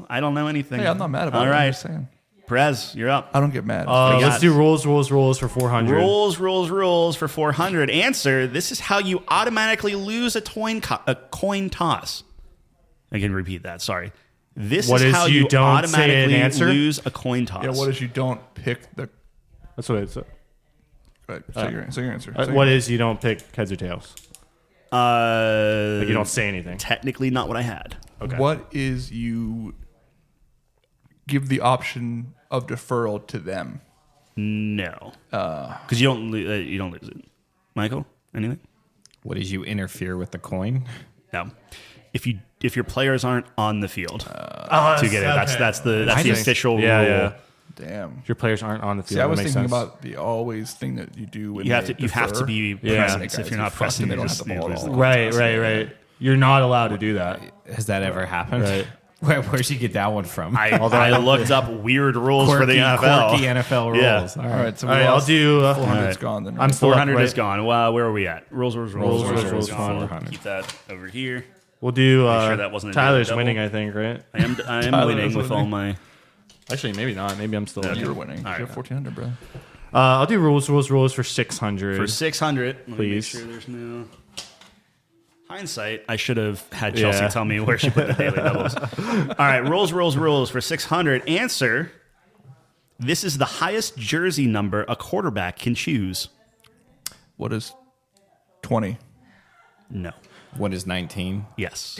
I don't know anything. Hey, I'm not mad about All it. I'm right, just saying. Perez, you're up. I don't get mad. Let's do rules for 400. Rules for 400. Answer: this is how you automatically lose a coin toss. I can repeat that. Sorry. This What is is how you you don't say an automatically answer? lose a coin toss. Yeah, what is you don't pick the. That's what it's. Right, say your answer. What is you don't pick heads or tails? Like you don't say anything. Technically, not what I had. Okay. What is you give the option of deferral to them? No, because you don't lose it. Michael, anything? What is you interfere with the coin? No. If your players aren't on the field to get it, okay. that's the official rule. Yeah. Damn. Your players aren't on the field. See, I That was makes thinking sense. about the always thing that you do when You have they to be Yeah. present. Guys, If you're you not fuck present, them, you they don't just have the you ball lose at the all. coin. Right. You're not allowed to do that. Has that ever happened? Right. Where'd you get that one from? I looked up weird rules for the NFL. Quirky NFL rules. Yeah. All All right. right, so All right, I'll do. 400's gone then. I'm Right? still up, 400 right? is gone. Well, where are we at? Rules. Rules, 400. Keep that over here. We'll do. sure that wasn't a Tyler's double. winning, I think, right? I am Tyler winning is with all winning. my. Actually, maybe not. Maybe I'm still. Okay. You're winning. All right. You have 1,400, bro. I'll do rules for 600. For 600, let me make Please. sure there's no hindsight. I should have had Chelsea tell me where she put the daily doubles. All right, rules for 600. Answer: this is the highest jersey number a quarterback can choose. What is 20? No. What is 19? Yes.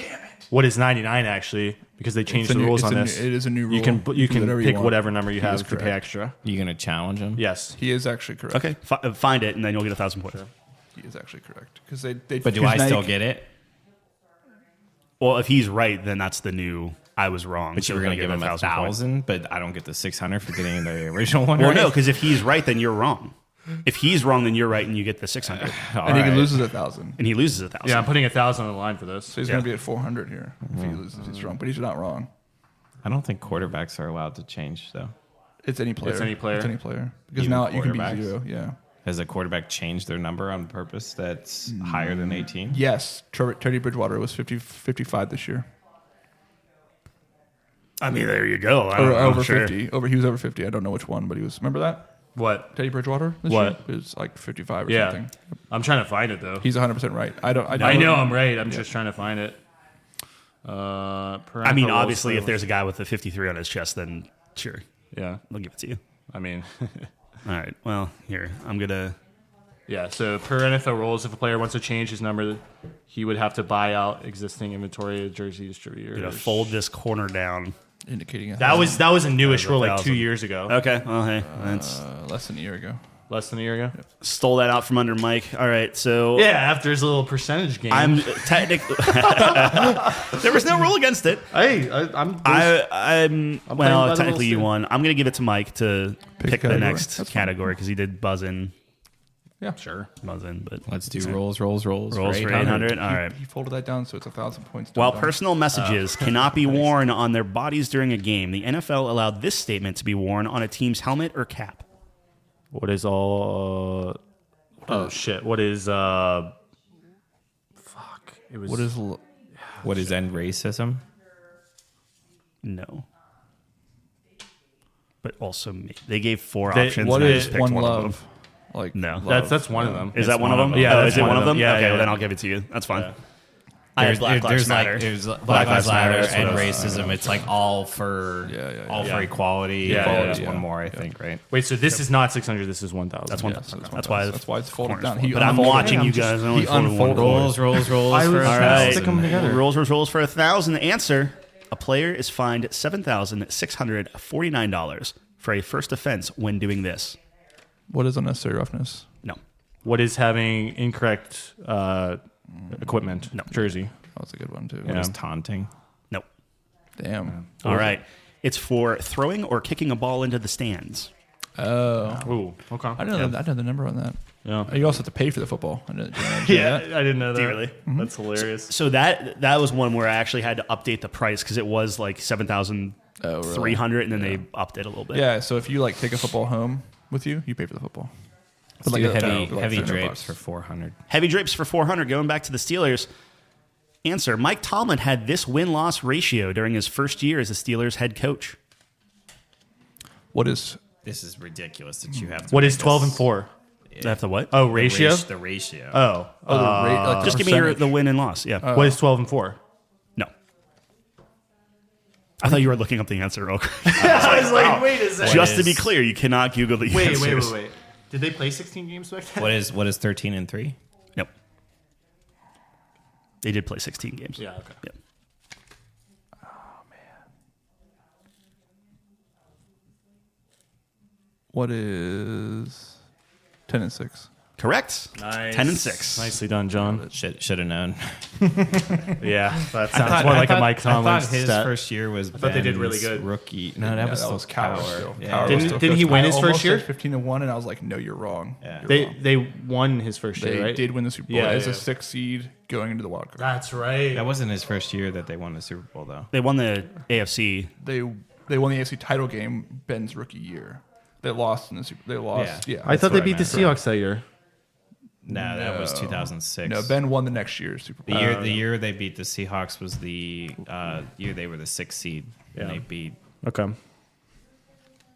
What is 99 actually? Because they changed It's a the new- rules it's on a this. new- it is a new You can rule. you Do can whatever you pick want. whatever number you He have is to pay correct. extra. You gonna challenge him? Yes. He is actually correct. Okay, find it, and then you'll get 1,000 points. He is actually correct. Because But do I still get it? Well, if he's right, then that's the new. I was wrong. But so you were he'll gonna give get him 1,000 points. 1,000, but I don't get the 600 for getting the original one. Well, right? no, because if he's right, then you're wrong. If he's wrong, then you're right, and you get the 600, All And he right. loses 1,000. and he loses 1,000. Yeah, I'm putting 1,000 on the line for this. So he's going to be at 400 here if he loses. He's wrong. But he's not wrong. I don't think quarterbacks are allowed to change though. It's any player. It's any player. It's any player. Because Even now you can be quarterbacks? 0. Yeah. Has a quarterback changed their number on purpose that's higher than 18? Yes. Teddy Bridgewater was 55 this year. I mean, there you go. I Or don't know, over sure. 50. He was over 50. I don't know which one, but he was. Remember that? What? Teddy Bridgewater? This What? year? It was like 55 or Yeah. something. I'm trying to find it though. He's 100% right. I I know I'm right. I'm just trying to find it. I mean, obviously, if there's a guy with a 53 on his chest, then sure, yeah, I'll give it to you. I mean, All right. Well, here I'm gonna. yeah. So per NFL rules, if a player wants to change his number, he would have to buy out existing inventory of jersey distributors. Gonna fold this corner down. indicating That was a newish rule like 1,000. 2 years ago. Okay. Well, hey, that's less than a year ago. Less than a year ago. stole that out from under Mike. All right. So Yeah, after his little percentage game. I'm technically. There was no rule against it. I'm I'm playing by well, the technically rules, you too. won. I'm gonna give it to Mike to pick the category. next That's fine. category because he did buzz in, Yeah. sure. but Let's do rolls for rolls for 800. All right. He folded that down, so it's 1,000 points. While done. personal messages cannot be worn on their bodies during a game, the NFL allowed this statement to be worn on a team's helmet or cap. What is all? Oh shit! What is? Fuck! It was. What is What is end racism? No. But also me. They gave 4 They- options. what and I is just picked one of them. love? Like No. love. That's one of them. Is that one of them? Yeah, Oh, that's is it one of them? Yeah, okay, yeah. well then I'll give it to you. That's fine. Yeah. I had Black Lives Matter. There's Black Lives Matter Matter, and so- racism. It's like all for Yeah. for equality. Yeah, Oh, yeah, there's yeah. one more, I think, right? Wait, so this is not 600. This is 1,000. That's one. Yes, That's why. That's why it's folded corner's down. full. But I'm watching you guys. I only He folded one. unfolded. Rolls I was for trying to All right. stick them together. Rolls for 1,000. Answer: a player is fined $7,649 for a first offense when doing this. What is unnecessary roughness? No. What is having incorrect equipment? No. Jersey. Oh, that's a good one too. What is taunting? No. Damn. All right. It's for throwing or kicking a ball into the stands. Oh, Ooh. Okay. I didn't know. I didn't know the number on that. Yeah. You also have to pay for the football. I didn't know Yeah, that. I didn't know that. you really? That's hilarious. So that was one where I actually had to update the price because it was like 7,300, and then they upped it a little bit. Yeah. So if you like take a football home with you, you pay for the football. Let's like do a- heavy, like heavy $300 drapes for 400. Heavy drapes for 400. Going back to the Steelers. Answer: Mike Tomlin had this win-loss ratio during his first year as the Steelers head coach. What is? This is ridiculous that you have to. What make is 12 this- and 4? That's the what? Oh, the ratio. The ratio. Oh. Oh, the rate, like the Just give me percentage. the win and loss. Yeah. What is 12 and 4? No. I thought you were looking up the answer real quick. I was like, wait a second. Just to be clear, you cannot Google the answers. Wait. Did they play 16 games back then? What is 13 and 3? Nope. They did play 16 games. Yeah. Okay. Yep. What is 10 and 6? Correct. Nice. 10 and 6. Nicely done, John. Should have known. Yeah, that sounds more like a Mike Tomlin I thought his stat. first year was. thought they did really Ben's good. Rookie. No, that was still Cowher Cowher. still. Yeah. Cowher Didn't- was still didn't he coach. win I his almost first year? said 15 and 1, and I was like, no, you're wrong. Yeah. You're wrong. They won his first They year, right? did win the Super Bowl Yeah, as yeah. a 6th seed going into the wild card. That's right. That wasn't his first year that they won the Super Bowl, though. They won the AFC. They won the AFC title game Ben's rookie year. They lost in the Super. They lost. Yeah. Yeah. I thought they what I beat the meant. Seahawks that year. No, that was 2006. No, Ben won the next year's Super Bowl. The year they beat the Seahawks was the year they were the 6th seed, and Yeah. they beat. Okay. All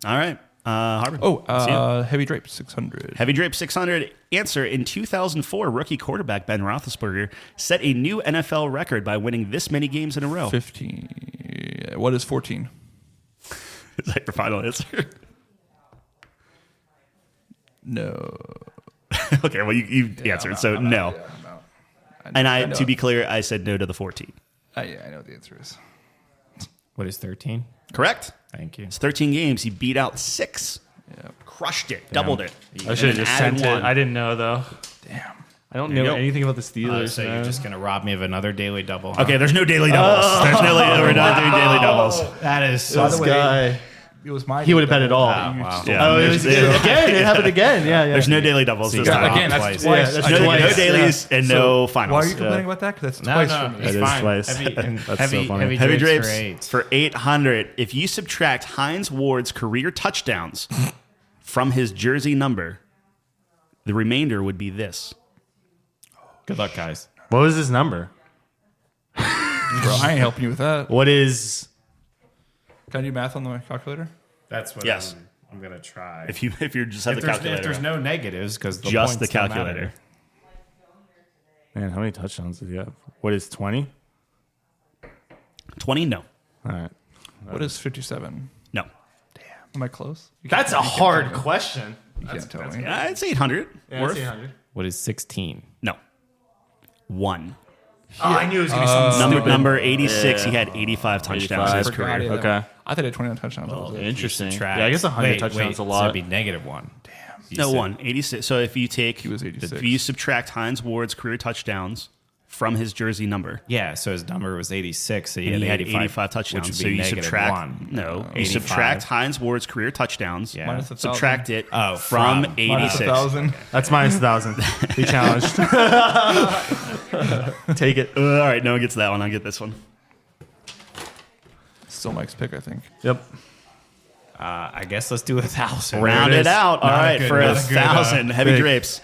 right. Harbin. Heavy Drape 600. Heavy Drape 600. Answer: in 2004, rookie quarterback Ben Roethlisberger set a new NFL record by winning this many games in a row. 15. What is 14? Is that your final answer? No. Okay, well, you answered, so no. And to be clear, I said no to the 14. I know what the answer is. What is 13? Correct. Thank you. It's 13 games. He beat out 6. Yep. Crushed it. Doubled it. I should have just added sent it. one. I didn't know though. Damn. I don't There you know go. anything about the Steelers. So you're man. just gonna rob me of another daily double? Huh? Okay, there's no daily doubles. There's no we're not doing daily doubles. that is By This the way, guy. It was my. He would have bet it all. wow. Yeah, Oh, it was again. It happened again. Yeah, yeah. There's no daily doubles So you this got time. Again, that's Twice. twice. Yeah, that's No, twice. no dailies and no Why finals. are you complaining about that? Because that's No, twice no, for me. it's That is fine. twice. Heavy, and That's heavy, so funny. heavy, Heavy drapes drapes for 8. for 800. If you subtract Hines Ward's career touchdowns from his jersey number, the remainder would be this. Good luck, guys. What was his number? Bro, I ain't helping you with that. What is? Can I do math on the calculator? That's what Yes. I'm gonna try. If you just have If the there's, calculator, if there's no negatives, because just the calculator. Man, how many touchdowns did he have? What is 20? 20? No, All right. What is 57? no. Am I close? That's a hard question. You can't tell me. It's 800. Yeah, worth. it's 800. What is 16? No, 1. Oh, I knew it was going to be something Number 86. He had 85 touchdowns in his 85. career. Okay. I thought he had 29 touchdowns. That was it. Interesting. Subtract- Yeah, I guess 100 wait, touchdowns is a So lot. it'd be -1. Damn. No, 1. 86. So if you take, He was 86. if you subtract Hines Ward's career touchdowns from his jersey number, Yeah, so his number was 86. So he and had he had 85, 85 touchdowns. which So would be you subtract, -1. no, you 85. subtract Hines Ward's career touchdowns, Yeah. Minus 1,000. subtract it Oh, from from. Minus 86. 1,000. That's minus 1,000. Be challenged. Take it. All right, no one gets that one. I'll get this one. Still Mike's pick, I think. Yep. I guess let's do 1,000. Round it it is. out. All Not a right, good- for not a good, 1,000 heavy pick. drapes.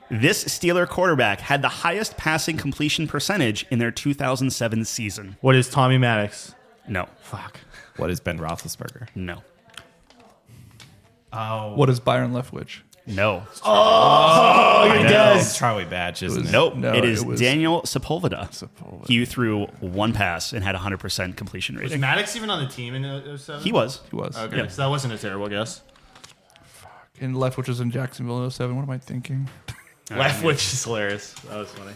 This Steeler quarterback had the highest passing completion percentage in their 2007 season. What is Tommy Maddox? No, Fuck. What is Ben Roethlisberger? no, Oh, What is Byron Leftwich? no. I know. It's Charlie Batch, isn't it? Nope. No, it is it was- Daniel Sepulveda. Sepulveda. He threw one pass and had 100% completion Was rating. Maddox even on the team in 07? He was. He was. Okay, Yeah. so that wasn't a terrible guess. And Leftwich was in Jacksonville in 07. What am I thinking? Left, which is hilarious. That was funny.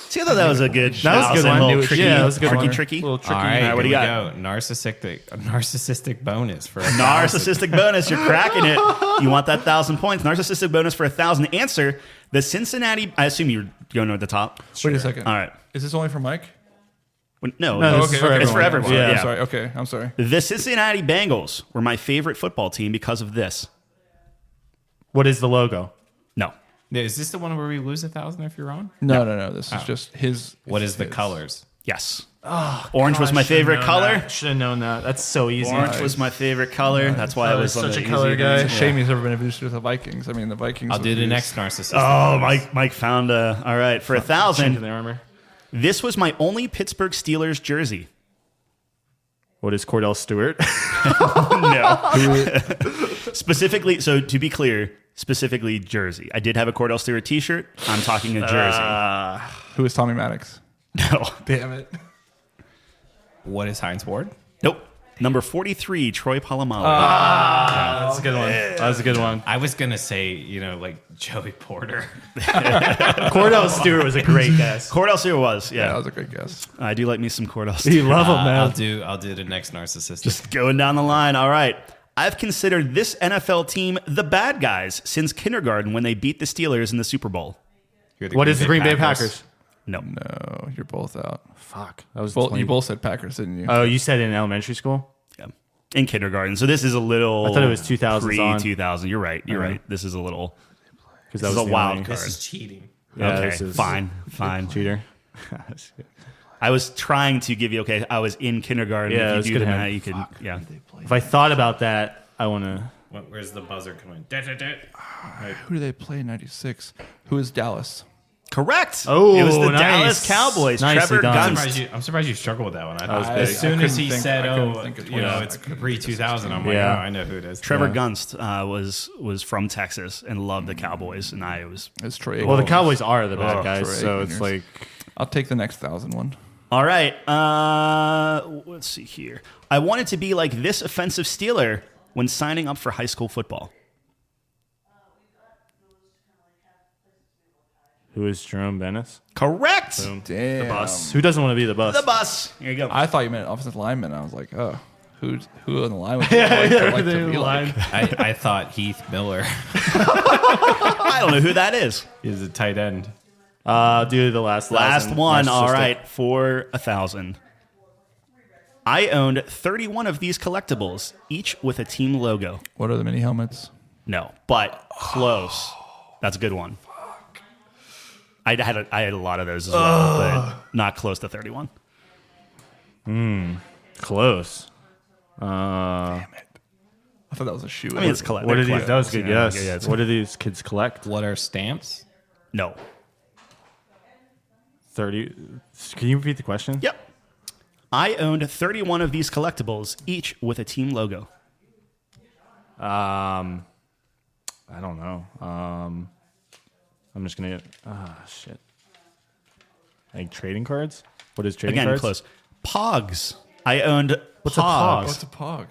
See, I thought that was a good. That was a good Allison, one. little tricky, Yeah, that was a good arky one. tricky. A little tricky. All right, what do here you we got? go. Narcissistic bonus for a Narcissistic bonus. You're cracking it. You want that 1,000 points. Narcissistic bonus for 1,000. Answer: the Cincinnati. I assume you're going at the top. Wait a second. All right. Is this only for Mike? No, No, this it's is for it's for everyone. everyone. I'm Yeah. sorry. Okay, I'm sorry. The Cincinnati Bengals were my favorite football team because of this. What is the logo? No. Is this the one where we lose 1,000 if you're wrong? No. This is just his. What it's is the his. colors? Yes. Orange was my favorite color. Should have known that. That's so easy. Orange was my favorite color. That's why I was such on a the color easy guy. ones. It's a shame he's never been introduced to the Vikings. I mean, the Vikings. I'll do the was- next narcissistic. Oh, bonus. Mike found a. All right, for Chink in 1,000. the armor. This was my only Pittsburgh Steelers jersey. What is Cordell Stewart? No. Specifically, so to be clear, specifically jersey. I did have a Cordell Stewart T-shirt. I'm talking a jersey. Who is Tommy Maddox? No. Damn it. What is Heinz Ward? Nope. Number 43, Troy Polamalu. That's a good one. That was a good one. I was going to say, like Joey Porter. Cordell Stewart was a great guess. Cordell Stewart was, Yeah, that yeah. was a great guess. I do like me some Cordell Stewart. You love him, man. I'll do the next narcissistic. Just going down the line. All right. I've considered this NFL team the bad guys since kindergarten when they beat the Steelers in the Super Bowl. What is the Green Bay Packers? No. No, you're both out. Fuck. That was You both said Packers, didn't you? Oh, you said in elementary school? Yeah. In kindergarten. So this is a little. I thought it was 2000s on. Pre-2000. You're right. You're Okay. right. This is a little. Because This is a wild card. This is cheating. Yeah, okay. this is Fine. cheater. I was trying to give you. Okay. I was in kindergarten. Yeah, if that's you do good the hint. math, you can. Yeah. If I thought about that, I want to. Where's the buzzer coming? Who do they play in '96? Who is Dallas? Correct. Oh, it was the nice. Dallas Cowboys. Nicely Trevor done. Gunst. I'm surprised you struggled with that one. I was as big. soon as he I said, couldn't "Oh, think of- you know, yeah, it's I couldn't pre think of 2000," I'm like, Yeah. "Oh, I know who it is." Trevor Gunst was from Texas and loved the Cowboys, and I was. It's Troy. Well, the Aikman. Cowboys are the bad Oh, guys, Troy so Aikman it's years. like I'll take the next 1,000 one. All right. Let's see here. I wanted to be like this offensive Steeler when signing up for high school football. who is Jerome Bennis? Correct. Boom. Damn. The bus. Who doesn't want to be the bus? The bus. Here you go. I thought you meant offensive lineman. I was like, oh, who on the line would I like to be like? I thought Heath Miller I don't know who that is. is a tight end. Do the last One. All narcissistic. right. For 1,000. I owned 31 of these collectibles, each with a team logo. What are the mini helmets? No, but close. That's a good one. I had a lot of those as well, but not close to 31. Close. Damn it. I thought that was a shoe. I mean, it's collect. What they're are these? That was collectibles, good. you know, Yes. yeah, it's- What do these kids collect? What are stamps? No. 30. Can you repeat the question? Yep. I owned 31 of these collectibles, each with a team logo. I don't know. I'm just gonna. Shit. Like trading cards. What is trading Again, cards? close. Pogs. I owned What's a Pogs. pog? What's a pog?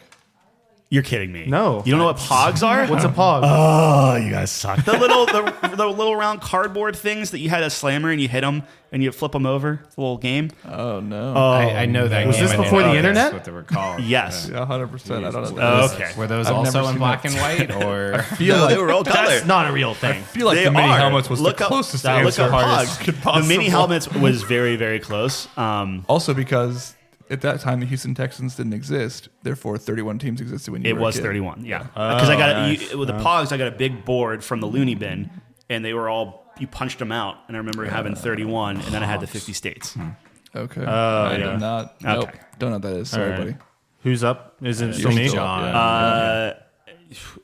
You're kidding me. No. You don't know what Pogs are? What's a pog? Oh, you guys suck. The little round cardboard things that you had a slammer and you hit them and you flip them over. It's a little game. Oh, no. I know that. Was game. this I didn't before the know that's internet? What they were called. Yes. Yeah, 100%. I don't know. Okay. Were those I've also never in seen black that. and white, or No, they were all color. That's not a real thing. I feel like They the mini are. helmets was Look the up- closest that was answer. the hardest Pogs. could The possible. mini helmets was very, very close. Also because at that time the Houston Texans didn't exist, therefore 31 teams existed when you It were a was kid. 31, yeah. Because I got with the Pogs, I got a big board from the loony bin, and they were all you punched them out, and I remember having 31, and then I had the 50 states. Okay. I yeah. did not. Nope. Okay. Don't know what that is. Sorry, All right. buddy. Who's up? Is it still You're me? still John. up,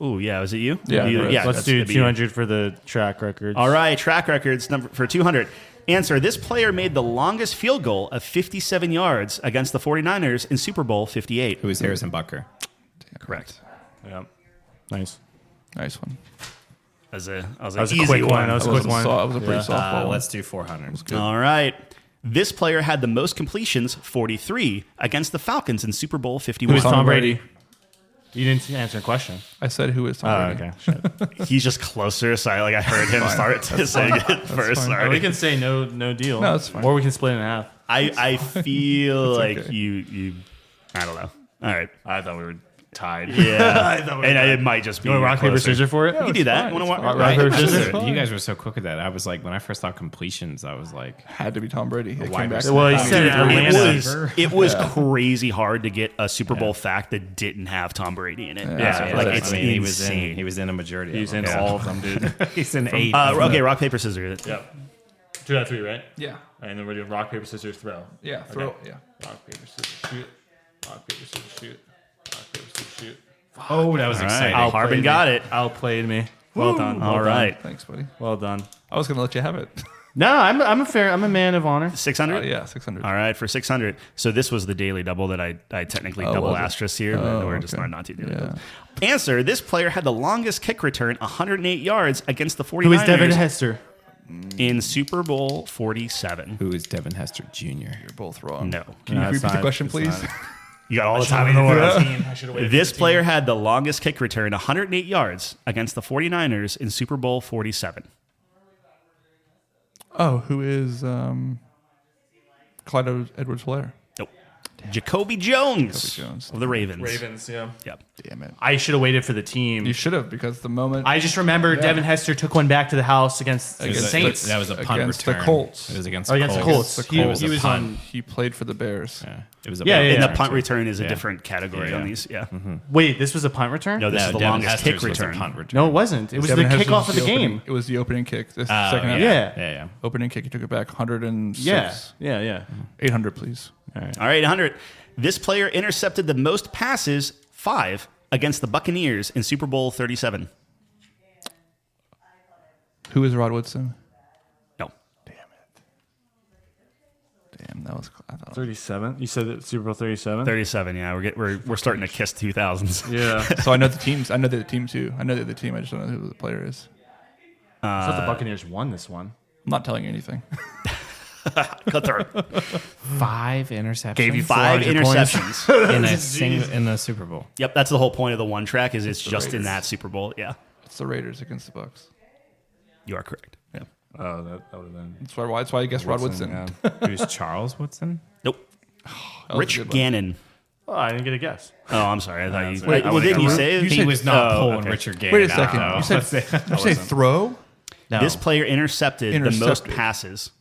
Oh yeah, was it you? Yeah, You- right. yeah. Let's that's do gonna be you. 200 for the track records. All right, track records number for 200. Answer: this player made the longest field goal of 57 yards against the 49ers in Super Bowl 58. who is Harrison Butker? Correct. Yeah. Nice. Nice one. That was an That was a easy quick one. one. That was a That quick was, one. that was a pretty Yeah. softball. Let's do 400. All right. This player had the most completions, 43, against the Falcons in Super Bowl 51. Who is Tom Tom Brady? Brady. You didn't answer a question. I said who is Tom Oh, Brady. okay. Shit. He's just closer, so I heard him start to say it first. fine. Sorry. We can say no deal. No, it's fine. Or we can split it in half. I feel like okay. you I don't know. All right. I thought we were tied. Yeah. and it might just be You want rock, paper, closer. scissors for it? You can do that. Wanna Rock, rock, paper, paper, scissors. scissors? You guys were so quick at that. I was like, when I first thought completions, I was like, Had to be Tom Brady. It wide came back. receiver. Well, he said It Atlanta. was crazy hard to get a Super Bowl fact that didn't have Tom Brady in it. Yeah, like yeah, it's I mean, insane. he was in a majority. He's of in them. all of them, dude. He's in 8. Okay, rock paper scissors. Yep. 2 out of 3, right? Yeah. And then we're doing rock, paper, scissors, throw. Yeah. Throw. Okay. Yeah. Rock, paper, scissors, shoot. Rock, paper, scissors, shoot. Rock, paper, scissors, shoot. Oh, that was All right, exciting. Harbin got it. Outplayed me. Well done. All right. Thanks, buddy. Well done. I was gonna let you have it. No, I'm a man of honor. 600? Yeah, 600. All right, for 600. So this was the daily double that I technically double was it? asterisk here, but we're just okay. not to do Yeah. that. Answer: this player had the longest kick return, 108 yards against the 49ers Who is Devin Hester? in Super Bowl 47. Who is Devin Hester Jr.? You're both wrong. No. Can you No, it's repeat the not. question, It's please? not. You got all the time in the world. I should have waited. This player had the longest kick return, 108 yards against the 49ers in Super Bowl 47. Oh, who is Clyde Edwards-Helaire? Nope. Jacoby Jones, Jacoby Jones. of the Ravens. Ravens, yeah. Yep. Damn it. I should have waited for the team. You should have, because the moment I just remember Devin Hester took one back to the house against the Against Saints. That was a punt Against return. the Colts. It was against Oh, against the Colts. Against the He, Colts. he was punt. on. he played for the Bears. Yeah, it was a Yeah, punt yeah, And yeah. the punt return is a Yeah. different category Yeah, on yeah. these. Yeah. Wait, this was a punt return? No, this No, is the Devin longest Hester's kick was a return. punt return. No, it wasn't. It was Devin the Hester's kickoff of the opening- game. It was the opening kick. This Oh, second half. Yeah. yeah. Opening kick. He took it back 106. Yeah. 800, please. All right, 100. This player intercepted the most passes, 5, against the Buccaneers in Super Bowl 37. Who is Rod Woodson? No. Damn Damn, that was. I thought 37. You said that Super Bowl 37. 37. Yeah, we're starting to kiss 2000s. Yeah. so I know the teams. I know they're the team too. I know they're the team. I just don't know who the player is. I thought the Buccaneers won this one. I'm not telling you anything. Cutthroat. 5 interceptions. Gave you 5 interceptions in the Super Bowl. Yep, that's the whole point of the one track. Is it's the just in Raiders. that Super Bowl. Yeah, It's the Raiders against the Bucks. you are correct. Yeah. Oh, that would have been. That's why I guess Rod Woodson. Yeah. Who's Charles Woodson? Nope. That was a Rich good one. Gannon. Oh, I didn't get a guess. Oh, I'm sorry. I thought you. Wait, well, didn't you Drew? say You He said- was not pulling okay. Richard Gannon. Wait a second. out, You though. said did you say throw? No. this player intercepted the most Intercepted. passes?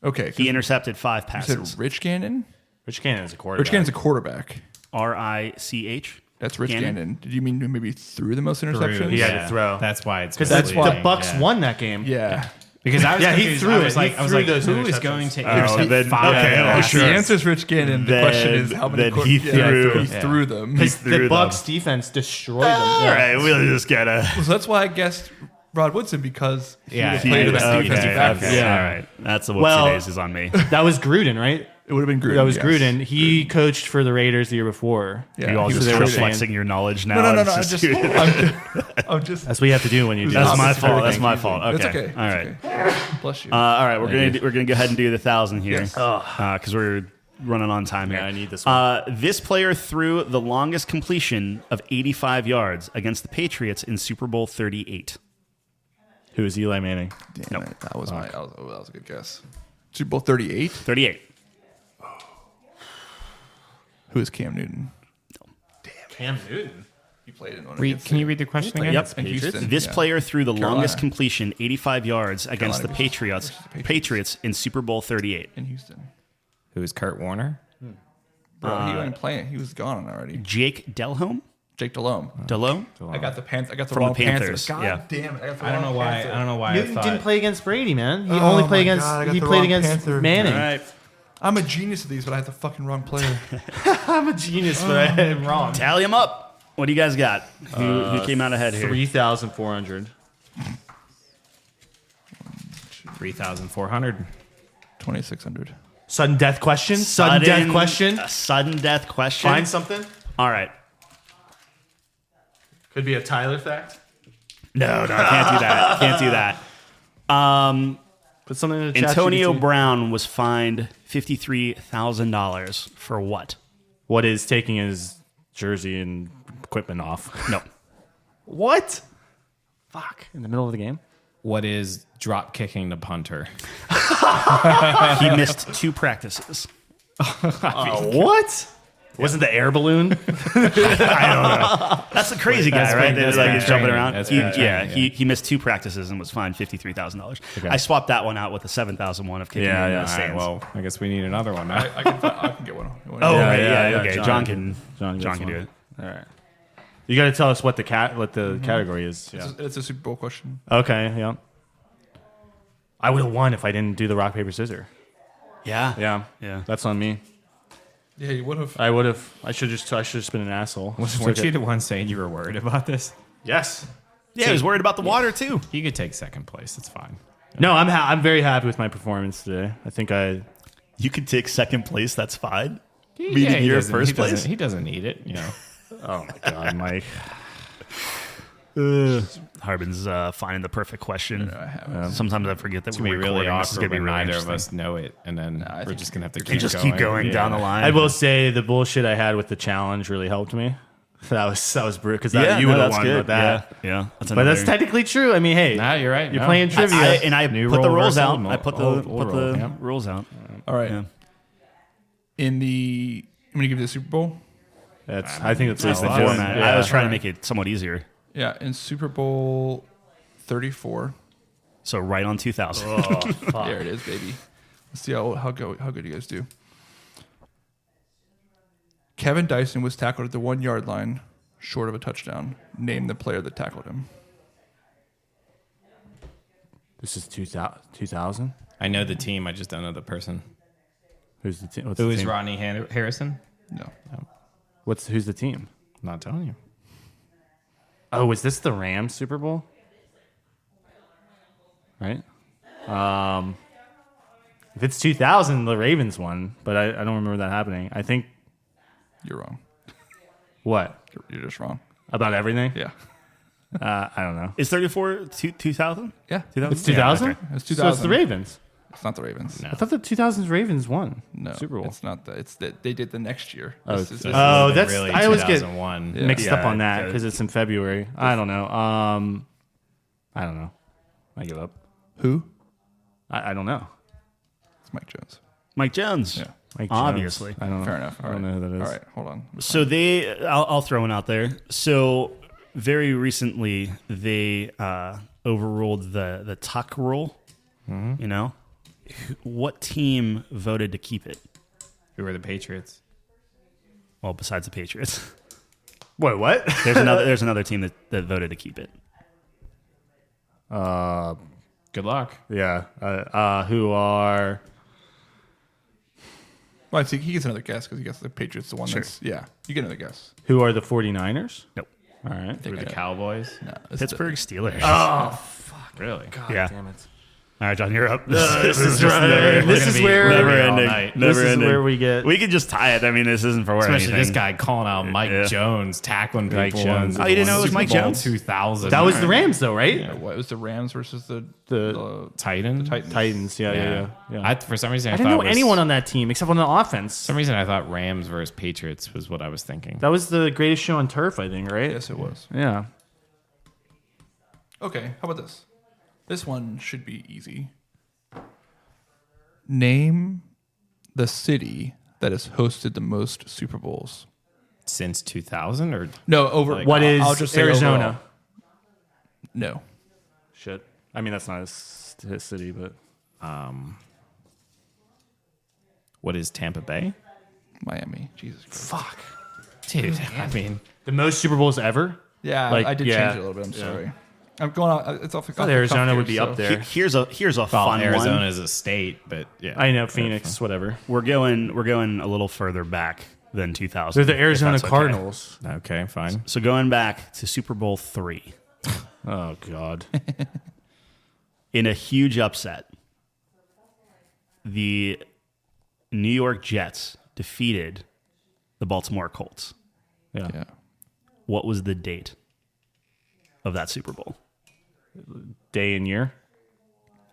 Okay. He intercepted 5 you passes. said Rich Gannon. Rich Gannon is a quarterback. Rich Gannon's a quarterback. RICH. That's Rich Gannon? Gannon. Did you mean maybe threw the most interceptions? He had to throw. That's why it's Because misleading, the Bucks yeah. won that game. Yeah. Because I was Yeah, he confused. threw I it. was He like, threw those who is interceptions. going to Oh, intercept then- 5 okay, passes? The answer is Rich Gannon. The question is how many then he threw. he threw them. Because threw the Bucks defense destroyed them. All right, we'll just get a. So that's why I guessed Rod Woodson because he Yeah, would have he played is. that Okay, defensive backfield. Okay. Yeah. All right. That's the whoopsie Well- days is on me. That was Gruden, right? It would have been Gruden. That was yes. Gruden. He coached for the Raiders the year before. Yeah, You all he just was traded. flexing your knowledge now. No. It's I'm just. That's what you have to do when you do That's this. my Opposite fault. That's everything. my fault. Okay. It's okay. All right. It's okay. Bless you. All right. We're gonna go ahead and do the 1,000 here Yes. because we're running on time here. Yeah, I need this one. This player threw the longest completion of 85 yards against the Patriots in Super Bowl 38. Who is Eli Manning? Damn it. That was that was a good guess. Super Bowl 38. 38. Who is Cam Newton? Cam Newton. He played in one. Can you read the question again? Yep. in Houston. This yeah. player threw the Carolina. longest completion, 85 yards, against the Carolina Patriots. versus the Patriots in Super Bowl 38. in Houston. Who is Kurt Warner? Bro, he wasn't playing. He was gone already. Jake Delhomme? Jake Delhomme. Delhomme? I got the Panthers. I got the From the wrong Panthers, God yeah. damn it! I got the I don't wrong know why. Panther. I don't know why I Newton thought. didn't play against Brady, man. He Oh only my played God, against. I got He the played wrong against Panther. Manning. All right. I'm a genius at these, but I have the fucking wrong player. I'm a genius, but I am wrong. Tally them up. What do you guys got? Who came out ahead here? 3,400. 3,400. 2,600. Sudden death question. Sudden death question. A sudden death question. Find something. All right. Could be a Tyler fact. No, I can't do that. Can't do that. Put something in the chat. Antonio GPT. Brown was fined $53,000 for what? What is taking his jersey and equipment off? No. What? Fuck. In the middle of the game? What is drop kicking the punter? He missed 2 practices. What? Wasn't the air balloon? That's the crazy guy, That's right? been- That that's like been is jumping training. around. That's He, been training, yeah. he missed 2 practices and was fined $53,000. I swapped that one out with the 7,001 of kicking Yeah, in yeah. the All right, stands. well, I guess we need another one now. I can get one. Oh, Yeah, right, yeah, yeah. okay. John John gets can do one. it. All right. You got to tell us what the category is. Yeah. It's a Super Bowl question. Okay. Yeah. I would have won if I didn't do the rock paper scissors. Yeah. Yeah. Yeah. That's on me. Yeah, you would have. I would have. I should just been an asshole. Weren't you the one saying you were worried about this? Yes. Yeah, he was worried about the water, too. You could take second place. It's fine. No, I'm very happy with my performance today. I think I. You could take second place. That's fine. Yeah, Meaning he you're doesn't- first he doesn't- place? He doesn't need it, you know. Oh my god, Mike. Harbin's finding the perfect question. I haven't. Sometimes I forget that It's gonna we're be really recording. This is awkward gonna be when really neither of interesting. us know it, and then I we're think just gonna have to You just keep going down the line. I will say the bullshit I had with the challenge really helped me. That was brutal because Yeah, you no, would have that's won good. with that. Yeah. That's But that's another- technically true. I mean, hey, Nah, you're right. you're No. playing trivia. I New put the rule rules versus out. old I put the old put rule, the yeah. rules out. All right. Yeah. I'm gonna give you the Super Bowl. I think that's That's the what it is. format. Yeah. I was trying to make it somewhat easier. Yeah, in Super Bowl 34. So right on 2000. There it is, baby. Let's see how good you guys do. Kevin Dyson was tackled at the 1 yard line, short of a touchdown. Name the player that tackled him. This is 2000. I know the team. I just don't know the person. Who's the team? What's Who the is team? Rodney Harrison? No. Who's the team? I'm not telling you. Oh, is this the Rams Super Bowl? Right. If it's 2000, the Ravens won, but I don't remember that happening. I think. You're wrong. What? You're just wrong. About everything? Yeah. I don't know. Is 34 2000? Yeah. 2000? It's 2000? It's So 2000. it's the Ravens. It's not the Ravens. No. I thought the 2000s Ravens won No, Super Bowl. it's not that. It's that they did the next year. Oh, This is- So this Oh, is- that's- really I always get 2001. Yeah. mixed up on that Yeah. because it's in February. I don't know. I don't know. I give up. who? I don't know. It's Mike Jones. Mike Jones. Yeah. Mike Jones. Obviously. I don't know. Fair enough. I don't know who that is. All right, hold on. So I'll throw one out there. So very recently, they overruled the tuck rule. Mm-hmm. You know, what team voted to keep it? Who were the Patriots? Well, besides the Patriots, Wait, what? there's another team that voted to keep it. Good luck. Yeah. Who are? Well, I think he gets another guess because he gets the Patriots. The one that's you get another guess. Who are the 49ers? Nope. All right. Who were the Cowboys? No, it's Pittsburgh Steelers. Really? yeah. Damn it. All right, John, you're up. This is just right. never- This is where never all ending. night. Never This is ending. where we get. We could just tie it. I mean, this isn't for Especially anything. this guy calling out Mike Yeah. Jones, tackling people. Mike Jones. in Oh, you didn't know it was Super Mike Bowl Jones? 2000. That was the Rams, though, right? Yeah, what was the Rams versus the Titans. Titans? Yeah. For some reason, I I didn't thought know it was, anyone on that team except on the offense. For some reason, I thought Rams versus Patriots was what I was thinking. That was the greatest show on turf, I think, right? Yes, it was. Yeah. Okay, how about this? This one should be easy. Name the city that has hosted the most Super Bowls. Since 2000 or No, over. Like, What is I'll just say Arizona? overall. No. Shit. I mean, that's not a city, but what is Tampa Bay? Miami. Jesus Christ. fuck. Dude, I mean, The most Super Bowls ever? Yeah, Like, I did yeah. change it a little bit. I'm sorry. I'm going out. It's off the I thought cuff Arizona here, would be so- up there. Here's a well, fun Arizona one. is a state, but yeah. I know, Phoenix, whatever. We're going a little further back than 2000. They're the if Arizona that's okay. Cardinals. Okay, fine. So going back to Super Bowl 3 Oh, God. in a huge upset, the New York Jets defeated the Baltimore Colts. Yeah. Yeah. What was the date of that Super Bowl? Day and year?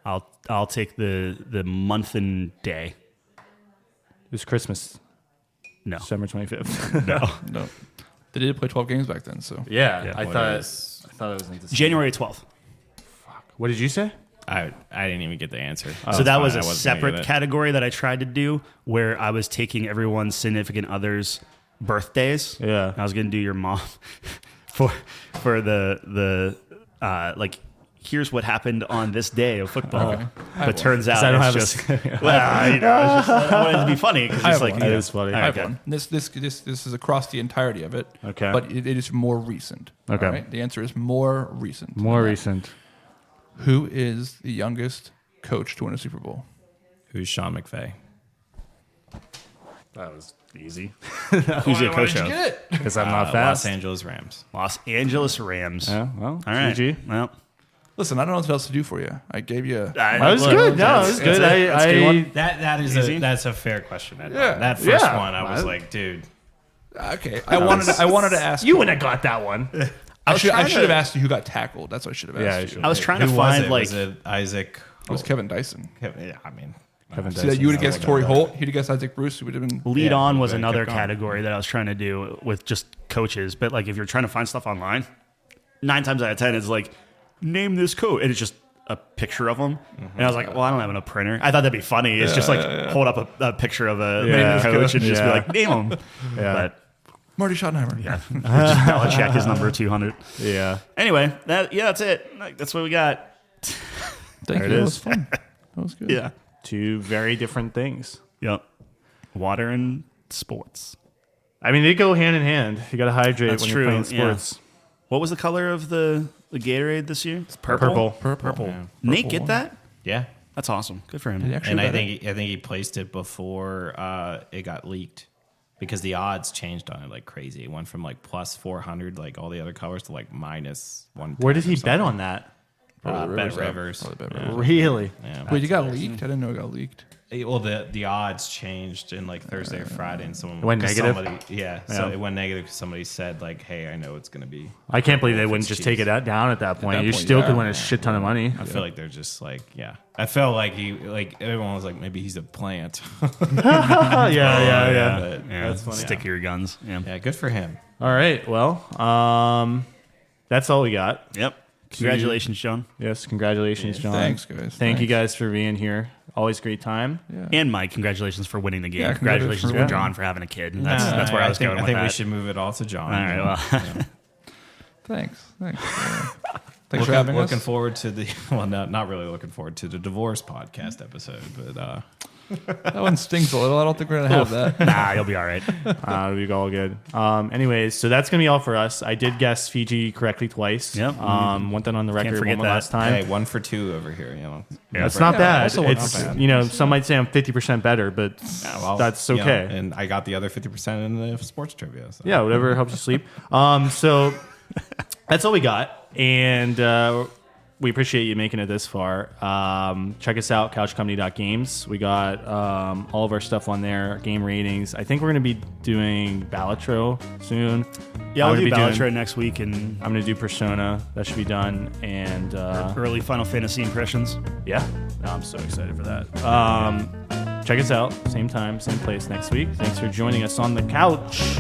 I'll take the month and day. It was Christmas, No, December 25th. no. No. They did play 12 games back then, so. Yeah, I what thought is- it was in December. January 12th. What did you say? I didn't even get the answer. So that fine. was I a wasn't gonna separate get it. category that I tried to do where I was taking everyone's significant other's birthdays. Yeah. I was going to do your mom for the like here's what happened on this day of football. But turns out I don't it's have just well, you know, it's just, I wanted it to be funny because I it's have like one. you know, That is funny. all I right, have good. one. This is across the entirety of it. Okay. But it is more recent. Okay. All right? The answer is more recent. More than that. recent. Who is the youngest coach to win a Super Bowl? Who's Sean McVay? That was easy. Who's your coach of? Because I'm not Los fast. Angeles Rams. Los Angeles Rams. Yeah, well, All right. GG. Well, Listen, I don't know what else to do for you. I gave you. That was good. No, it was good. That's a good one. That's a fair question. Yeah. That first Yeah. one, I was like, dude. Okay. I wanted to ask You wouldn't have got that one. I should trying have to- asked you who got tackled. That's what I should have asked Yeah, I you. should. I was trying Who to was find it? like Was it Isaac? It was Kevin Dyson. Yeah, I mean, So that you would have guessed Torrey Holt. He'd have guessed Isaac Bruce. Who would have been. lead Yeah, on was but another kept going. category that I was trying to do with just coaches. But like if you're trying to find stuff online, 9 times out of 10 it's like name this coach, and it's just a picture of them. And I was like, well, I don't have enough printer. I thought that'd be funny. It's just like hold up a picture of a Yeah. coach and just be Yeah. like name them. Yeah. But Marty Schottenheimer. yeah, just Belichick is number 200. Yeah. Anyway, that's it. Like, that's what we got. Thank There you. it That is. was fun. That was good. Yeah. Two very different things. Yep. Water and sports. I mean, they go hand in hand. You got to hydrate That's when true, you're playing yeah. sports. What was the color of the Gatorade this year? It's Purple. Purple. Yeah. Nate, get that? Yeah. That's awesome. Good for him. Did he actually And I bet it? think he placed it before it got leaked because the odds changed on it like crazy. It went from like plus 400, like all the other colors, to like minus 1. Where did he bet on that? Bet Rivers. Probably Bet Rivers. Really? Yeah. Wait, you got leaked? I didn't know it got leaked. Well, the odds changed in like Thursday or Friday, and someone went 'cause negative? somebody, so it went negative because somebody said like, "Hey, I know it's going to be." I can't believe they If wouldn't it's just take it Chiefs. down at that point. that You point, still yeah. could win a shit ton of money. I feel like they're just like, yeah. I felt like everyone was like, maybe he's a plant. yeah. But That's funny. Stick to your guns. Yeah. yeah, good for him. All right. Well, that's all we got. Yep. Congratulations, Sean. Yes, congratulations, John. Thanks, guys. Thank you Thanks. guys for being here. Always great time. Yeah. And Mike, congratulations for winning the game. Yeah, congratulations congratulations for for John for having a kid. That's where I was going with I think that. we should move it all to John. All right, well. Thanks. Thanks for having looking us. forward to the not really looking forward to the divorce podcast episode, but That one stings a little. I don't think we're gonna have that. Nah, you'll be all right. It'll be all good. Anyways, so that's gonna be all for us. I did guess Fiji correctly twice. Yep. Went that on the record forget one that. last time. hey, 1 for 2 over here. You know, That's not Yeah, bad. also It's not bad. some might say I'm 50% better, but Yeah, well, that's you know, okay. and I got the other 50% in the sports trivia. So. Yeah, whatever helps you sleep. So that's all we got, and we appreciate you making it this far. Check us out, couchcompany.games. We got all of our stuff on there, game ratings. I think we're going to be doing Balatro soon. Yeah, I'm we'll gonna do be Balatro doing- next week and I'm going to do Persona. That should be done. And early Final Fantasy impressions. yeah, no, I'm so excited for that. Check us out, same time, same place next week. Thanks for joining us on the couch.